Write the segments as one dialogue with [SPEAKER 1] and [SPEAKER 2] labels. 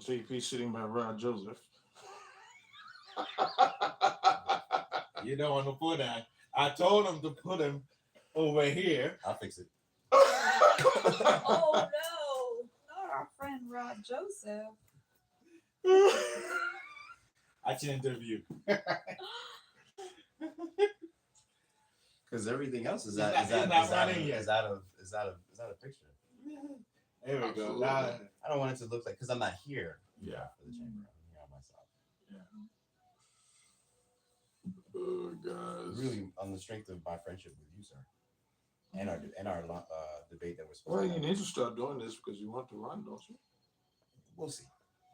[SPEAKER 1] JP sitting by Rod Joseph.
[SPEAKER 2] You don't want to put that. I told him to put him over here.
[SPEAKER 3] I'll fix it.
[SPEAKER 4] Oh no, not our friend Rod Joseph.
[SPEAKER 2] I changed the view.
[SPEAKER 3] Because everything else is
[SPEAKER 2] He's
[SPEAKER 3] out
[SPEAKER 2] not-
[SPEAKER 3] is
[SPEAKER 2] he's
[SPEAKER 3] out
[SPEAKER 2] not
[SPEAKER 3] is out
[SPEAKER 2] running
[SPEAKER 3] of
[SPEAKER 2] yet.
[SPEAKER 3] is out of is out of is out of picture.
[SPEAKER 2] There we go.
[SPEAKER 1] Absolutely.
[SPEAKER 2] Now,
[SPEAKER 3] I don't want it to look like because I'm not here.
[SPEAKER 1] Yeah.
[SPEAKER 3] For the chamber, I'm here on myself.
[SPEAKER 1] Oh, guys.
[SPEAKER 3] Really, on the strength of my friendship with you, sir, and our debate that we're supposed
[SPEAKER 1] Well,
[SPEAKER 3] to
[SPEAKER 1] you
[SPEAKER 3] have.
[SPEAKER 1] need to start doing this because you want to run, don't you?
[SPEAKER 3] We'll see.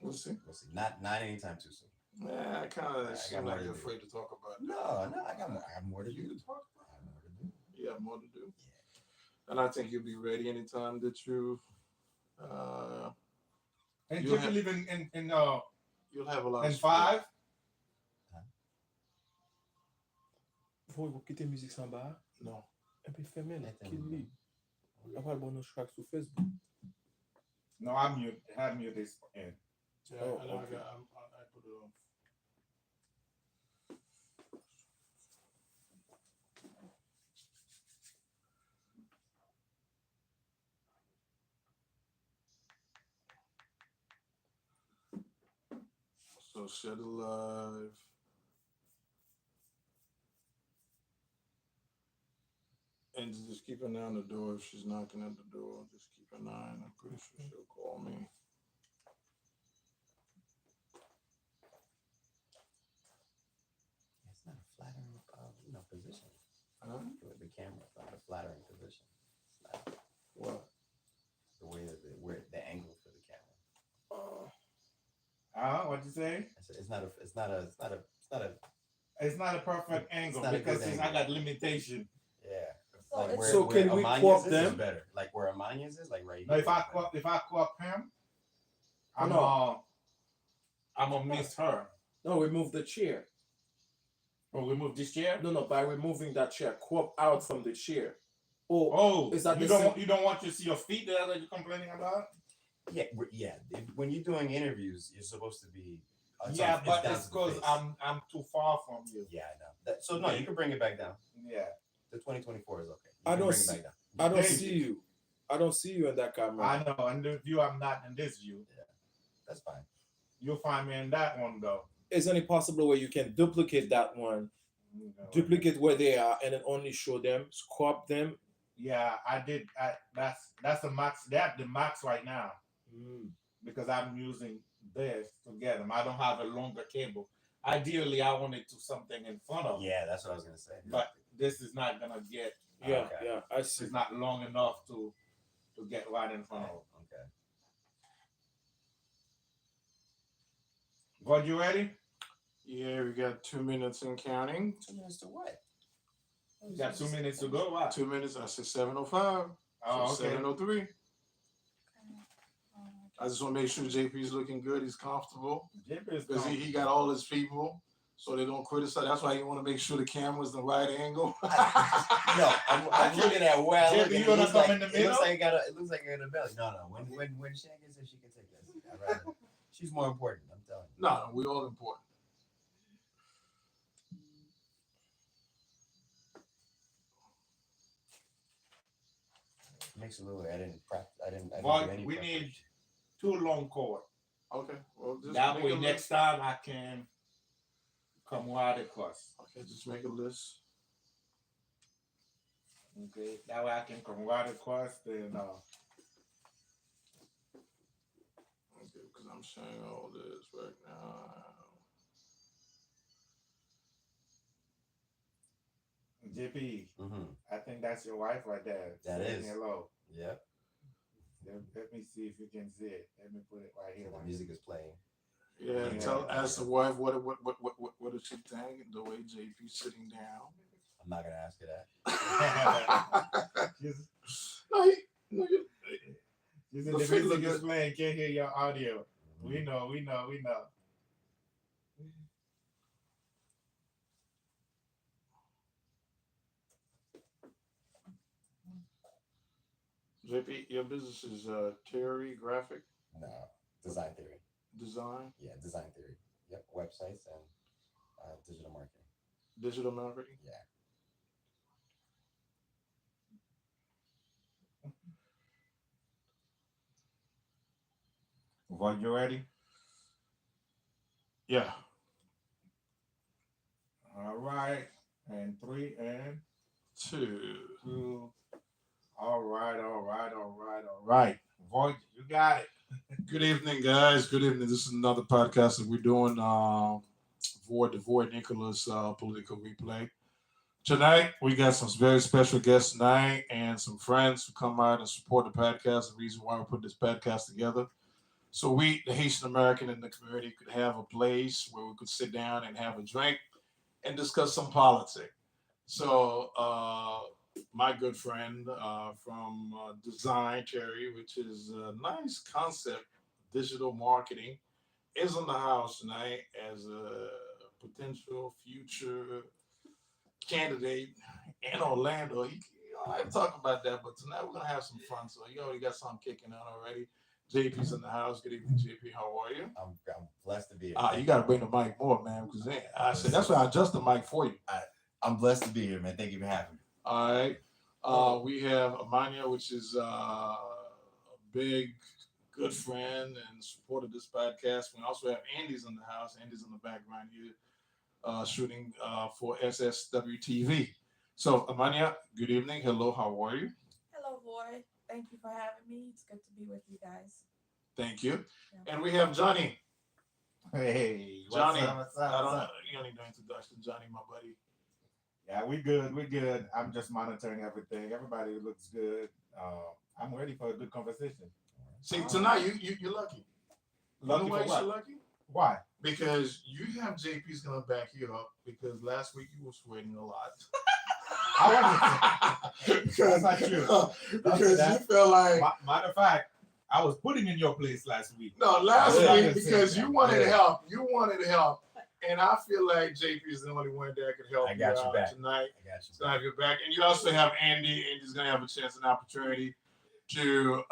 [SPEAKER 1] We'll see.
[SPEAKER 3] We'll see. Not anytime too soon.
[SPEAKER 1] Yeah, I kind of
[SPEAKER 3] I
[SPEAKER 1] seem
[SPEAKER 3] got
[SPEAKER 1] like
[SPEAKER 3] more
[SPEAKER 1] you're
[SPEAKER 3] to do.
[SPEAKER 1] afraid to talk about it.
[SPEAKER 3] No, I got more to
[SPEAKER 1] You
[SPEAKER 3] do.
[SPEAKER 1] can talk
[SPEAKER 3] I
[SPEAKER 1] about
[SPEAKER 3] have more to do.
[SPEAKER 1] it. You have more to do.
[SPEAKER 3] Yeah.
[SPEAKER 1] And I think you'll be ready anytime that you,
[SPEAKER 2] and
[SPEAKER 1] You'll
[SPEAKER 2] you
[SPEAKER 1] have-
[SPEAKER 2] live
[SPEAKER 1] you'll have a lot
[SPEAKER 2] in
[SPEAKER 1] of
[SPEAKER 2] 5.
[SPEAKER 5] Faut quitter musique sans bar.
[SPEAKER 1] No.
[SPEAKER 5] Et puis fermer là.
[SPEAKER 3] Attends.
[SPEAKER 5] Kill me. Après, bon, nous track sur Facebook.
[SPEAKER 2] No, I mute. Have mute this in.
[SPEAKER 1] Yeah,
[SPEAKER 5] Oh,
[SPEAKER 1] I know
[SPEAKER 5] okay.
[SPEAKER 1] I put it on. So shut it live. And just keep an eye on the door. If she's knocking at the door, just keep an eye. And I'm pretty sure she'll call me.
[SPEAKER 3] It's not a flattering, position.
[SPEAKER 1] Huh?
[SPEAKER 3] The camera's not a flattering position. It's not
[SPEAKER 1] What?
[SPEAKER 3] the way that the angle for the camera.
[SPEAKER 2] What'd you say?
[SPEAKER 3] I said it's not a
[SPEAKER 2] It's not a perfect angle
[SPEAKER 3] not a
[SPEAKER 2] because
[SPEAKER 3] good
[SPEAKER 2] I
[SPEAKER 3] angle.
[SPEAKER 2] got limitation.
[SPEAKER 3] yeah.
[SPEAKER 4] So
[SPEAKER 3] Like
[SPEAKER 4] it's-
[SPEAKER 3] where,
[SPEAKER 5] So
[SPEAKER 3] where
[SPEAKER 5] can we
[SPEAKER 3] Amania's
[SPEAKER 5] co-op
[SPEAKER 3] is
[SPEAKER 5] them?
[SPEAKER 3] better. Like where Amania's is, like right
[SPEAKER 2] No,
[SPEAKER 3] here.
[SPEAKER 2] if I co-op him, I'm
[SPEAKER 5] No.
[SPEAKER 2] I'm gonna miss her.
[SPEAKER 5] No, remove the chair.
[SPEAKER 2] Oh, we move this chair.
[SPEAKER 5] No, by removing that chair. Crop out from the chair. Oh,
[SPEAKER 2] Oh,
[SPEAKER 5] Is that
[SPEAKER 2] you
[SPEAKER 5] the
[SPEAKER 2] don't
[SPEAKER 5] same-
[SPEAKER 2] want, you don't want to see your feet there that you're complaining about?
[SPEAKER 3] Yeah, when you're doing interviews, you're supposed to be.
[SPEAKER 2] Yeah, but
[SPEAKER 3] down
[SPEAKER 2] it's
[SPEAKER 3] to the
[SPEAKER 2] because
[SPEAKER 3] face.
[SPEAKER 2] I'm too far from you.
[SPEAKER 3] Yeah, I know. So no, you can bring it back down.
[SPEAKER 2] Yeah.
[SPEAKER 3] The 2024 is okay. You
[SPEAKER 5] I
[SPEAKER 3] can
[SPEAKER 5] don't
[SPEAKER 3] bring
[SPEAKER 5] see-
[SPEAKER 3] it back down.
[SPEAKER 5] I don't
[SPEAKER 2] Thank
[SPEAKER 5] see you. I don't see you in that camera.
[SPEAKER 2] I know. In the view, I'm not in this view.
[SPEAKER 3] That's fine.
[SPEAKER 2] You'll find me in that one though.
[SPEAKER 5] Is there any possible way you can duplicate that one? Duplicate where they are and then only show them, crop them.
[SPEAKER 2] Yeah, I did. That's the max. That's the max right now because I'm using this to get them. I don't have a longer cable. Ideally, I wanted to something in front of.
[SPEAKER 3] Yeah, that's what I was gonna say.
[SPEAKER 2] But this is not gonna get.
[SPEAKER 5] Yeah,
[SPEAKER 3] Okay.
[SPEAKER 5] yeah, I see.
[SPEAKER 2] It's not long enough to get right in front of.
[SPEAKER 3] Oh, okay.
[SPEAKER 2] God, you ready?
[SPEAKER 1] Yeah, we got 2 minutes and counting.
[SPEAKER 3] 2 minutes to what?
[SPEAKER 2] You got 2 minutes to go. What?
[SPEAKER 1] 2 minutes. I said 7:05.
[SPEAKER 2] Oh,
[SPEAKER 1] So
[SPEAKER 2] okay.
[SPEAKER 1] 7:03. I just want to make sure JP's looking good. He's comfortable because he got all his people, so they don't criticize. That's why you want to make sure the camera's the right angle.
[SPEAKER 3] No, I'm looking at where I
[SPEAKER 2] Jay,
[SPEAKER 3] look.
[SPEAKER 2] you
[SPEAKER 3] And
[SPEAKER 2] gonna
[SPEAKER 3] it looks
[SPEAKER 2] come
[SPEAKER 3] like
[SPEAKER 2] in the
[SPEAKER 3] it
[SPEAKER 2] middle?
[SPEAKER 3] looks like it looks like you're in the belly. No. When Shan gets here, she can take this. I'd rather. She's more important. I'm telling you.
[SPEAKER 1] No, we all important.
[SPEAKER 3] Makes a little. I didn't practice. I didn't
[SPEAKER 2] But
[SPEAKER 3] do any
[SPEAKER 2] we
[SPEAKER 3] preparation.
[SPEAKER 2] need 2 long cord.
[SPEAKER 1] Okay. Well, just
[SPEAKER 2] That
[SPEAKER 1] make
[SPEAKER 2] way,
[SPEAKER 1] a list.
[SPEAKER 2] next time I can come right across.
[SPEAKER 1] Okay, just make a list.
[SPEAKER 2] Okay, that way I can come right across. Then
[SPEAKER 1] Okay, because I'm saying all this right now.
[SPEAKER 2] JP,
[SPEAKER 3] Mhm.
[SPEAKER 2] I think that's your wife right there.
[SPEAKER 3] That
[SPEAKER 2] saying
[SPEAKER 3] is.
[SPEAKER 2] hello.
[SPEAKER 3] Yep.
[SPEAKER 2] Let me see if you can see it. Let me put it right here.
[SPEAKER 3] The music is playing.
[SPEAKER 1] Yeah,
[SPEAKER 2] Yeah.
[SPEAKER 1] ask the wife what does she think the way JP's sitting down.
[SPEAKER 3] I'm not gonna ask her that.
[SPEAKER 1] No,
[SPEAKER 2] You said
[SPEAKER 1] The
[SPEAKER 2] the
[SPEAKER 1] feet look
[SPEAKER 2] music is
[SPEAKER 1] good.
[SPEAKER 2] playing. Can't hear your audio. We know.
[SPEAKER 1] JP, your business is Terry Graphic.
[SPEAKER 3] No, design theory.
[SPEAKER 1] Design,
[SPEAKER 3] Design theory. Yep, websites and digital marketing.
[SPEAKER 1] digital marketing.
[SPEAKER 3] Yeah.
[SPEAKER 2] Void, you ready?
[SPEAKER 1] Yeah.
[SPEAKER 2] All right. And three and
[SPEAKER 1] Two.
[SPEAKER 2] two. All right, all right, all right, all right. Void, you got it.
[SPEAKER 1] Good evening, guys. Good evening. This is another podcast that we're doing. Void Nickolas political replay. Tonight we got some very special guests tonight and some friends who come out and support the podcast. The reason why we put this podcast together, so we, the Haitian American in the community, could have a place where we could sit down and have a drink and discuss some politics. So, my good friend from Design Terry, which is a nice concept, digital marketing, is in the house tonight as a potential future candidate in Orlando. I like to talk about that, but tonight we're gonna have some fun. So you already got something kicking out already. JP's in the house. Good evening, JP. How are you?
[SPEAKER 3] I'm blessed to be here.
[SPEAKER 1] You got to bring the mic more, man, because I said that's why I adjust the mic for you.
[SPEAKER 3] I'm blessed to be here, man. Thank you for having me.
[SPEAKER 1] All right. We have Amania, which is a big, good friend and supporter of this podcast. We also have Andy's in the house. Andy's in the background here, shooting for SSWTV. So, Amania, good evening. Hello, how are you?
[SPEAKER 4] Hello, Void. Thank you for having me. It's good to be with you guys.
[SPEAKER 1] Thank you.
[SPEAKER 4] Yeah.
[SPEAKER 1] And we have Johnny.
[SPEAKER 2] Hey,
[SPEAKER 1] Johnny,
[SPEAKER 2] what's up?
[SPEAKER 1] I don't know. You don't need no introduction. Johnny, my buddy.
[SPEAKER 2] Yeah, we good. We good. I'm just monitoring everything. Everybody looks good. I'm ready for a good conversation.
[SPEAKER 1] See, tonight you're lucky.
[SPEAKER 2] Lucky
[SPEAKER 1] You know
[SPEAKER 2] for
[SPEAKER 1] why
[SPEAKER 2] what?
[SPEAKER 1] you're lucky?
[SPEAKER 2] Why?
[SPEAKER 1] Because you have JP's gonna back you up because last week you were sweating a lot.
[SPEAKER 2] I wasn't.
[SPEAKER 1] because
[SPEAKER 2] That's not true.
[SPEAKER 1] because you felt like
[SPEAKER 2] Matter of fact, I was putting in your place last week.
[SPEAKER 1] no last
[SPEAKER 2] Yeah.
[SPEAKER 1] week because you wanted
[SPEAKER 2] Yeah.
[SPEAKER 1] help. You wanted help. And I feel like JP is the only one that could help
[SPEAKER 3] I got
[SPEAKER 1] you
[SPEAKER 3] you
[SPEAKER 1] out
[SPEAKER 3] back.
[SPEAKER 1] tonight.
[SPEAKER 3] I got you.
[SPEAKER 1] So have your back. And you also have Andy. Andy's gonna have a chance and opportunity to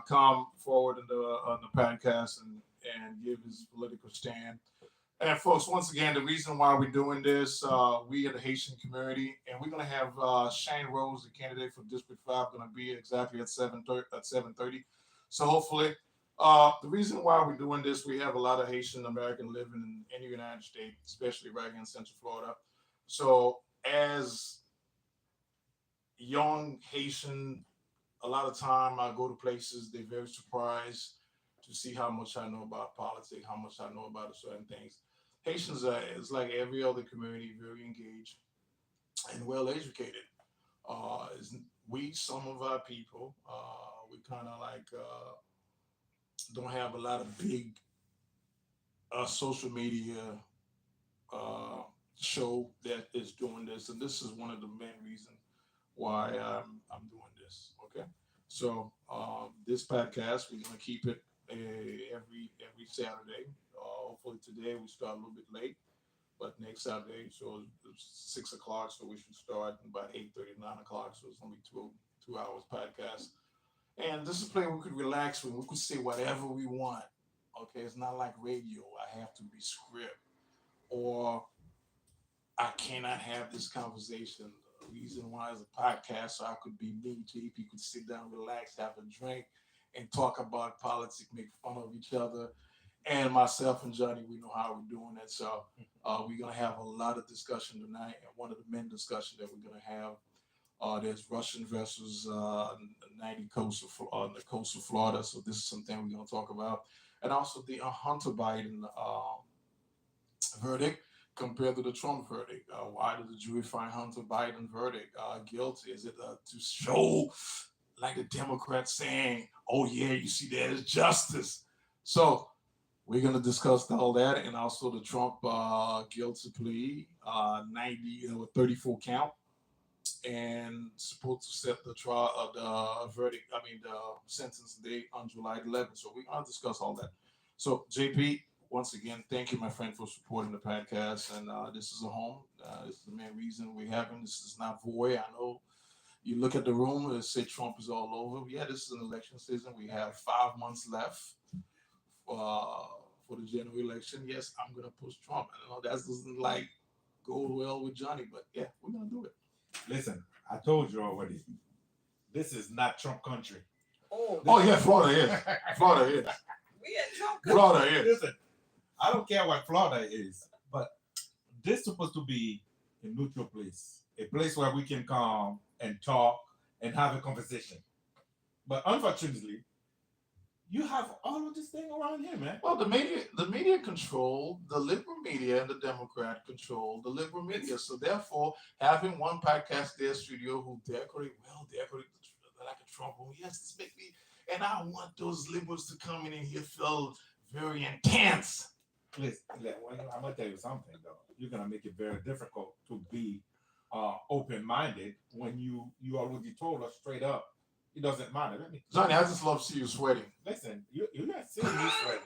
[SPEAKER 1] come forward on the podcast and give his political stand. And folks, once again, the reason why we're doing this, we are the Haitian community, and we're gonna have Shan Rose, the candidate for District 5, gonna be exactly at 7:30. So hopefully, the reason why we're doing this, we have a lot of Haitian American living in the United States, especially right here in Central Florida. So as young Haitian, a lot of time I go to places, they're very surprised to see how much I know about politics, how much I know about certain things. Haitians are, it's like every other community, very engaged and well educated. We, some of our people, we kind of like don't have a lot of big social media uh, show that is doing this, and this is one of the main reasons why I'm doing this. Okay, so this podcast we're gonna keep it every Saturday. Hopefully today we start a little bit late, but next Saturday, so it's 6 o'clock, so we should start about 8:30, 9 o'clock. So it's gonna be 2 hours podcast. And this is a place we could relax with. We could say whatever we want. Okay, it's not like radio. I have to be script or I cannot have this conversation. The reason why is a podcast, so I could be me, JP could sit down, relax, have a drink, and talk about politics, make fun of each other. And myself and Johnny, we know how we're doing it. So we're gonna have a lot of discussion tonight. And one of the main discussion that we're gonna have, there's Russian versus 90 coast of on the coast of Florida. So this is something we're gonna talk about, and also the Hunter Biden verdict compared to the Trump verdict. Why did the jury find Hunter Biden verdict guilty? Is it to show, like the Democrats saying, "Oh yeah, you see, there's justice"? So we're gonna discuss all that, and also the Trump guilty plea, 34 count, and supposed to set the trial, the verdict. I mean, the sentence date on July 11th. So we're gonna discuss all that. So JP, once again, thank you, my friend, for supporting the podcast. And this is a home. This is the main reason we're having. This is not void. I know you look at the room and say Trump is all over. Yeah, this is an election season. We have 5 months left for for the general election, yes, I'm gonna push Trump. I know that doesn't like go well with Johnny, but yeah, we're gonna do it.
[SPEAKER 2] Listen, I told you already. This is not Trump country.
[SPEAKER 1] Oh yeah, Florida is. Florida is.
[SPEAKER 4] We in Trump.
[SPEAKER 1] Florida is.
[SPEAKER 2] Listen, I don't care what Florida is, but this is supposed to be a neutral place, a place where we can come and talk and have a conversation. But unfortunately, you have all of this thing around here, man.
[SPEAKER 1] Well, the media control the liberal media, and the Democrat control the liberal media. So therefore, having one podcast there studio who decorate like a Trump room, yes, this make me, and I want those liberals to come in and here feel very intense.
[SPEAKER 2] Listen, I'm gonna tell you something though. You're gonna make it very difficult to be open-minded when you already told us straight up it doesn't matter.
[SPEAKER 1] Johnny, I just love to see you sweating.
[SPEAKER 2] Listen, you're not seeing me sweating.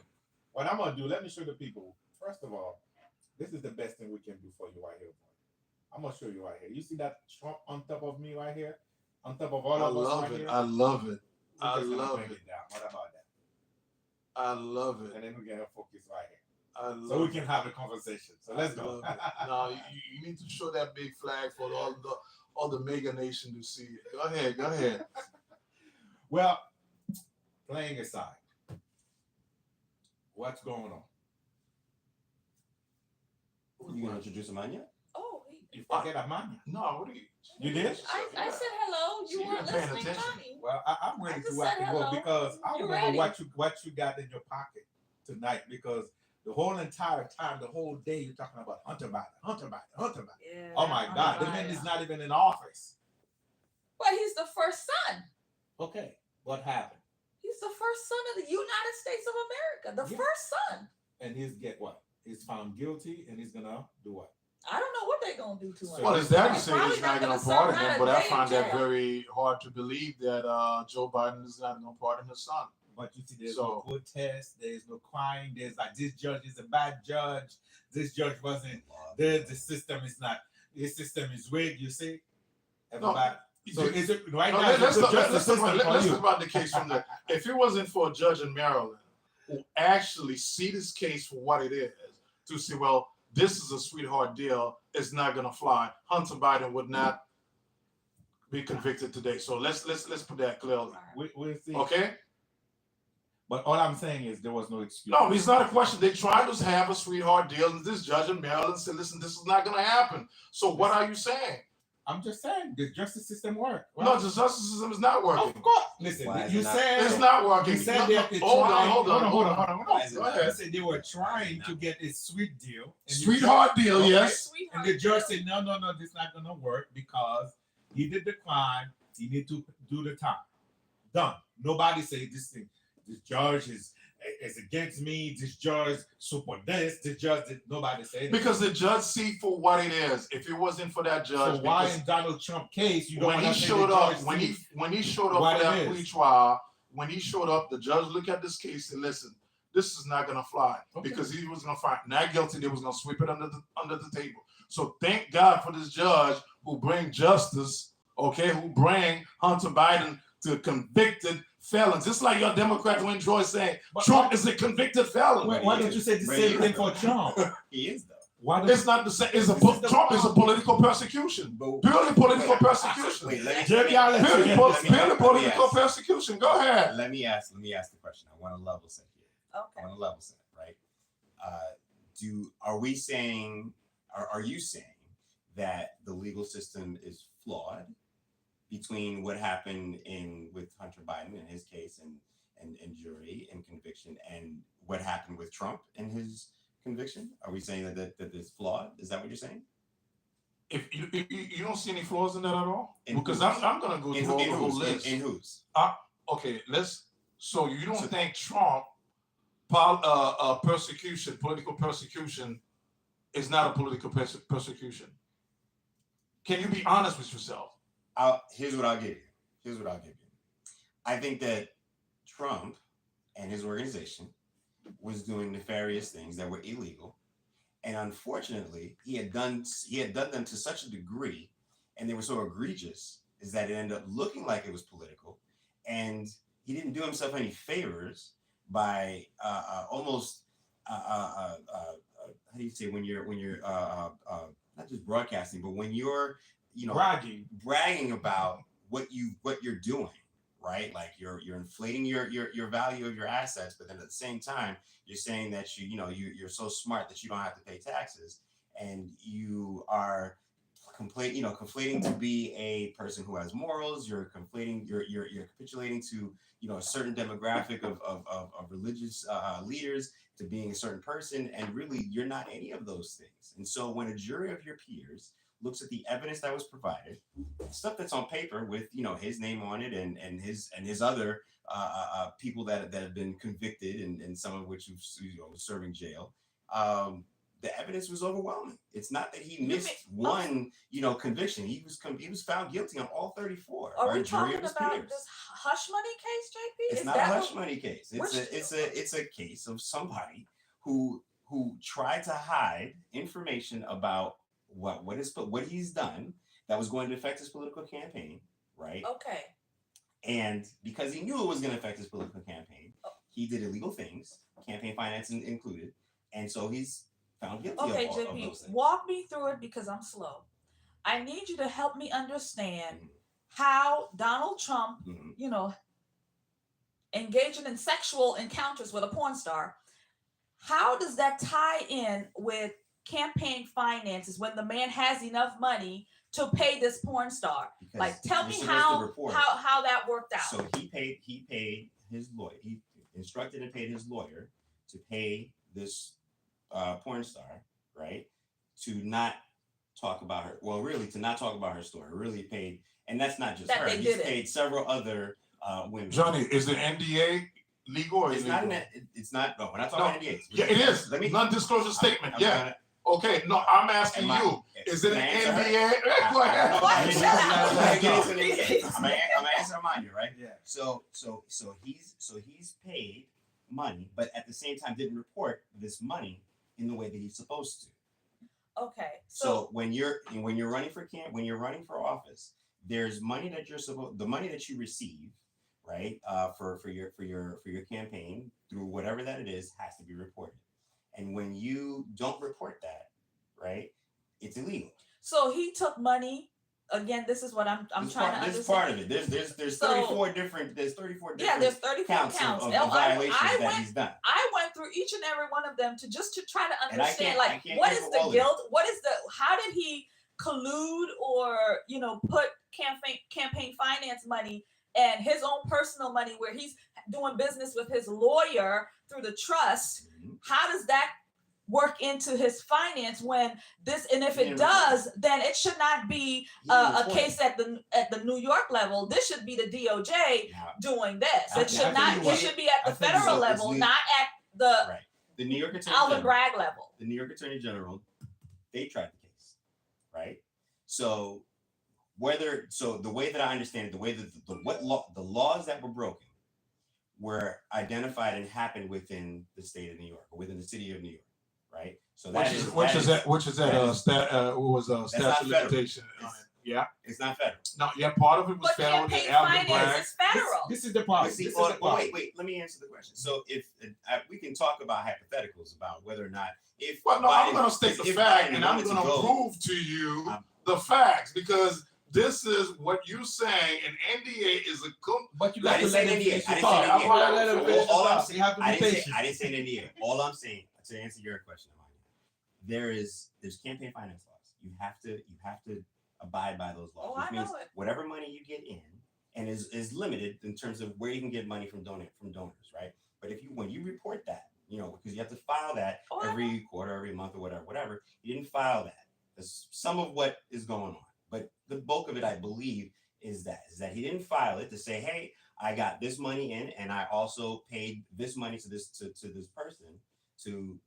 [SPEAKER 2] What I'm gonna do, let me show the people. First of all, this is the best thing we can do for you right here, boy. I'm gonna show you right here. You see that Trump on top of me right here? On top of all
[SPEAKER 1] I
[SPEAKER 2] of us
[SPEAKER 1] love
[SPEAKER 2] right
[SPEAKER 1] it.
[SPEAKER 2] here?
[SPEAKER 1] I love it.
[SPEAKER 2] We're
[SPEAKER 1] I
[SPEAKER 2] just gonna
[SPEAKER 1] love
[SPEAKER 2] bring
[SPEAKER 1] it.
[SPEAKER 2] down. What about that?
[SPEAKER 1] I love it.
[SPEAKER 2] And then we're gonna focus right here.
[SPEAKER 1] I love
[SPEAKER 2] So we
[SPEAKER 1] it.
[SPEAKER 2] can have a conversation. So let's
[SPEAKER 1] I
[SPEAKER 2] go.
[SPEAKER 1] love it. No, you need to show that big flag for all the mega nation to see it. Go ahead.
[SPEAKER 2] Well, playing aside, what's going on?
[SPEAKER 3] You gonna introduce Amania?
[SPEAKER 4] Oh,
[SPEAKER 2] You forget Amania.
[SPEAKER 1] No, what are you?
[SPEAKER 2] You did?
[SPEAKER 4] I said hello. You
[SPEAKER 1] See, you
[SPEAKER 4] weren't
[SPEAKER 1] paying
[SPEAKER 4] listening,
[SPEAKER 1] attention.
[SPEAKER 4] Johnny.
[SPEAKER 2] Well, I'm ready
[SPEAKER 4] I just
[SPEAKER 2] to rock
[SPEAKER 4] said
[SPEAKER 2] and roll
[SPEAKER 4] hello.
[SPEAKER 2] because I
[SPEAKER 4] You
[SPEAKER 2] want to know
[SPEAKER 4] ready?
[SPEAKER 2] what you got in your pocket tonight because the whole entire time, the whole day, you're talking about Hunter Biden.
[SPEAKER 4] Yeah.
[SPEAKER 2] Oh my God, the man is not even in office.
[SPEAKER 4] But he's the first son.
[SPEAKER 2] Okay, what happened?
[SPEAKER 4] He's the first son of the United States of America. The
[SPEAKER 2] Yeah.
[SPEAKER 4] first son.
[SPEAKER 2] And he's get what? He's found guilty and he's gonna do what?
[SPEAKER 4] I don't know what they're gonna do to him.
[SPEAKER 1] Well, his daddy
[SPEAKER 4] He's
[SPEAKER 1] said
[SPEAKER 4] probably
[SPEAKER 1] he's not going to
[SPEAKER 4] serve
[SPEAKER 1] pardon
[SPEAKER 4] not
[SPEAKER 1] him,
[SPEAKER 4] a
[SPEAKER 1] but I
[SPEAKER 4] day in
[SPEAKER 1] find that
[SPEAKER 4] jail.
[SPEAKER 1] very hard to believe that Joe Biden is not going to pardon his son.
[SPEAKER 2] But you see, there's
[SPEAKER 1] So-
[SPEAKER 2] no protest, there's no crying, there's like this judge is a bad judge, this judge wasn't there, the system is not, this system is rigged, you see? Everybody. So is it right
[SPEAKER 1] No,
[SPEAKER 2] now?
[SPEAKER 1] let's
[SPEAKER 2] it's a
[SPEAKER 1] talk
[SPEAKER 2] good justice system for
[SPEAKER 1] let's
[SPEAKER 2] you.
[SPEAKER 1] talk about the case from the. If it wasn't for a judge in Maryland who actually see this case for what it is, to see, well, this is a sweetheart deal, it's not going to fly. Hunter Biden would not be convicted today. So let's put that clearly.
[SPEAKER 2] We'll see.
[SPEAKER 1] Okay.
[SPEAKER 2] But all I'm saying is there was no excuse.
[SPEAKER 1] No, it's not a question. They tried to have a sweetheart deal, and this judge in Maryland said, "Listen, this is not going to happen." So what are you saying?
[SPEAKER 2] I'm just saying the justice system works.
[SPEAKER 1] No, the justice system is not working.
[SPEAKER 2] Of course. Listen,
[SPEAKER 3] Why is
[SPEAKER 2] you
[SPEAKER 3] it not?
[SPEAKER 2] said
[SPEAKER 1] It's not working.
[SPEAKER 2] You said
[SPEAKER 1] No,
[SPEAKER 2] that they
[SPEAKER 1] hold
[SPEAKER 2] tried-
[SPEAKER 1] on.
[SPEAKER 2] Hold on.
[SPEAKER 3] Why is it
[SPEAKER 1] Go
[SPEAKER 3] not?
[SPEAKER 1] ahead.
[SPEAKER 2] You said they were trying to get a sweet deal. And the
[SPEAKER 1] Sweetheart deal,
[SPEAKER 2] Okay.
[SPEAKER 1] yes.
[SPEAKER 2] And the judge said, no, this is not going to work because he did the crime. He need to do the time. Done. Nobody say this thing. This judge is against me. This judge support this. This judge did. Nobody say anything.
[SPEAKER 1] Because the judge see for what it is. If it wasn't for that judge,
[SPEAKER 2] So why
[SPEAKER 1] because
[SPEAKER 2] in Donald Trump case you don't
[SPEAKER 1] when he
[SPEAKER 2] want to say
[SPEAKER 1] showed
[SPEAKER 2] the
[SPEAKER 1] up,
[SPEAKER 2] judge
[SPEAKER 1] when he showed up
[SPEAKER 2] what
[SPEAKER 1] for that
[SPEAKER 2] it is.
[SPEAKER 1] plea trial, when he showed up, the judge looked at this case and listen, this is not gonna fly
[SPEAKER 2] Okay.
[SPEAKER 1] because he was gonna find not guilty. They was gonna sweep it under the table. So thank God for this judge who bring justice. Okay, who bring Hunter Biden to convicted felons. Just like your Democrat Wayne Troy saying
[SPEAKER 2] But-
[SPEAKER 1] Trump is a convicted felon.
[SPEAKER 2] Why don't you say the
[SPEAKER 3] Right
[SPEAKER 2] same
[SPEAKER 3] here.
[SPEAKER 2] thing for Trump?
[SPEAKER 3] He is though.
[SPEAKER 2] Why don't
[SPEAKER 1] It's not the same. It's
[SPEAKER 2] This is the
[SPEAKER 1] Trump is a
[SPEAKER 2] problem.
[SPEAKER 1] political persecution.
[SPEAKER 3] But
[SPEAKER 1] Purely political
[SPEAKER 3] Wait,
[SPEAKER 1] persecution.
[SPEAKER 3] Wait, let me,
[SPEAKER 2] Jerry Allen
[SPEAKER 1] Purely,
[SPEAKER 2] said-
[SPEAKER 1] po-
[SPEAKER 3] let me-
[SPEAKER 1] purely
[SPEAKER 3] let me
[SPEAKER 1] political
[SPEAKER 3] ask.
[SPEAKER 1] persecution. Go ahead.
[SPEAKER 3] let me ask the question. I want to level set here. I
[SPEAKER 4] Okay.
[SPEAKER 3] want to level set, right? Are we saying, are you saying that the legal system is flawed between what happened with Hunter Biden in his case and jury and conviction and what happened with Trump and his conviction? Are we saying that it's flawed? Is that what you're saying?
[SPEAKER 1] If you don't see any flaws in that at all,
[SPEAKER 3] In
[SPEAKER 1] because
[SPEAKER 3] whose?
[SPEAKER 1] I'm gonna go through all the whole
[SPEAKER 3] whose?
[SPEAKER 1] list.
[SPEAKER 3] In whose?
[SPEAKER 1] Okay, so you don't
[SPEAKER 3] So-
[SPEAKER 1] think Trump persecution, political persecution, is not a political persecution? Can you be honest with yourself?
[SPEAKER 3] Here's what I'll give you. I think that Trump and his organization was doing nefarious things that were illegal, and unfortunately, he had done them to such a degree, and they were so egregious, is that it ended up looking like it was political, and he didn't do himself any favors by almost how do you say when you're not just broadcasting, but when you're bragging about what you're doing, right? Like you're inflating your value of your assets, but then at the same time you're saying that you're so smart that you don't have to pay taxes, and you are conflating to be a person who has morals. You're capitulating to a certain demographic of religious leaders, to being a certain person, and really you're not any of those things. And so when a jury of your peers looks at the evidence that was provided, stuff that's on paper with his name on it, and his other people that have been convicted, and some of which serving jail, the evidence was overwhelming. It's not that he missed one conviction. He was found guilty on all 34.
[SPEAKER 4] Are we talking about this hush money case, JP?
[SPEAKER 3] It's not a hush money case. It's a case of somebody who tried to hide information about what he's done that was going to affect his political campaign, right?
[SPEAKER 4] Okay.
[SPEAKER 3] And because he knew it was going to affect his political campaign, he did illegal things, campaign finance included, and so he's found guilty of
[SPEAKER 4] JP,
[SPEAKER 3] those things.
[SPEAKER 4] walk me through it because I'm slow. I need you to help me understand how Donald Trump, engaging in sexual encounters with a porn star, how does that tie in with campaign finances when the man has enough money to pay this porn star?
[SPEAKER 3] Because
[SPEAKER 4] like, tell me how that worked out.
[SPEAKER 3] So he paid his lawyer. He instructed and paid his lawyer to pay this porn star, right, to not talk about her. Well, really, to not talk about her story. Really paid, and that's not just her. He's paid several other women.
[SPEAKER 1] Johnny, is the NDA legal or
[SPEAKER 3] it's
[SPEAKER 1] illegal?
[SPEAKER 3] It's not. No, we're not talking NDAs.
[SPEAKER 1] Yeah, it is. Non-disclosure statement. Okay, no, I'm asking you. Is it an NDA? Go ahead.
[SPEAKER 3] I'm gonna answer Amania, right?
[SPEAKER 2] Yeah.
[SPEAKER 3] So he's paid money, but at the same time didn't report this money in the way that he's supposed to.
[SPEAKER 4] Okay.
[SPEAKER 3] So when you're running for office, there's money that the money that you receive, right? For your campaign through whatever that it is has to be reported. And when you don't report that, right, it's illegal.
[SPEAKER 4] So he took money. Again, this is what I'm trying to understand.
[SPEAKER 3] This is part of it. There's 34 different. There's 34 different.
[SPEAKER 4] Yeah, there's 34 counts
[SPEAKER 3] of violations that he's done.
[SPEAKER 4] I went through each and every one of them to try to understand,
[SPEAKER 3] what
[SPEAKER 4] is the guilt? How did he collude or put campaign finance money and his own personal money where he's doing business with his lawyer through the trust? How does that work into his finance when this, and if it does, then it should not be a case at the New York level. This should be the DOJ doing this. It should be at the federal level, not at
[SPEAKER 3] the New York Attorney
[SPEAKER 4] Alvin Bragg level.
[SPEAKER 3] The New York Attorney General, they tried the case, right? So the way that I understand it, the way that the laws that were broken were identified and happened within the state of New York, or within the city of New York, right? So
[SPEAKER 1] which is statute of limitation. Yeah,
[SPEAKER 3] it's not federal.
[SPEAKER 1] No, yeah, part of it was federal.
[SPEAKER 4] Campaign finance is federal.
[SPEAKER 2] This is the part.
[SPEAKER 3] Wait. Let me answer the question. So if we can talk about hypotheticals about whether or not
[SPEAKER 1] I'm going to state the fact, and I'm going to prove to you the facts, because this is what you're saying. An NDA is a.
[SPEAKER 2] But you got to let
[SPEAKER 3] NDA. I didn't say an NDA. All I'm saying, to answer your question, there's campaign finance laws. You have to abide by those laws, which means whatever money you get in, and is limited in terms of where you can get money from donors, right? But when you report that, because you have to file that every quarter, every month, or whatever, you didn't file that. That's some of what is going on. But the bulk of it, I believe, is that he didn't file it to say, hey, I got this money in, and I also paid this money to this person to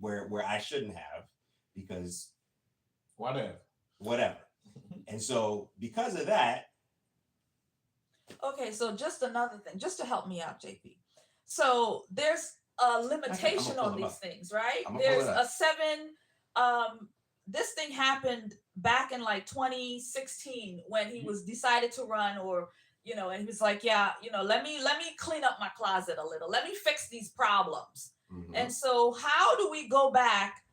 [SPEAKER 3] where I shouldn't have, because whatever. And so because of that.
[SPEAKER 4] Okay, so just another thing, just to help me out, JP. So there's a limitation on these things, right? There's a 7. This thing happened back in like 2016 when he was decided to run, or you know, and he was like, yeah, you know, let me clean up my closet a little. Let me fix these problems.
[SPEAKER 3] Mhm.
[SPEAKER 4] And so how do we go back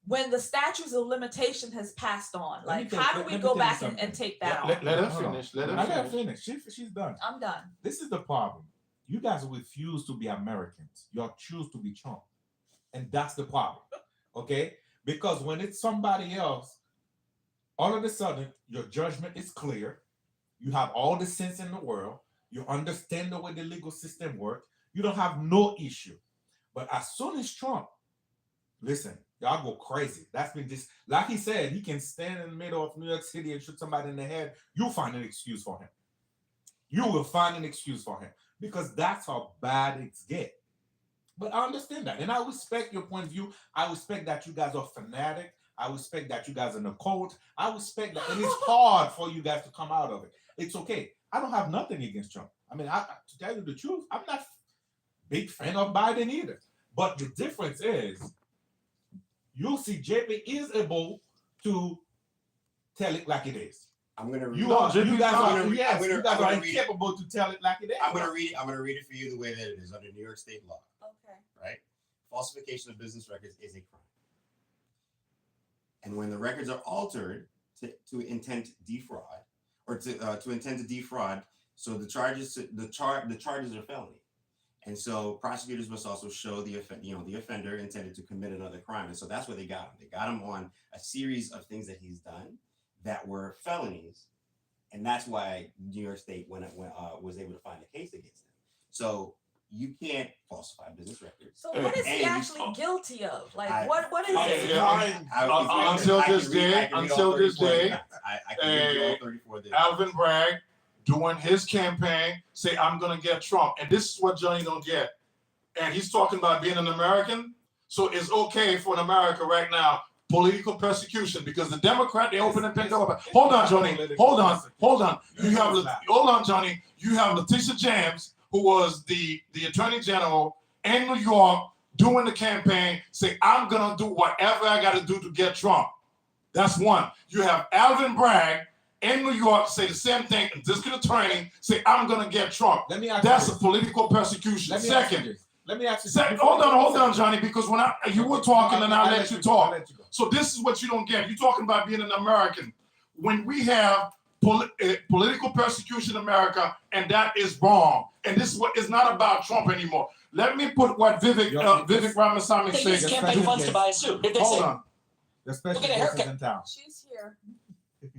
[SPEAKER 4] when the statutes of limitation has passed on?
[SPEAKER 2] Let me
[SPEAKER 4] Like,
[SPEAKER 2] tell-
[SPEAKER 4] how do
[SPEAKER 2] let
[SPEAKER 4] we
[SPEAKER 2] me
[SPEAKER 4] go
[SPEAKER 2] tell you
[SPEAKER 4] back and
[SPEAKER 2] something.
[SPEAKER 4] take that off?
[SPEAKER 1] Let her
[SPEAKER 2] Hold on.
[SPEAKER 1] finish. Let
[SPEAKER 2] I
[SPEAKER 1] her
[SPEAKER 2] let her
[SPEAKER 1] finish.
[SPEAKER 2] finish. She's done.
[SPEAKER 4] I'm done.
[SPEAKER 2] This is the problem. You guys refuse to be Americans. You choose to be Trump. And that's the problem. Okay? Because when it's somebody else, all of a sudden, your judgment is clear. You have all the sense in the world. You understand the way the legal system works. You don't have no issue. But as soon as Trump, listen, y'all go crazy. That's been just, like he said, he can stand in the middle of New York City and shoot somebody in the head. You'll find an excuse for him. You will find an excuse for him because that's how bad it's get. But I understand that. And I respect your point of view. I respect that you guys are fanatic. I respect that you guys are in a cult. I respect that. And it's hard for you guys to come out of it. It's okay. I don't have nothing against Trump. I mean, to tell you the truth, I'm not a big fan of Biden either. But the difference is, you'll see JP is able to tell it like it is.
[SPEAKER 3] I'm gonna read.
[SPEAKER 2] You guys are
[SPEAKER 3] read it.
[SPEAKER 2] incapable to tell it like it is.
[SPEAKER 3] I'm gonna read it for you the way that it is under New York State law.
[SPEAKER 4] Okay.
[SPEAKER 3] Right? Falsification of business records is a crime. And when the records are altered to intent defraud, or to intent to defraud, so the charges are felony. And so prosecutors must also show the offender intended to commit another crime. And so that's where they got him. They got him on a series of things that he's done that were felonies. And that's why New York State was able to find a case against him. So you can't falsify business records.
[SPEAKER 4] So what is he actually guilty of? Like, what is it?
[SPEAKER 1] Until this day,
[SPEAKER 3] I can read you all 34 days.
[SPEAKER 1] Alvin Bragg doing his campaign say, I'm gonna get Trump. And this is what Johnny don't get. And he's talking about being an American. So it's okay for an America right now, political persecution, because the Democrat, they open and pick up. Hold on, Johnny. Hold on. Hold on, Johnny. You have Letitia James, who was the Attorney General in New York doing the campaign, say, I'm gonna do whatever I gotta do to get Trump. That's one. You have Alvin Bragg in New York say the same thing, and district attorney say, I'm gonna get Trump. That's a political persecution. Second.
[SPEAKER 2] Let me ask you.
[SPEAKER 1] Hold on, Johnny, because when you were talking and I let you talk. So this is what you don't get. You're talking about being an American. When we have political persecution in America, and that is wrong. And this is what is not about Trump anymore. Let me put what Vivek Ramaswamy said.
[SPEAKER 6] They use campaign funds to buy a suit. If they
[SPEAKER 1] Hold
[SPEAKER 6] say,
[SPEAKER 1] on.
[SPEAKER 2] The special
[SPEAKER 6] Look at a
[SPEAKER 2] guest is
[SPEAKER 6] haircut.
[SPEAKER 2] in town.
[SPEAKER 4] She's here.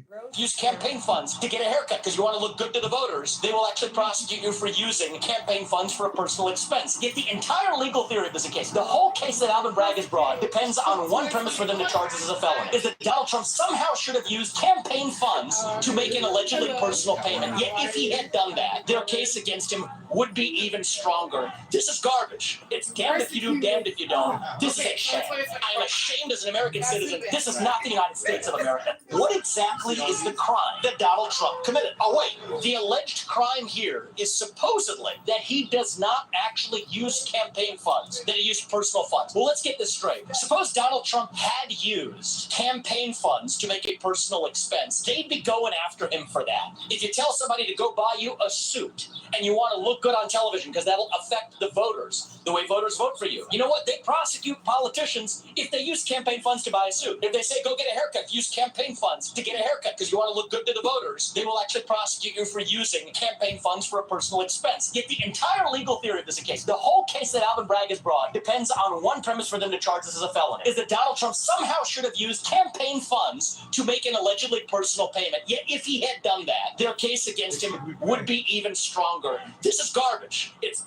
[SPEAKER 4] Rose
[SPEAKER 6] use campaign funds to get a haircut because you want to look good to the voters, they will actually prosecute you for using campaign funds for a personal expense. Yet the entire legal theory of this case, the whole case that Alvin Bragg has brought, depends on one premise for them to charge this as a felony, is that Donald Trump somehow should have used campaign funds to make an allegedly personal payment. Yet if he had done that, their case against him would be even stronger. This is garbage. It's damned if you do, damned if you don't. This is a shame. I am ashamed as an American citizen. This is not the United States of America. What exactly is the crime that Donald Trump committed? Oh, wait. The alleged crime here is supposedly that he does not actually use campaign funds, that he used personal funds. Well, let's get this straight. Suppose Donald Trump had used campaign funds to make a personal expense. They'd be going after him for that. If you tell somebody to go buy you a suit and you want to look good on television because that'll affect the voters, the way voters vote for you, you know what? They prosecute politicians if they use campaign funds to buy a suit. If they say, go get a haircut, use campaign funds to get a haircut because you want to look good to the voters, they will actually prosecute you for using campaign funds for a personal expense. Yet the entire legal theory of this case, the whole case that Alvin Bragg has brought, depends on one premise for them to charge this as a felony, is that Donald Trump somehow should have used campaign funds to make an allegedly personal payment. Yet if he had done that, their case against him would be even stronger. This is garbage. It's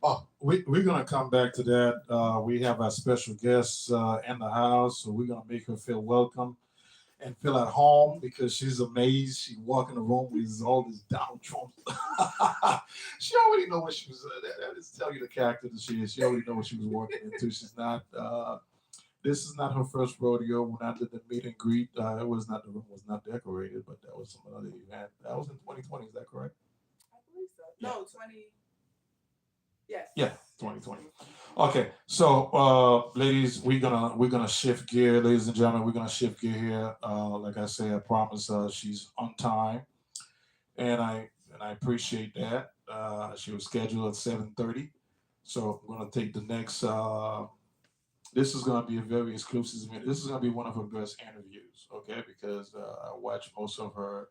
[SPEAKER 1] Oh, we're gonna come back to that. We have our special guest in the house, so we're gonna make her feel welcome and feel at home because she's amazed. She walk in the room with all this Donald Trump. She already know what she was. That is tell you the character that she is. She already know what she was walking into. She's not. This is not her first rodeo. When I did the meet and greet, it was not, the room was not decorated, but that was some other event. That was in 2020. Is that correct?
[SPEAKER 7] I believe so. No, 20. Yes.
[SPEAKER 1] Yeah, 2020. Okay, so ladies, we're gonna shift gear, ladies and gentlemen. We're gonna shift gear here. Like I said, I promise she's on time, and I appreciate that. She was scheduled at 7:30, so I'm gonna take the next. This is gonna be a very exclusive. This is gonna be one of her best interviews, okay? Because I watched most of her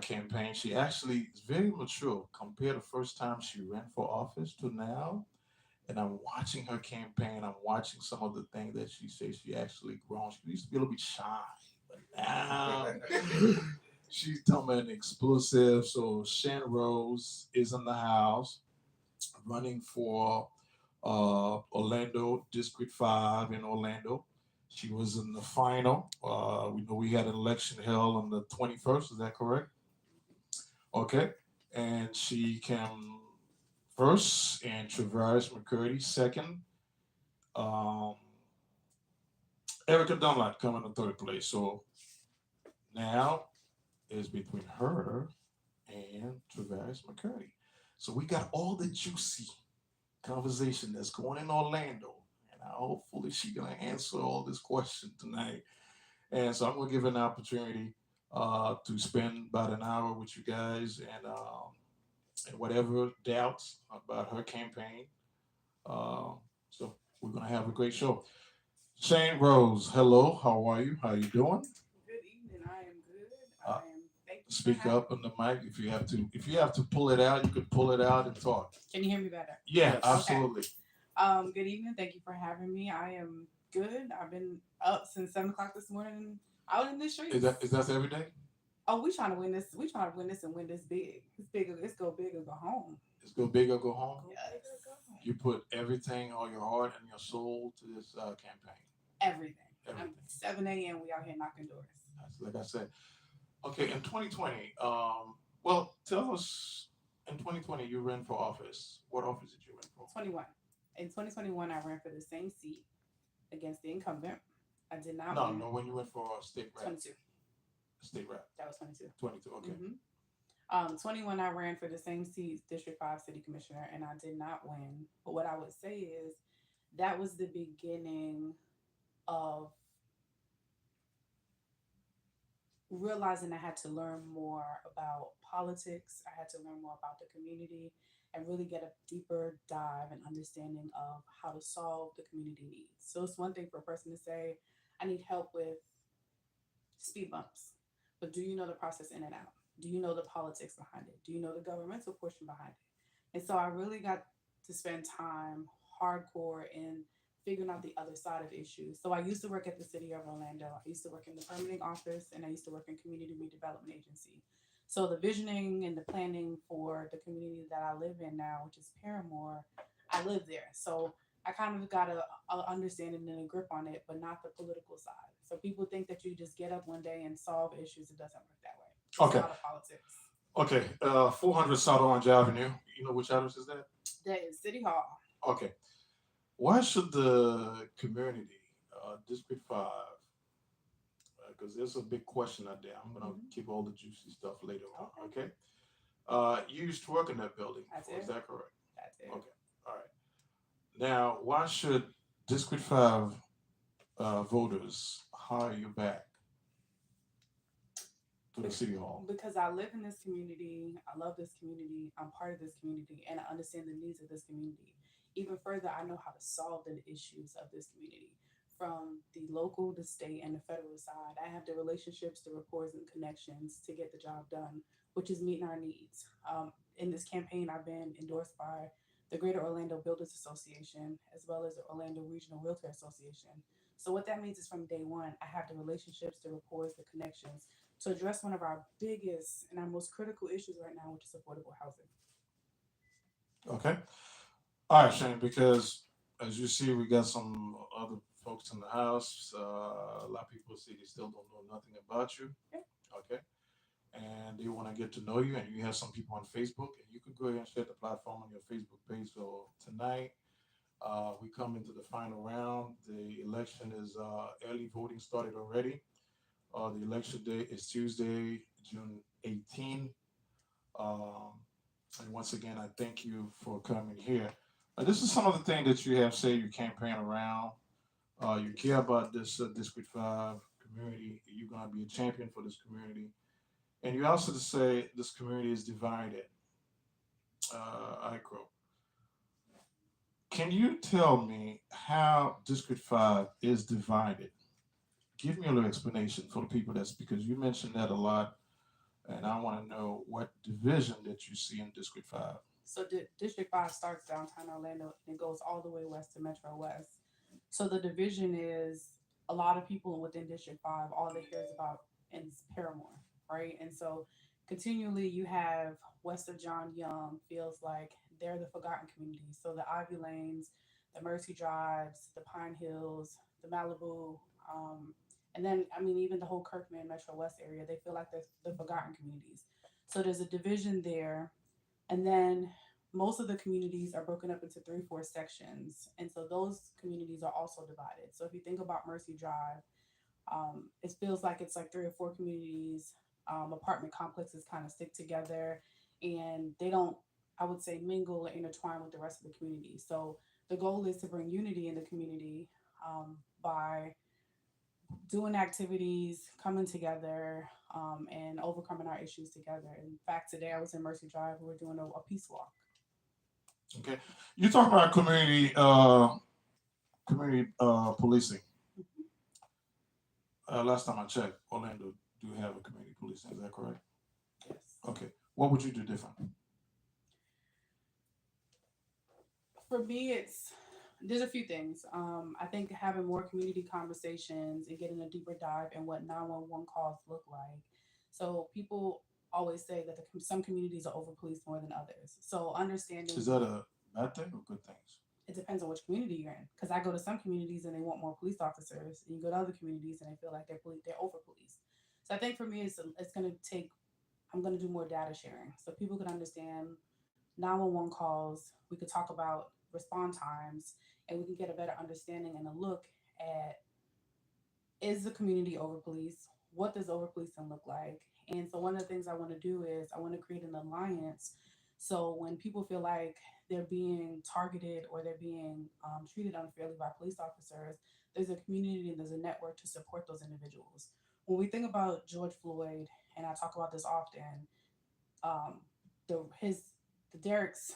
[SPEAKER 1] campaign. She actually is very mature compared to first time she ran for office to now. And I'm watching her campaign. I'm watching some of the things that she says she actually grown. She used to be a little bit shy, but now she's becoming explosive. So Shan Rose is in the house running for Orlando District 5 in Orlando. She was in the final. We know we had an election held on the 21st. Is that correct? Okay. And she came first, and Traverse McCurdy second. Um, Erica Dunlap coming in third place. So now it's between her and Traverse McCurdy. So we got all the juicy conversation that's going in Orlando. And hopefully she gonna answer all this question tonight. And so I'm gonna give her an opportunity to spend about an hour with you guys and whatever doubts about her campaign. So we're gonna have a great show. Shane Rose, hello. How are you? How you doing?
[SPEAKER 7] Good evening. I am good.
[SPEAKER 1] Uh,
[SPEAKER 7] I am. Thank you for
[SPEAKER 1] Speak
[SPEAKER 7] having
[SPEAKER 1] up on the mic if you have to. If you have to pull it out, you can pull it out and talk.
[SPEAKER 7] Can you hear me better?
[SPEAKER 1] Yeah,
[SPEAKER 5] Yes.
[SPEAKER 1] absolutely.
[SPEAKER 7] Good evening. Thank you for having me. I am good. I've been up since 7 o'clock this morning, out in the streets.
[SPEAKER 1] Is that every day?
[SPEAKER 7] Oh, we trying to win this. We trying to win this and win this big. It's big. It's go big or go home.
[SPEAKER 1] It's go big or go home.
[SPEAKER 7] Yes.
[SPEAKER 1] You put everything, all your heart and your soul to this campaign.
[SPEAKER 7] Everything.
[SPEAKER 1] Everything.
[SPEAKER 7] 7 a.m. We out here knocking doors.
[SPEAKER 1] Like I said. Okay, in 2020, well, tell us, in 2020 you ran for office. What office did you run for?
[SPEAKER 7] 21. In 2021, I ran for the same seat against the incumbent. I did not
[SPEAKER 1] No,
[SPEAKER 7] win.
[SPEAKER 1] no, when you went for state rep.
[SPEAKER 7] 22.
[SPEAKER 1] State rep.
[SPEAKER 7] That was 22.
[SPEAKER 1] 22, okay.
[SPEAKER 7] 21, I ran for the same seat, District 5 City Commissioner, and I did not win. But what I would say is that was the beginning of realizing I had to learn more about politics. I had to learn more about the community and really get a deeper dive and understanding of how to solve the community needs. So it's one thing for a person to say, I need help with speed bumps, but do you know the process in and out? Do you know the politics behind it? Do you know the governmental portion behind it? And so I really got to spend time hardcore in figuring out the other side of issues. So I used to work at the city of Orlando. I used to work in the permitting office, and I used to work in community redevelopment agency. So the visioning and the planning for the community that I live in now, which is Paramore, I live there. So I kind of got a understanding and a grip on it, but not the political side. So people think that you just get up one day and solve issues. It doesn't work that way. It's
[SPEAKER 1] Okay.
[SPEAKER 7] a lot of politics.
[SPEAKER 1] Okay, 400 South Orange Avenue. You know which address is that?
[SPEAKER 7] That is City Hall.
[SPEAKER 1] Okay. Why should the community, District 5, because there's a big question out there. I'm going to keep all the juicy stuff later on, okay? You used to work in that building before, is that correct?
[SPEAKER 7] That's it.
[SPEAKER 1] Okay, all right. Now, why should District 5 voters hire you back to the City Hall?
[SPEAKER 7] Because I live in this community, I love this community, I'm part of this community, and I understand the needs of this community. Even further, I know how to solve the issues of this community from the local, the state, and the federal side. I have the relationships, the rapports, and connections to get the job done, which is meeting our needs. In this campaign, I've been endorsed by the Greater Orlando Builders Association, as well as the Orlando Regional Realtor Association. So what that means is from day one, I have the relationships, the rapports, the connections to address one of our biggest and our most critical issues right now, which is affordable housing.
[SPEAKER 1] Okay. All right, Shane, because as you see, we got some other folks in the house. A lot of people see they still don't know nothing about you. Okay. And they want to get to know you, and you have some people on Facebook, and you could go ahead and share the platform on your Facebook page. So tonight, we come into the final round. The election is early voting started already. The election day is Tuesday, June 18. And once again, I thank you for coming here. This is some of the things that you have said you campaign around. You care about this District 5 community. You're going to be a champion for this community. And you also say this community is divided. Icro. Can you tell me how District 5 is divided? Give me a little explanation for the people that's because you mentioned that a lot, and I want to know what division that you see in District 5.
[SPEAKER 7] So District 5 starts downtown Orlando and it goes all the way west to Metro West. So the division is a lot of people within District 5, all they hear is about is Paramore, right? And so continually you have west of John Young feels like they're the forgotten community. So the Ivy Lanes, the Mercy Drives, the Pine Hills, the Malibu, and then I mean even the whole Kirkman Metro West area, they feel like they're the forgotten communities. So there's a division there, and then most of the communities are broken up into 3, 4 sections. And so those communities are also divided. So if you think about Mercy Drive, it feels like it's like 3 or 4 communities, apartment complexes kind of stick together and they don't, I would say, mingle or intertwine with the rest of the community. So the goal is to bring unity in the community by doing activities, coming together, and overcoming our issues together. In fact, today I was in Mercy Drive. We were doing a peace walk.
[SPEAKER 1] Okay, you talk about community policing. Last time I checked, Orlando do have a community policing. Is that correct?
[SPEAKER 7] Yes.
[SPEAKER 1] Okay, what would you do different?
[SPEAKER 7] For me, there's a few things. I think having more community conversations and getting a deeper dive in what 911 calls look like. So people always say that some communities are over policed more than others. So understanding
[SPEAKER 1] Is that a bad thing or good things?
[SPEAKER 7] it depends on which community you're in. Because I go to some communities and they want more police officers, and you go to other communities and they feel like they're over policed. So I think for me, it's going to take. I'm going to do more data sharing so people can understand 911 calls. We could talk about respond times, and we can get a better understanding and a look at is the community over police? What does over policing look like? And so one of the things I want to do is I want to create an alliance. So when people feel like they're being targeted or they're being treated unfairly by police officers, there's a community and there's a network to support those individuals. When we think about George Floyd, and I talk about this often, um, the Derek's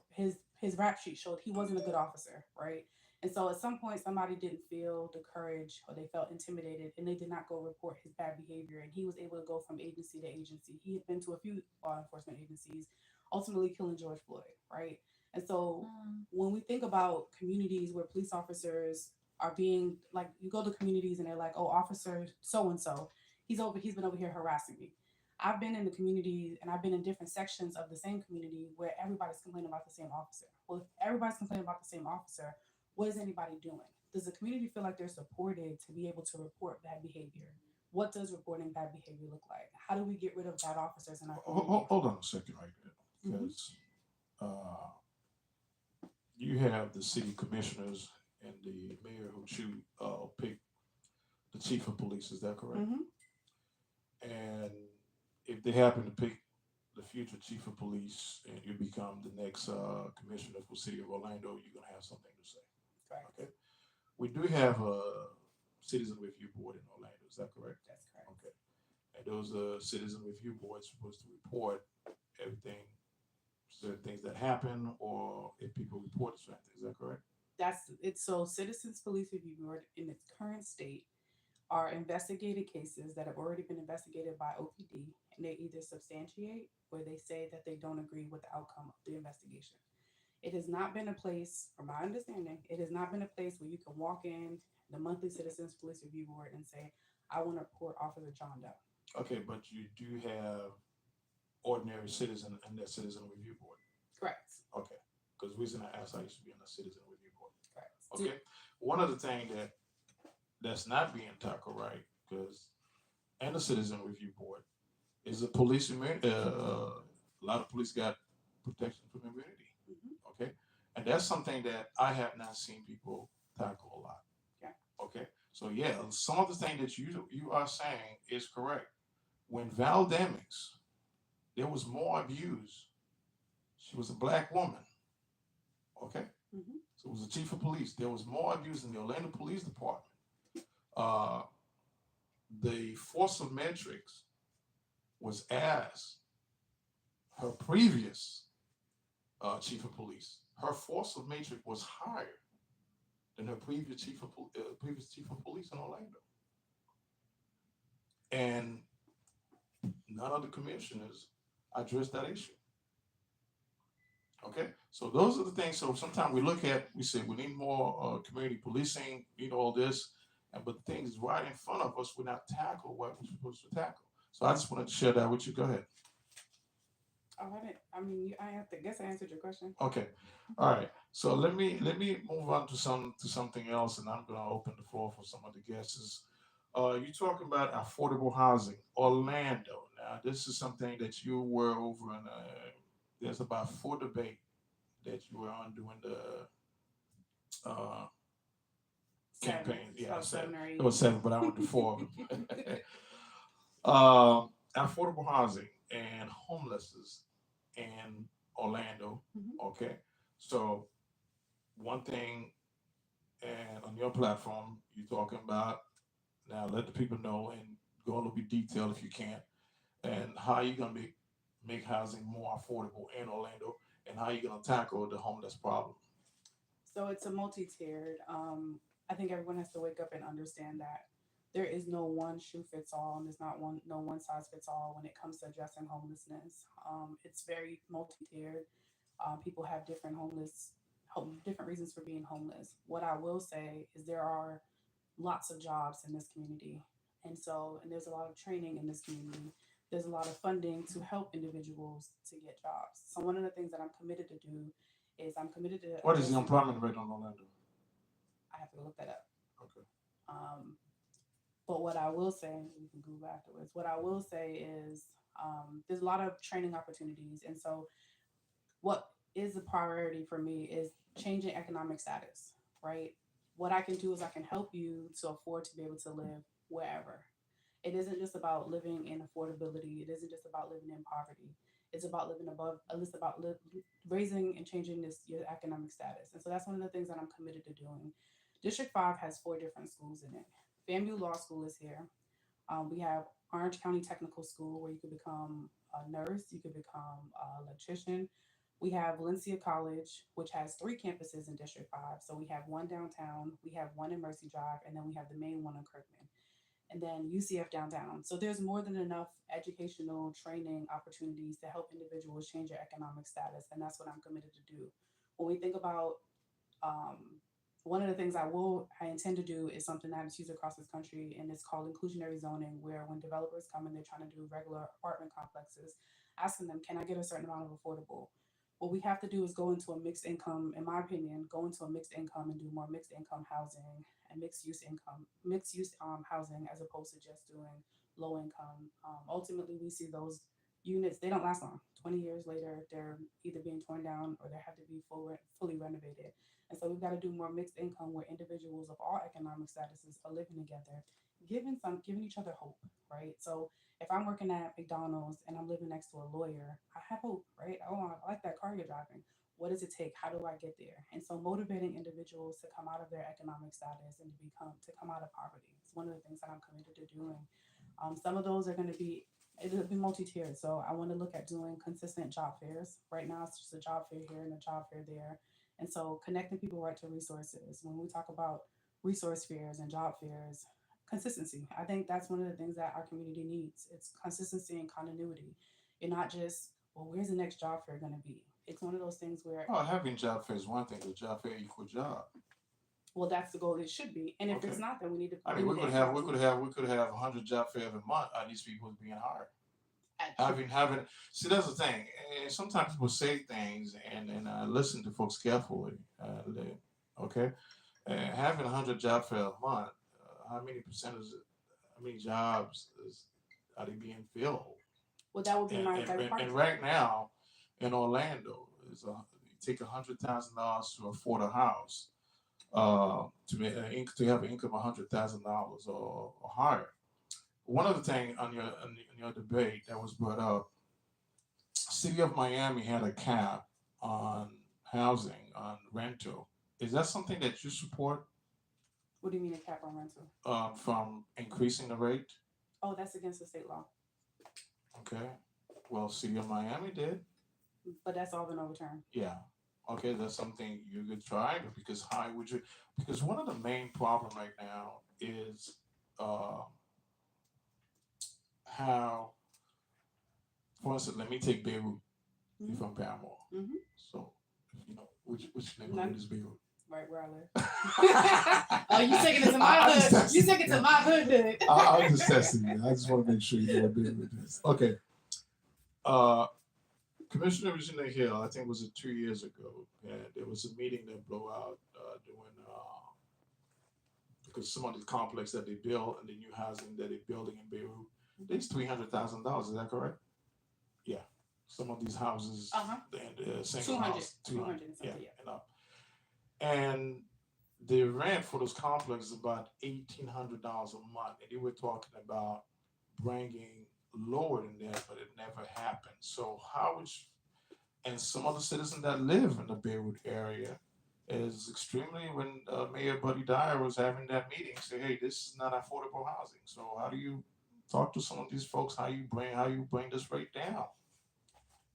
[SPEAKER 7] his rap sheet showed he wasn't a good officer, right? And so at some point somebody didn't feel the courage or they felt intimidated and they did not go report his bad behavior, and he was able to go from agency to agency. He had been to a few law enforcement agencies, ultimately killing George Floyd, right? And so when we think about communities where police officers are being like, you go to communities and they're like, oh, officer so and so, he's been over here harassing me. I've been in the community and I've been in different sections of the same community where everybody's complaining about the same officer. Well, if everybody's complaining about the same officer, what is anybody doing? Does the community feel like they're supported to be able to report bad behavior? What does reporting bad behavior look like? How do we get rid of bad officers in our community?
[SPEAKER 1] Hold on a second right there, because you have the city commissioners and the mayor who pick the chief of police. Is that correct? And if they happen to pick the future chief of police and you become the next commissioner for city of Orlando, you're gonna have something to say.
[SPEAKER 7] Correct.
[SPEAKER 1] Okay. We do have a citizen review board in Orlando. Is that correct?
[SPEAKER 7] That's correct.
[SPEAKER 1] Okay. And those citizen review boards supposed to report everything, certain things that happen, or if people report certain things. Is that correct?
[SPEAKER 7] That's it. So Citizens Police Review Board in its current state are investigated cases that have already been investigated by OPD, and they either substantiate or they say that they don't agree with the outcome of the investigation. It has not been a place, from my understanding, it has not been a place where you can walk in the monthly Citizens Police Review Board and say, I want to report Officer John Doe.
[SPEAKER 1] Okay, but you do have ordinary citizen in that citizen review board.
[SPEAKER 7] Correct.
[SPEAKER 1] Okay, because the reason I asked, I used to be on the citizen review board.
[SPEAKER 7] Correct.
[SPEAKER 1] Okay, one of the things that's not being tackled right, because and the citizen review board is a police immunity. A lot of police got protection from immunity. Okay, and that's something that I have not seen people tackle a lot.
[SPEAKER 7] Yeah.
[SPEAKER 1] Okay, so yeah, some of the things that you are saying is correct. When Val Demings, there was more abuse. She was a black woman. Okay, so it was the chief of police. There was more abuse in the Orlando Police Department. The force of metrics was asked her previous chief of police, her force of matrix was higher than her previous chief of police in Orlando, and none of the commissioners addressed that issue. Okay, so those are the things. So sometimes we say we need more community policing, we need all this, but the thing is right in front of us, we're not tackle what we're supposed to tackle. So I just wanted to share that with you. Go ahead.
[SPEAKER 7] I have to guess I answered your question.
[SPEAKER 1] Okay, all right. So let me move on to something else, and I'm gonna open the floor for some of the guests. You talking about affordable housing, Orlando. Now this is something that you were over in. There's about 4 debate that you were on doing the campaign. Yeah,
[SPEAKER 7] 7 or 8.
[SPEAKER 1] it was 7, but I went to 4 of them. Affordable housing and homelessness in Orlando.
[SPEAKER 7] Mhm.
[SPEAKER 1] Okay, so one thing, and on your platform, you're talking about now. Let the people know and go a little bit detail if you can, and how you gonna make housing more affordable in Orlando, and how you gonna tackle the homeless problem.
[SPEAKER 7] So it's a multi-tiered. I think everyone has to wake up and understand that there is no one shoe fits all, and there's not no one size fits all when it comes to addressing homelessness. It's very multi-tiered. People have different reasons for being homeless. What I will say is there are lots of jobs in this community, and there's a lot of training in this community. There's a lot of funding to help individuals to get jobs. So one of the things that I'm committed to do is I'm committed to
[SPEAKER 1] What is the
[SPEAKER 7] addressing-
[SPEAKER 1] employment rate on Orlando?
[SPEAKER 7] I have to look that up.
[SPEAKER 1] Okay.
[SPEAKER 7] But what I will say, we can Google afterwards. What I will say is there's a lot of training opportunities, and so what is a priority for me is changing economic status, right? What I can do is I can help you to afford to be able to live wherever. It isn't just about living in affordability. It isn't just about living in poverty. It's about living above. It's about raising and changing your economic status. And so that's one of the things that I'm committed to doing. District 5 has 4 different schools in it. FAMU Law School is here. We have Orange County Technical School where you could become a nurse, you could become an electrician. We have Valencia College, which has 3 campuses in District 5. So we have one downtown, we have one in Mercy Drive, and then we have the main one in Kirkland. And then UCF downtown. So there's more than enough educational training opportunities to help individuals change their economic status. And that's what I'm committed to do. When we think about one of the things I intend to do is something that is used across this country, and it's called inclusionary zoning, where when developers come and they're trying to do regular apartment complexes, asking them, can I get a certain amount of affordable? What we have to do is go into a mixed income, in my opinion, go into a mixed income and do more mixed income housing and mixed use housing, as opposed to just doing low income. Ultimately, we see those units, they don't last long. 20 years later, they're either being torn down or they have to be fully renovated. And so we've got to do more mixed income where individuals of all economic statuses are living together, giving each other hope, right? So if I'm working at McDonald's and I'm living next to a lawyer, I have hope, right? Oh, I like that car you're driving. What does it take? How do I get there? And so motivating individuals to come out of their economic status and to come out of poverty. It's one of the things that I'm committed to doing. Some of those it'll be multi-tiered. So I want to look at doing consistent job fairs. Right now, it's just a job fair here and a job fair there. And so connecting people right to resources. When we talk about resource fairs and job fairs, consistency. I think that's one of the things that our community needs. It's consistency and continuity. You're not just, well, where's the next job fair going to be? It's one of those things where,
[SPEAKER 1] Oh, having job fair is one thing, but job fair equal job.
[SPEAKER 7] well, that's the goal. It should be. And if
[SPEAKER 1] Okay.
[SPEAKER 7] it's not, then we need to.
[SPEAKER 1] I mean, we could have 100 job fair every month. And these people being hired. Having. See, that's the thing. And sometimes people say things, and I listen to folks carefully. Okay, having 100 job fair a month. How many percentage? How many jobs are they being filled?
[SPEAKER 7] Well, that would be
[SPEAKER 1] and right now in Orlando is you take $100,000 to afford a house, to have an income of $100,000 or higher. One other thing on your debate that was brought up, City of Miami had a cap on housing on rental. Is that something that you support?
[SPEAKER 7] What do you mean a cap on rental?
[SPEAKER 1] From increasing the rate?
[SPEAKER 7] Oh, that's against the state law.
[SPEAKER 1] Okay. Well, City of Miami did.
[SPEAKER 7] But that's all been overturned.
[SPEAKER 1] Yeah. Okay, that's something you could try because how would you? Because one of the main problem right now is uh, how, for instance, let me take Beirut. You're
[SPEAKER 7] Mhm.
[SPEAKER 1] from Paramore,
[SPEAKER 7] Mhm.
[SPEAKER 1] so you know which
[SPEAKER 7] None.
[SPEAKER 1] neighborhood is Beirut.
[SPEAKER 7] Right where I live. Oh, you taking it to my
[SPEAKER 1] I'm just
[SPEAKER 7] hood? You
[SPEAKER 1] testing
[SPEAKER 7] taking it
[SPEAKER 1] you.
[SPEAKER 7] to my hood?
[SPEAKER 1] I'm just testing you. I just want to make sure you know what Beirut is. Okay. Uh, Commissioner Regina Hill, I think was it 2 years ago, and there was a meeting that blew out doing because some of the complex that they build and the new housing that they're building in Beirut, there's $300,000. Is that correct? Yeah. Some of these houses
[SPEAKER 7] Uh-huh.
[SPEAKER 1] and single
[SPEAKER 7] 200.
[SPEAKER 1] house,
[SPEAKER 7] 200
[SPEAKER 1] 200,
[SPEAKER 7] and
[SPEAKER 1] yeah,
[SPEAKER 7] something, yeah.
[SPEAKER 1] and up. And the rent for those complexes is about $1,800 a month, and they were talking about bringing lower than that, but it never happened. So how would you, and some of the citizens that live in the Beirut area is extremely when Mayor Buddy Dyer was having that meeting, say, hey, this is not affordable housing. So how do you talk to some of these folks? How you bring this rate down?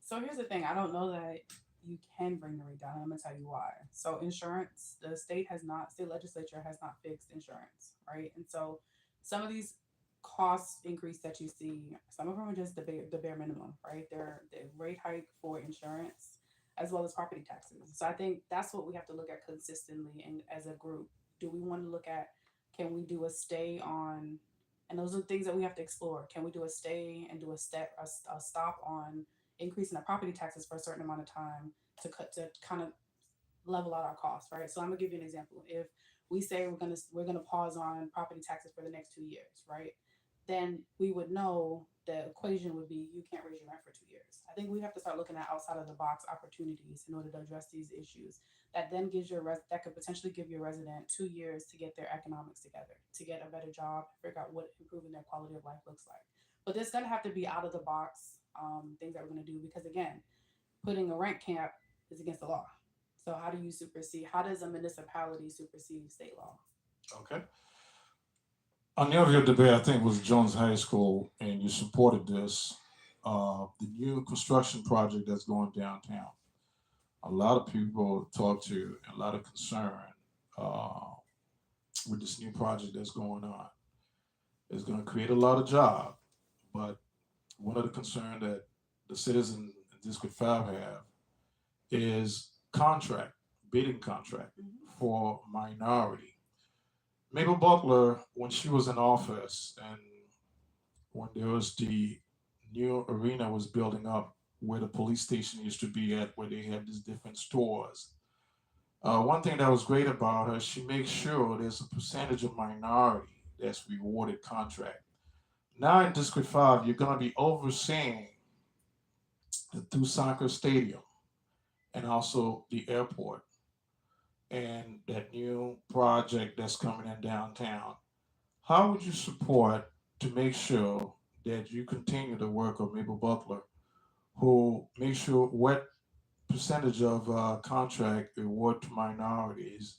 [SPEAKER 7] So here's the thing. I don't know that you can bring the rate down. I'm gonna tell you why. So insurance, the state legislature has not fixed insurance, right? And so some of these cost increase that you see, some of them are just the bare minimum, right? They're the rate hike for insurance as well as property taxes. So I think that's what we have to look at consistently and as a group. Do we want to look at, can we do a stay on, and those are things that we have to explore. Can we do a stay and do a stop on increasing our property taxes for a certain amount of time to kind of level out our costs, right? So I'm gonna give you an example. If we say we're gonna pause on property taxes for the next 2 years, right? Then we would know the equation would be you can't raise your rent for 2 years. I think we have to start looking at outside of the box opportunities in order to address these issues. That then gives that could potentially give your resident 2 years to get their economics together, to get a better job, figure out what improving their quality of life looks like. But there's gonna have to be out of the box things that we're gonna do because again, putting a rent cap is against the law. So how do you supersede? How does a municipality supersede state law?
[SPEAKER 1] Okay. On the other debate, I think was Jones High School, and you supported this. The new construction project that's going downtown. A lot of people talk to, a lot of concern uh, with this new project that's going on. It's going to create a lot of jobs, but one of the concerns that the citizens in District 5 have is contract, bidding contract
[SPEAKER 7] Mm-hmm.
[SPEAKER 1] for minority. Mabel Butler, when she was in office and when there was the new arena was building up where the police station used to be at, where they had these different stores. One thing that was great about her, she makes sure there's a percentage of minority that's rewarded contract. Now in District 5, you're going to be overseeing the two soccer stadium and also the airport and that new project that's coming in downtown. How would you support to make sure that you continue the work of Mabel Butler, who makes sure what percentage of contract award to minorities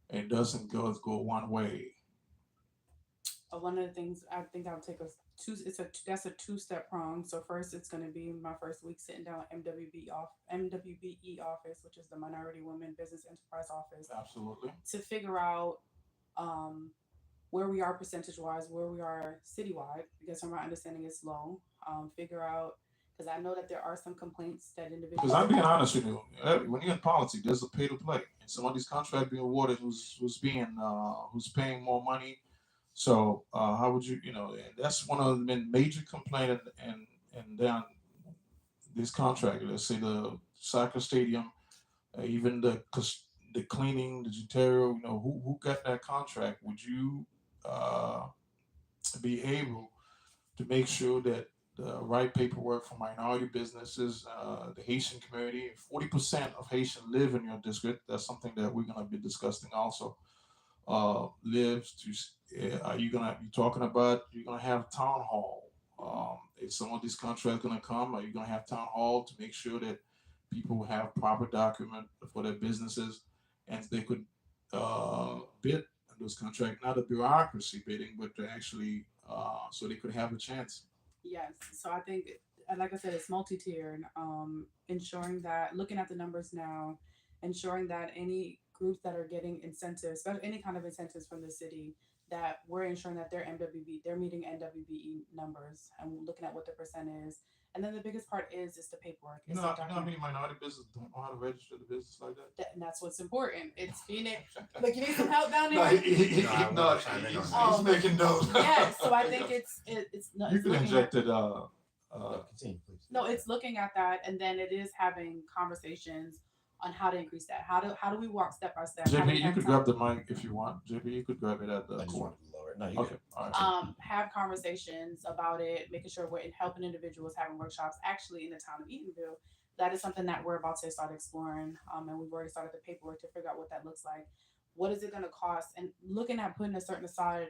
[SPEAKER 1] and doesn't go one way?
[SPEAKER 7] One of the things I think I'll take us two. That's a two-step prong. So first, it's going to be my first week sitting down at MWBE office, which is the Minority Women Business Enterprise Office,
[SPEAKER 1] Absolutely.
[SPEAKER 7] to figure out um, where we are percentage wise, where we are citywide, because from my understanding it's low. Figure out because I know that there are some complaints that individuals.
[SPEAKER 1] Because I'm being honest with you, when you're in politics, there's a pay to play, and some of these contracts being awarded who's paying more money. So how would you, and that's one of the major complaint and down this contract. Let's say the soccer stadium, even the cleaning, the janitorial. Who got that contract? Would you uh, be able to make sure that the right paperwork for minority businesses, the Haitian community? 40% of Haitians live in your district. That's something that we're going to be discussing also. Lives to, are you going to be talking about, you're going to have town hall? Is some of these contracts going to come? Are you going to have town hall to make sure that people have proper document for their businesses and they could bid on those contracts, not a bureaucracy bidding, but to actually so they could have a chance?
[SPEAKER 7] Yes. So I think like I said, it's multi-tiered. Ensuring that, looking at the numbers now, ensuring that any groups that are getting incentives, any kind of incentives from the city, that we're ensuring that they're meeting NWBE numbers, and looking at what the percent is. And then the biggest part is the paperwork.
[SPEAKER 1] You know how many minority businesses don't know how to register the business like that?
[SPEAKER 7] And that's what's important. It's being it. Look, you need some help down
[SPEAKER 1] No,
[SPEAKER 7] there.
[SPEAKER 1] he's making notes.
[SPEAKER 7] Yeah, so I think it's
[SPEAKER 1] You can inject it.
[SPEAKER 3] Continue, please.
[SPEAKER 7] No, it's looking at that, and then it is having conversations on how to increase that. How do we walk step by step? How do we
[SPEAKER 1] JB, you
[SPEAKER 7] have
[SPEAKER 1] could
[SPEAKER 7] time-
[SPEAKER 1] grab the mic if you want. JB, you could grab it at the
[SPEAKER 3] I just
[SPEAKER 1] corner.
[SPEAKER 3] wanted to lower it. No, you
[SPEAKER 1] Okay,
[SPEAKER 3] good.
[SPEAKER 1] all right.
[SPEAKER 7] have conversations about it, making sure we're helping individuals, having workshops actually in the town of Eatonville. That is something that we're about to start exploring. And we've already started the paperwork to figure out what that looks like. What is it going to cost? And looking at putting aside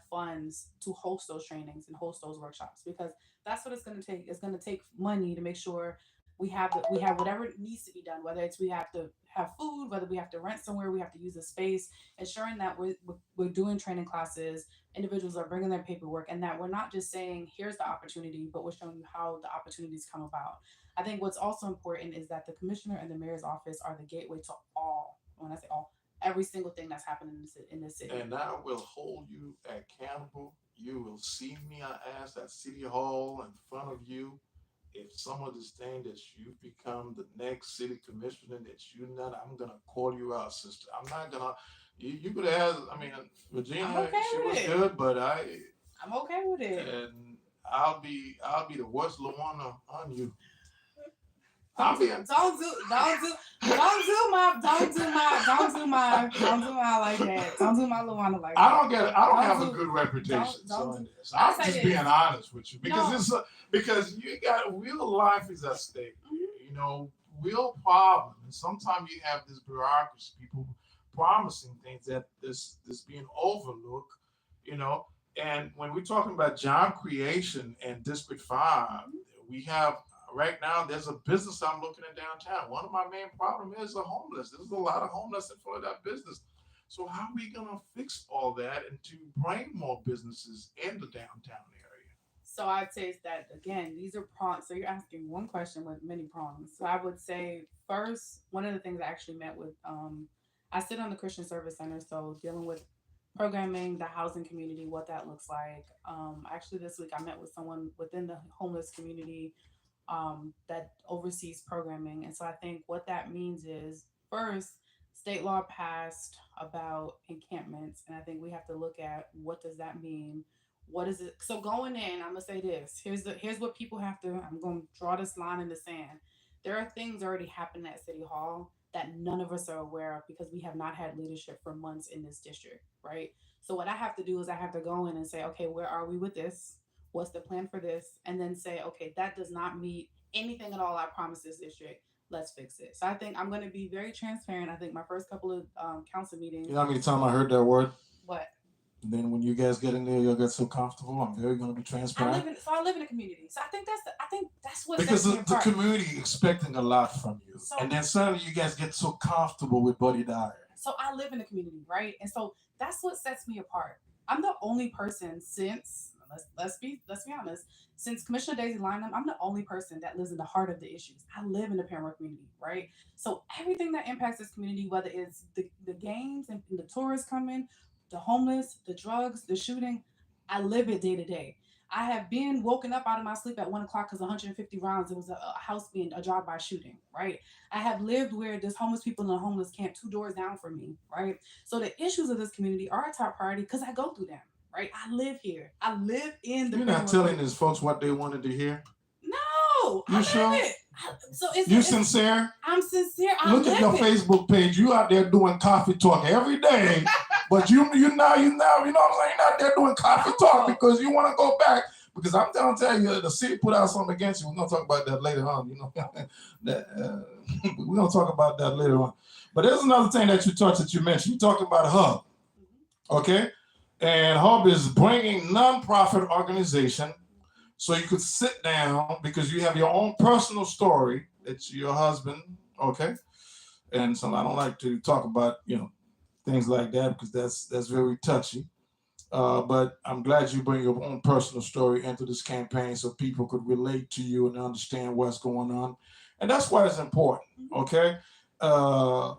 [SPEAKER 7] funds to host those trainings and host those workshops, because that's what it's going to take. It's going to take money to make sure we have whatever needs to be done, whether it's we have to have food, whether we have to rent somewhere, we have to use a space, ensuring that we're doing training classes, individuals are bringing their paperwork, and that we're not just saying, here's the opportunity, but we're showing you how the opportunities come about. I think what's also important is that the commissioner and the mayor's office are the gateway to all, when I say all, every single thing that's happening in this city.
[SPEAKER 1] And I will hold you accountable. You will see me, I ask, at City Hall in front of you. If some of this thing that you become the next city commissioner that you're not, I'm gonna call you out, sister. I'm not gonna. You could ask. I mean, Virginia,
[SPEAKER 7] okay
[SPEAKER 1] she
[SPEAKER 7] with
[SPEAKER 1] was
[SPEAKER 7] it.
[SPEAKER 1] good, but
[SPEAKER 7] I'm okay with it.
[SPEAKER 1] and I'll be the worst Luana on you.
[SPEAKER 7] Don't do my like that. Don't do my Luana like that.
[SPEAKER 1] I don't have
[SPEAKER 7] Don't
[SPEAKER 1] a
[SPEAKER 7] do-
[SPEAKER 1] good reputation.
[SPEAKER 7] don't
[SPEAKER 1] so
[SPEAKER 7] do-
[SPEAKER 1] I'm
[SPEAKER 7] say
[SPEAKER 1] just
[SPEAKER 7] this.
[SPEAKER 1] being honest with you because
[SPEAKER 7] No.
[SPEAKER 1] because you got real life is at stake.
[SPEAKER 7] Mhm.
[SPEAKER 1] You know, real problem. And sometimes you have this bureaucracy, people promising things that this being overlooked. You know, and when we're talking about job creation and District 5, we have right now there's a business I'm looking at downtown. One of my main problems is the homeless. There's a lot of homeless in front of that business. So how are we gonna fix all that and to bring more businesses in the downtown area?
[SPEAKER 7] So I'd say is that again, these are prongs. So you're asking one question with many prongs. So I would say first, one of the things I actually met with, I sit on the Christian Service Center, so dealing with programming, the housing community, what that looks like. Actually, this week I met with someone within the homeless community that oversees programming, and so I think what that means is first, state law passed about encampments, and I think we have to look at what does that mean. What is it? So going in, I'm gonna say this. Here's what people have to. I'm gonna draw this line in the sand. There are things already happening at City Hall that none of us are aware of because we have not had leadership for months in this district, right? So what I have to do is I have to go in and say, okay, where are we with this? What's the plan for this? And then say, okay, that does not meet anything at all I promised this district. Let's fix it. So I think I'm going to be very transparent. I think my first couple of council meetings.
[SPEAKER 1] You know how many times I heard that word?
[SPEAKER 7] What?
[SPEAKER 1] Then when you guys get in there, you'll get so comfortable. I'm very going to be transparent.
[SPEAKER 7] I live in a community, so I think that's what
[SPEAKER 1] Because
[SPEAKER 7] sets me
[SPEAKER 1] the
[SPEAKER 7] apart.
[SPEAKER 1] community expecting a lot from you,
[SPEAKER 7] So-
[SPEAKER 1] and then suddenly you guys get so comfortable with Buddy Dyer.
[SPEAKER 7] So I live in a community, right? And so that's what sets me apart. I'm the only person since let's be honest, since Commissioner Daisy Lynham, I'm the only person that lives in the heart of the issues. I live in the Penrose community, right? So everything that impacts this community, whether it's the gangs and the tourists coming, the homeless, the drugs, the shooting, I live it day to day. I have been woken up out of my sleep at 1 o'clock because 150 rounds, it was a house being a drive-by shooting, right? I have lived where there's homeless people in a homeless camp 2 doors down from me, right? So the issues of this community are a top priority because I go through them, right? I live here. I live in the
[SPEAKER 1] You're not
[SPEAKER 7] Penrose
[SPEAKER 1] telling
[SPEAKER 7] community.
[SPEAKER 1] these folks what they wanted to hear.
[SPEAKER 7] No,
[SPEAKER 1] You
[SPEAKER 7] I
[SPEAKER 1] sure?
[SPEAKER 7] live it. So
[SPEAKER 1] You sincere?
[SPEAKER 7] I'm sincere. I
[SPEAKER 1] Look
[SPEAKER 7] live
[SPEAKER 1] at your
[SPEAKER 7] it.
[SPEAKER 1] Facebook page. You out there doing coffee talk every day, but you now you know what I'm saying. You're out there doing coffee talk because you want to go back. Because I'm gonna tell you, the city put out something against you. We're gonna talk about that later on. You know, that we're gonna talk about that later on. But there's another thing that you touched that you mentioned. You're talking about Hub, okay? And Hub is bringing nonprofit organization, so you could sit down because you have your own personal story. It's your husband, okay? And so I don't like to talk about things like that because that's very touchy. But I'm glad you bring your own personal story into this campaign so people could relate to you and understand what's going on. And that's why it's important, okay? Uh,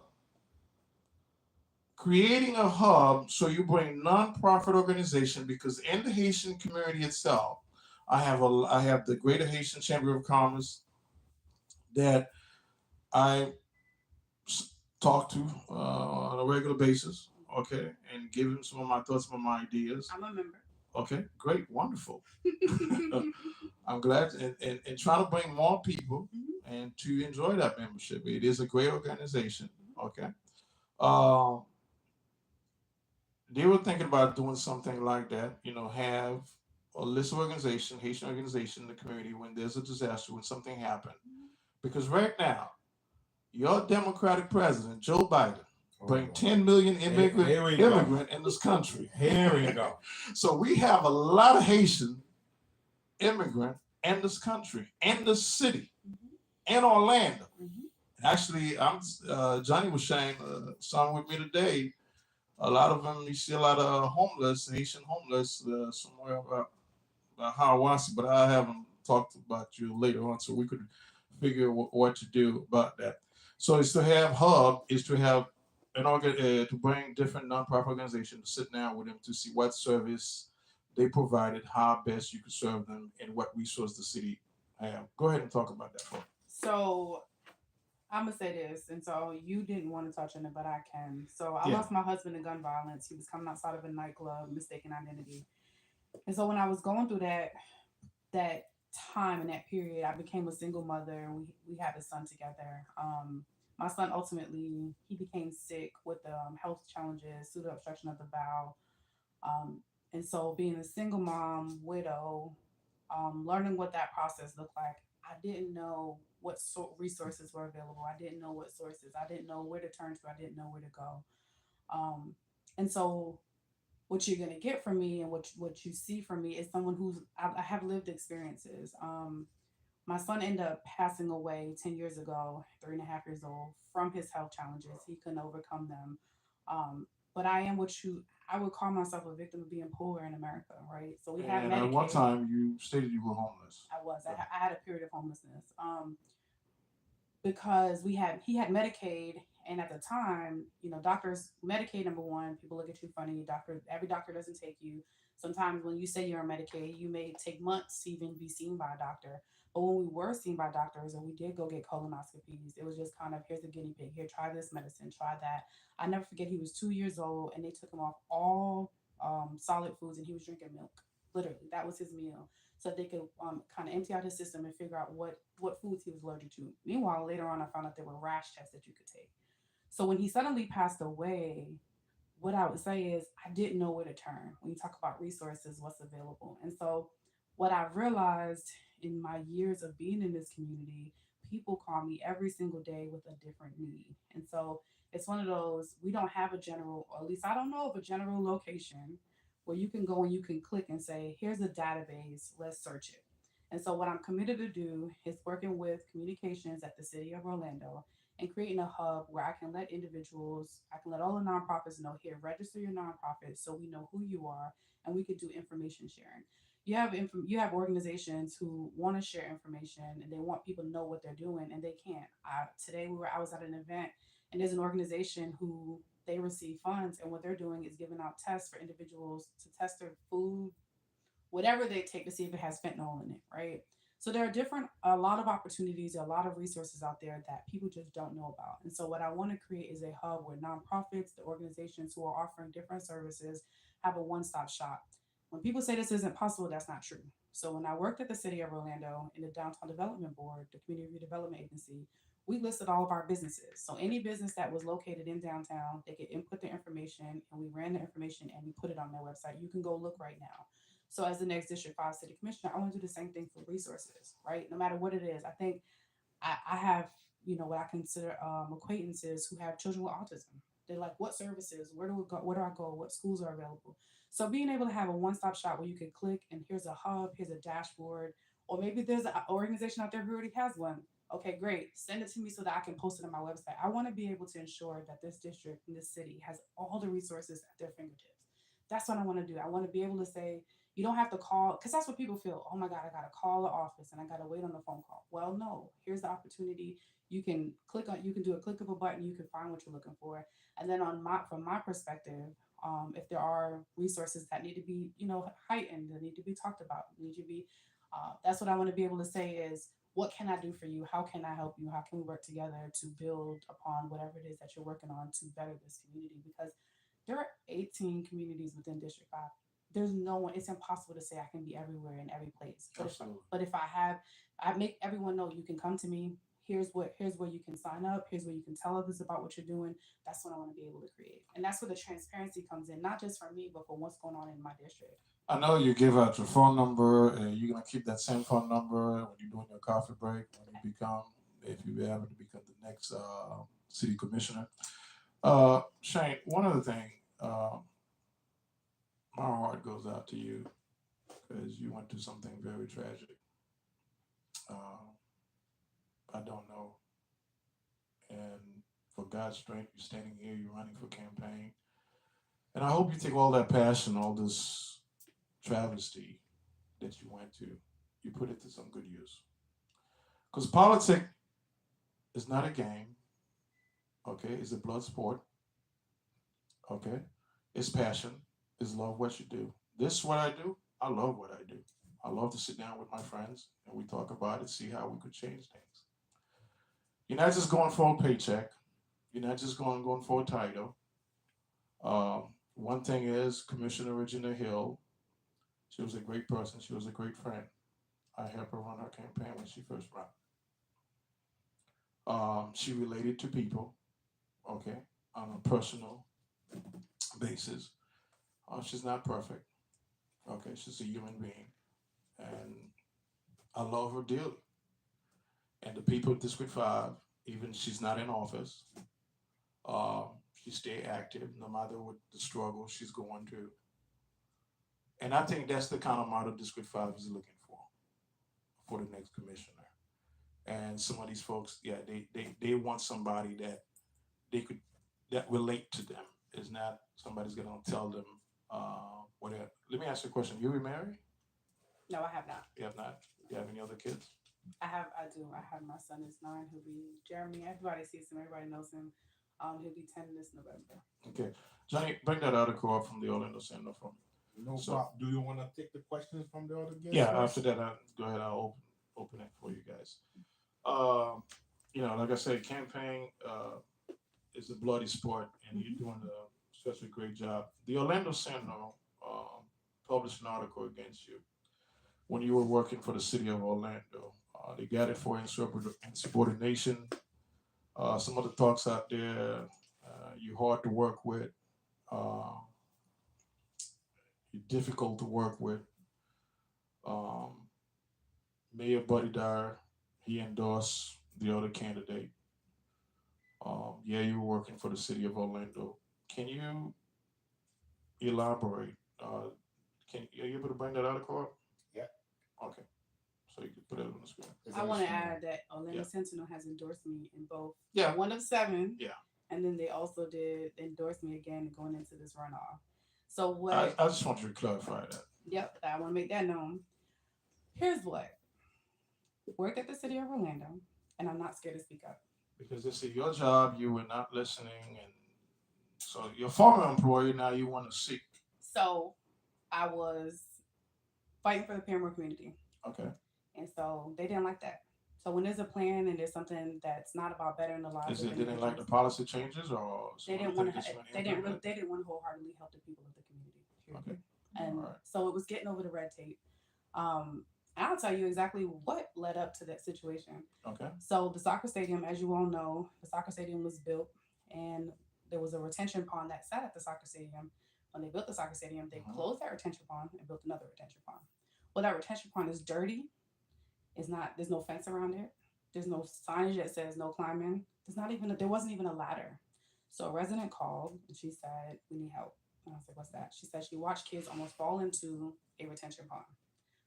[SPEAKER 1] Creating a hub so you bring nonprofit organization because in the Haitian community itself, I have the Greater Haitian Chamber of Commerce that I talk to on a regular basis, okay, and give him some of my thoughts, some of my ideas.
[SPEAKER 7] I'm a member.
[SPEAKER 1] Okay, great, wonderful. I'm glad and trying to bring more people and to enjoy that membership. It is a great organization. Okay. Um, they were thinking about doing something like that, have a list of organization, Haitian organization in the community when there's a disaster, when something happened. Because right now, your Democratic president, Joe Biden, bring 10 million immigrant in this country.
[SPEAKER 2] Here we go.
[SPEAKER 1] So we have a lot of Haitian immigrant in this country, in this city, in Orlando. Actually, Johnny was sharing some with me today. A lot of them, you see a lot of homeless, Haitian homeless, somewhere about Hawassi, but I haven't talked about you later on, so we could figure what to do about that. So it's to have hub, is to have to bring different nonprofit organizations to sit down with them to see what service they provided, how best you could serve them, and what resource the city have. Go ahead and talk about that for me.
[SPEAKER 7] So I'm gonna say this, and so you didn't want to touch on it, but I can. So I
[SPEAKER 1] Yeah.
[SPEAKER 7] lost my husband to gun violence. He was coming outside of a nightclub, mistaken identity. And so when I was going through that time and that period, I became a single mother, and we had a son together. My son ultimately he became sick with health challenges, pseudo obstruction of the bowel. Um, and so being a single mom, widow, learning what that process looked like, I didn't know what resources were available. I didn't know what sources. I didn't know where to turn to. I didn't know where to go. Um, and so what you're gonna get from me and what you see from me is someone I have lived experiences. My son ended up passing away 10 years ago, 3.5 years old, from his health challenges. He couldn't overcome them. But I am I would call myself a victim of being poor in America, right? So we have
[SPEAKER 1] And at one
[SPEAKER 7] Medicaid.
[SPEAKER 1] time, you stated you were homeless.
[SPEAKER 7] I was. I had a period of homelessness. Because he had Medicaid, and at the time, doctors Medicaid number one, people look at you funny. Every doctor doesn't take you. Sometimes when you say you're on Medicaid, you may take months to even be seen by a doctor. But when we were seen by doctors and we did go get colonoscopies, it was just kind of here's a guinea pig. Here, try this medicine, try that. I never forget he was 2 years old and they took him off all solid foods and he was drinking milk. Literally, that was his meal so they could kind of empty out his system and figure out what foods he was allergic to. Meanwhile, later on, I found out there were rash tests that you could take. So when he suddenly passed away, what I would say is I didn't know where to turn. When you talk about resources, what's available, and so what I've realized in my years of being in this community, people call me every single day with a different need, and so it's one of those we don't have a general, or at least I don't know of a general location where you can go and you can click and say, here's a database, let's search it. And so, what I'm committed to do is working with communications at the city of Orlando and creating a hub where I can let all the nonprofits know here, register your nonprofit so we know who you are and we could do information sharing. You have organizations who want to share information and they want people to know what they're doing and they can't. I was at an event and there's an organization who they receive funds and what they're doing is giving out tests for individuals to test their food, whatever they take to see if it has fentanyl in it, right? So there are a lot of opportunities, a lot of resources out there that people just don't know about. And so what I want to create is a hub where nonprofits, the organizations who are offering different services have a one-stop shop. When people say this isn't possible, that's not true. So when I worked at the city of Orlando in the Downtown Development Board, the Community Redevelopment Agency, we listed all of our businesses. So any business that was located in downtown, they could input their information and we ran the information and we put it on their website. You can go look right now. So as the next District 5 City Commissioner, I want to do the same thing for resources, right? No matter what it is. I think I have, what I consider acquaintances who have children with autism. They're like, what services? Where do we go? Where do I go? What schools are available? So being able to have a one-stop shop where you can click and here's a hub, here's a dashboard, or maybe there's an organization out there who already has one. Okay, great. Send it to me so that I can post it on my website. I want to be able to ensure that this district in this city has all the resources at their fingertips. That's what I want to do. I want to be able to say, you don't have to call, because that's what people feel. Oh my God, I got to call the office and I got to wait on the phone call. Well, no, here's the opportunity. You can you can do a click of a button, you can find what you're looking for. And then from my perspective, if there are resources that need to be, heightened, that need to be talked about, need to be, that's what I want to be able to say is, what can I do for you? How can I help you? How can we work together to build upon whatever it is that you're working on to better this community? Because there are 18 communities within District 5. There's no one, it's impossible to say I can be everywhere in every place.
[SPEAKER 1] Absolutely.
[SPEAKER 7] But if I make everyone know, you can come to me. Here's where you can sign up. Here's where you can tell others about what you're doing. That's what I want to be able to create. And that's where the transparency comes in, not just for me, but for what's going on in my district.
[SPEAKER 1] I know you give out your phone number, and you're gonna keep that same phone number when you're doing your coffee break. If you ever to become the next city commissioner. Shane, one other thing, my heart goes out to you because you went through something very tragic. I don't know, and for God's strength, you're standing here, you're running for campaign, and I hope you take all that passion, all this travesty that you went to, you put it to some good use. Because politics is not a game, okay? It's a blood sport, okay? It's passion, it's love what you do. This is what I do. I love what I do. I love to sit down with my friends and we talk about it, see how we could change things. You're not just going for a paycheck. You're not just going for a title. One thing is Commissioner Regina Hill. She was a great person. She was a great friend. I helped her run her campaign when she first ran. She related to people, okay, on a personal basis. She's not perfect, okay. She's a human being, and I love her dearly. And the people of District 5, even she's not in office, she stay active no matter what the struggle she's going through. And I think that's the kind of model District 5 is looking for the next commissioner. And some of these folks, yeah, they want somebody that they could that relate to them. It's not somebody's gonna tell them whatever. Let me ask you a question. You remarried?
[SPEAKER 7] No, I have not.
[SPEAKER 1] You have not. You have any other kids?
[SPEAKER 7] I do. I have my son is 9. He'll be Jeremy. Everybody sees him. Everybody knows him. He'll be 10 this November.
[SPEAKER 1] Okay, Johnny, bring that article up from the Orlando Center for me.
[SPEAKER 2] No
[SPEAKER 1] So-
[SPEAKER 2] problem. Do you want to take the questions from the other guests?
[SPEAKER 1] Yeah,
[SPEAKER 2] first?
[SPEAKER 1] after that, go ahead. I'll open it for you guys. Like I said, campaign is a bloody sport, and you're doing such a great job. The Orlando Sentinel published an article against you when you were working for the city of Orlando. They got it for insubordination. Some of the talks out there, you're hard to work with. You're difficult to work with. Mayor Buddy Dyer, he endorsed the other candidate. Yeah, you were working for the city of Orlando. Can you elaborate? Are you able to bring that article up?
[SPEAKER 2] Yeah.
[SPEAKER 1] Okay. So you can put it on the screen.
[SPEAKER 2] Is
[SPEAKER 7] I
[SPEAKER 2] it
[SPEAKER 7] want to
[SPEAKER 2] a-
[SPEAKER 7] add that Orlando
[SPEAKER 1] Yeah.
[SPEAKER 7] Sentinel has endorsed me in both.
[SPEAKER 1] Yeah.
[SPEAKER 7] 1 of 7.
[SPEAKER 1] Yeah.
[SPEAKER 7] And then they also did endorse me again going into this runoff. So what?
[SPEAKER 1] I just want you to clarify that.
[SPEAKER 7] Yep, I want to make that known. Here's what. Worked at the city of Orlando, and I'm not scared to speak up.
[SPEAKER 1] Because this is your job, you were not listening, and so your former employer, now you want to seek.
[SPEAKER 7] So I was fighting for the Paramore community,
[SPEAKER 1] Okay.
[SPEAKER 7] and so they didn't like that. So when there's a plan and there's something that's not about bettering the lives
[SPEAKER 1] Is
[SPEAKER 7] of
[SPEAKER 1] it they didn't like the
[SPEAKER 7] individuals,
[SPEAKER 1] policy changes, or
[SPEAKER 7] they didn't want to. They didn't want to wholeheartedly help the people of the community. Period.
[SPEAKER 1] Okay.
[SPEAKER 7] And
[SPEAKER 1] Alright.
[SPEAKER 7] so it was getting over the red tape. And I'll tell you exactly what led up to that situation.
[SPEAKER 1] Okay.
[SPEAKER 7] So the soccer stadium, as you all know, the soccer stadium was built, and there was a retention pond that sat at the soccer stadium. When they built the soccer stadium, they closed that retention pond and built another retention pond. Well, that retention pond is dirty. It's not. There's no fence around it. There's no signage that says no climbing. There wasn't even a ladder. So a resident called and she said, "We need help." And I was like, "What's that?" She said she watched kids almost fall into a retention pond.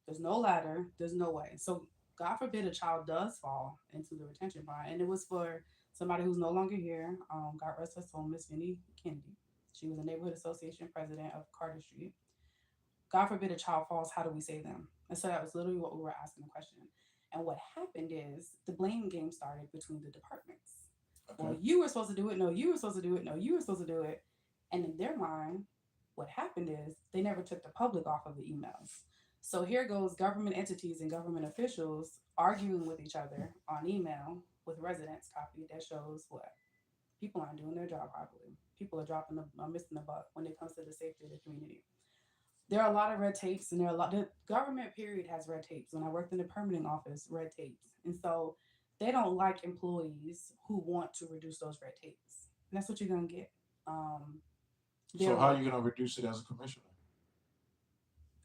[SPEAKER 7] There's no ladder. There's no way. So God forbid a child does fall into the retention pond. And it was for somebody who's no longer here. God rest her soul, Miss Vinnie Kennedy. She was a neighborhood association president of Carter Street. God forbid a child falls, how do we save them? And so that was literally what we were asking the question. And what happened is the blame game started between the departments.
[SPEAKER 1] Okay.
[SPEAKER 7] Well, you were supposed to do it. No, you were supposed to do it. No, you were supposed to do it. And in their mind, what happened is they never took the public off of the emails. So here goes government entities and government officials arguing with each other on email with residents copy that shows what? People aren't doing their job properly. People are missing the buck when it comes to the safety of the community. There are a lot of red tapes, and the government period has red tapes. When I worked in the permitting office, red tapes. And so they don't like employees who want to reduce those red tapes. And that's what you're going to get.
[SPEAKER 1] So how are you going to reduce it as a commissioner?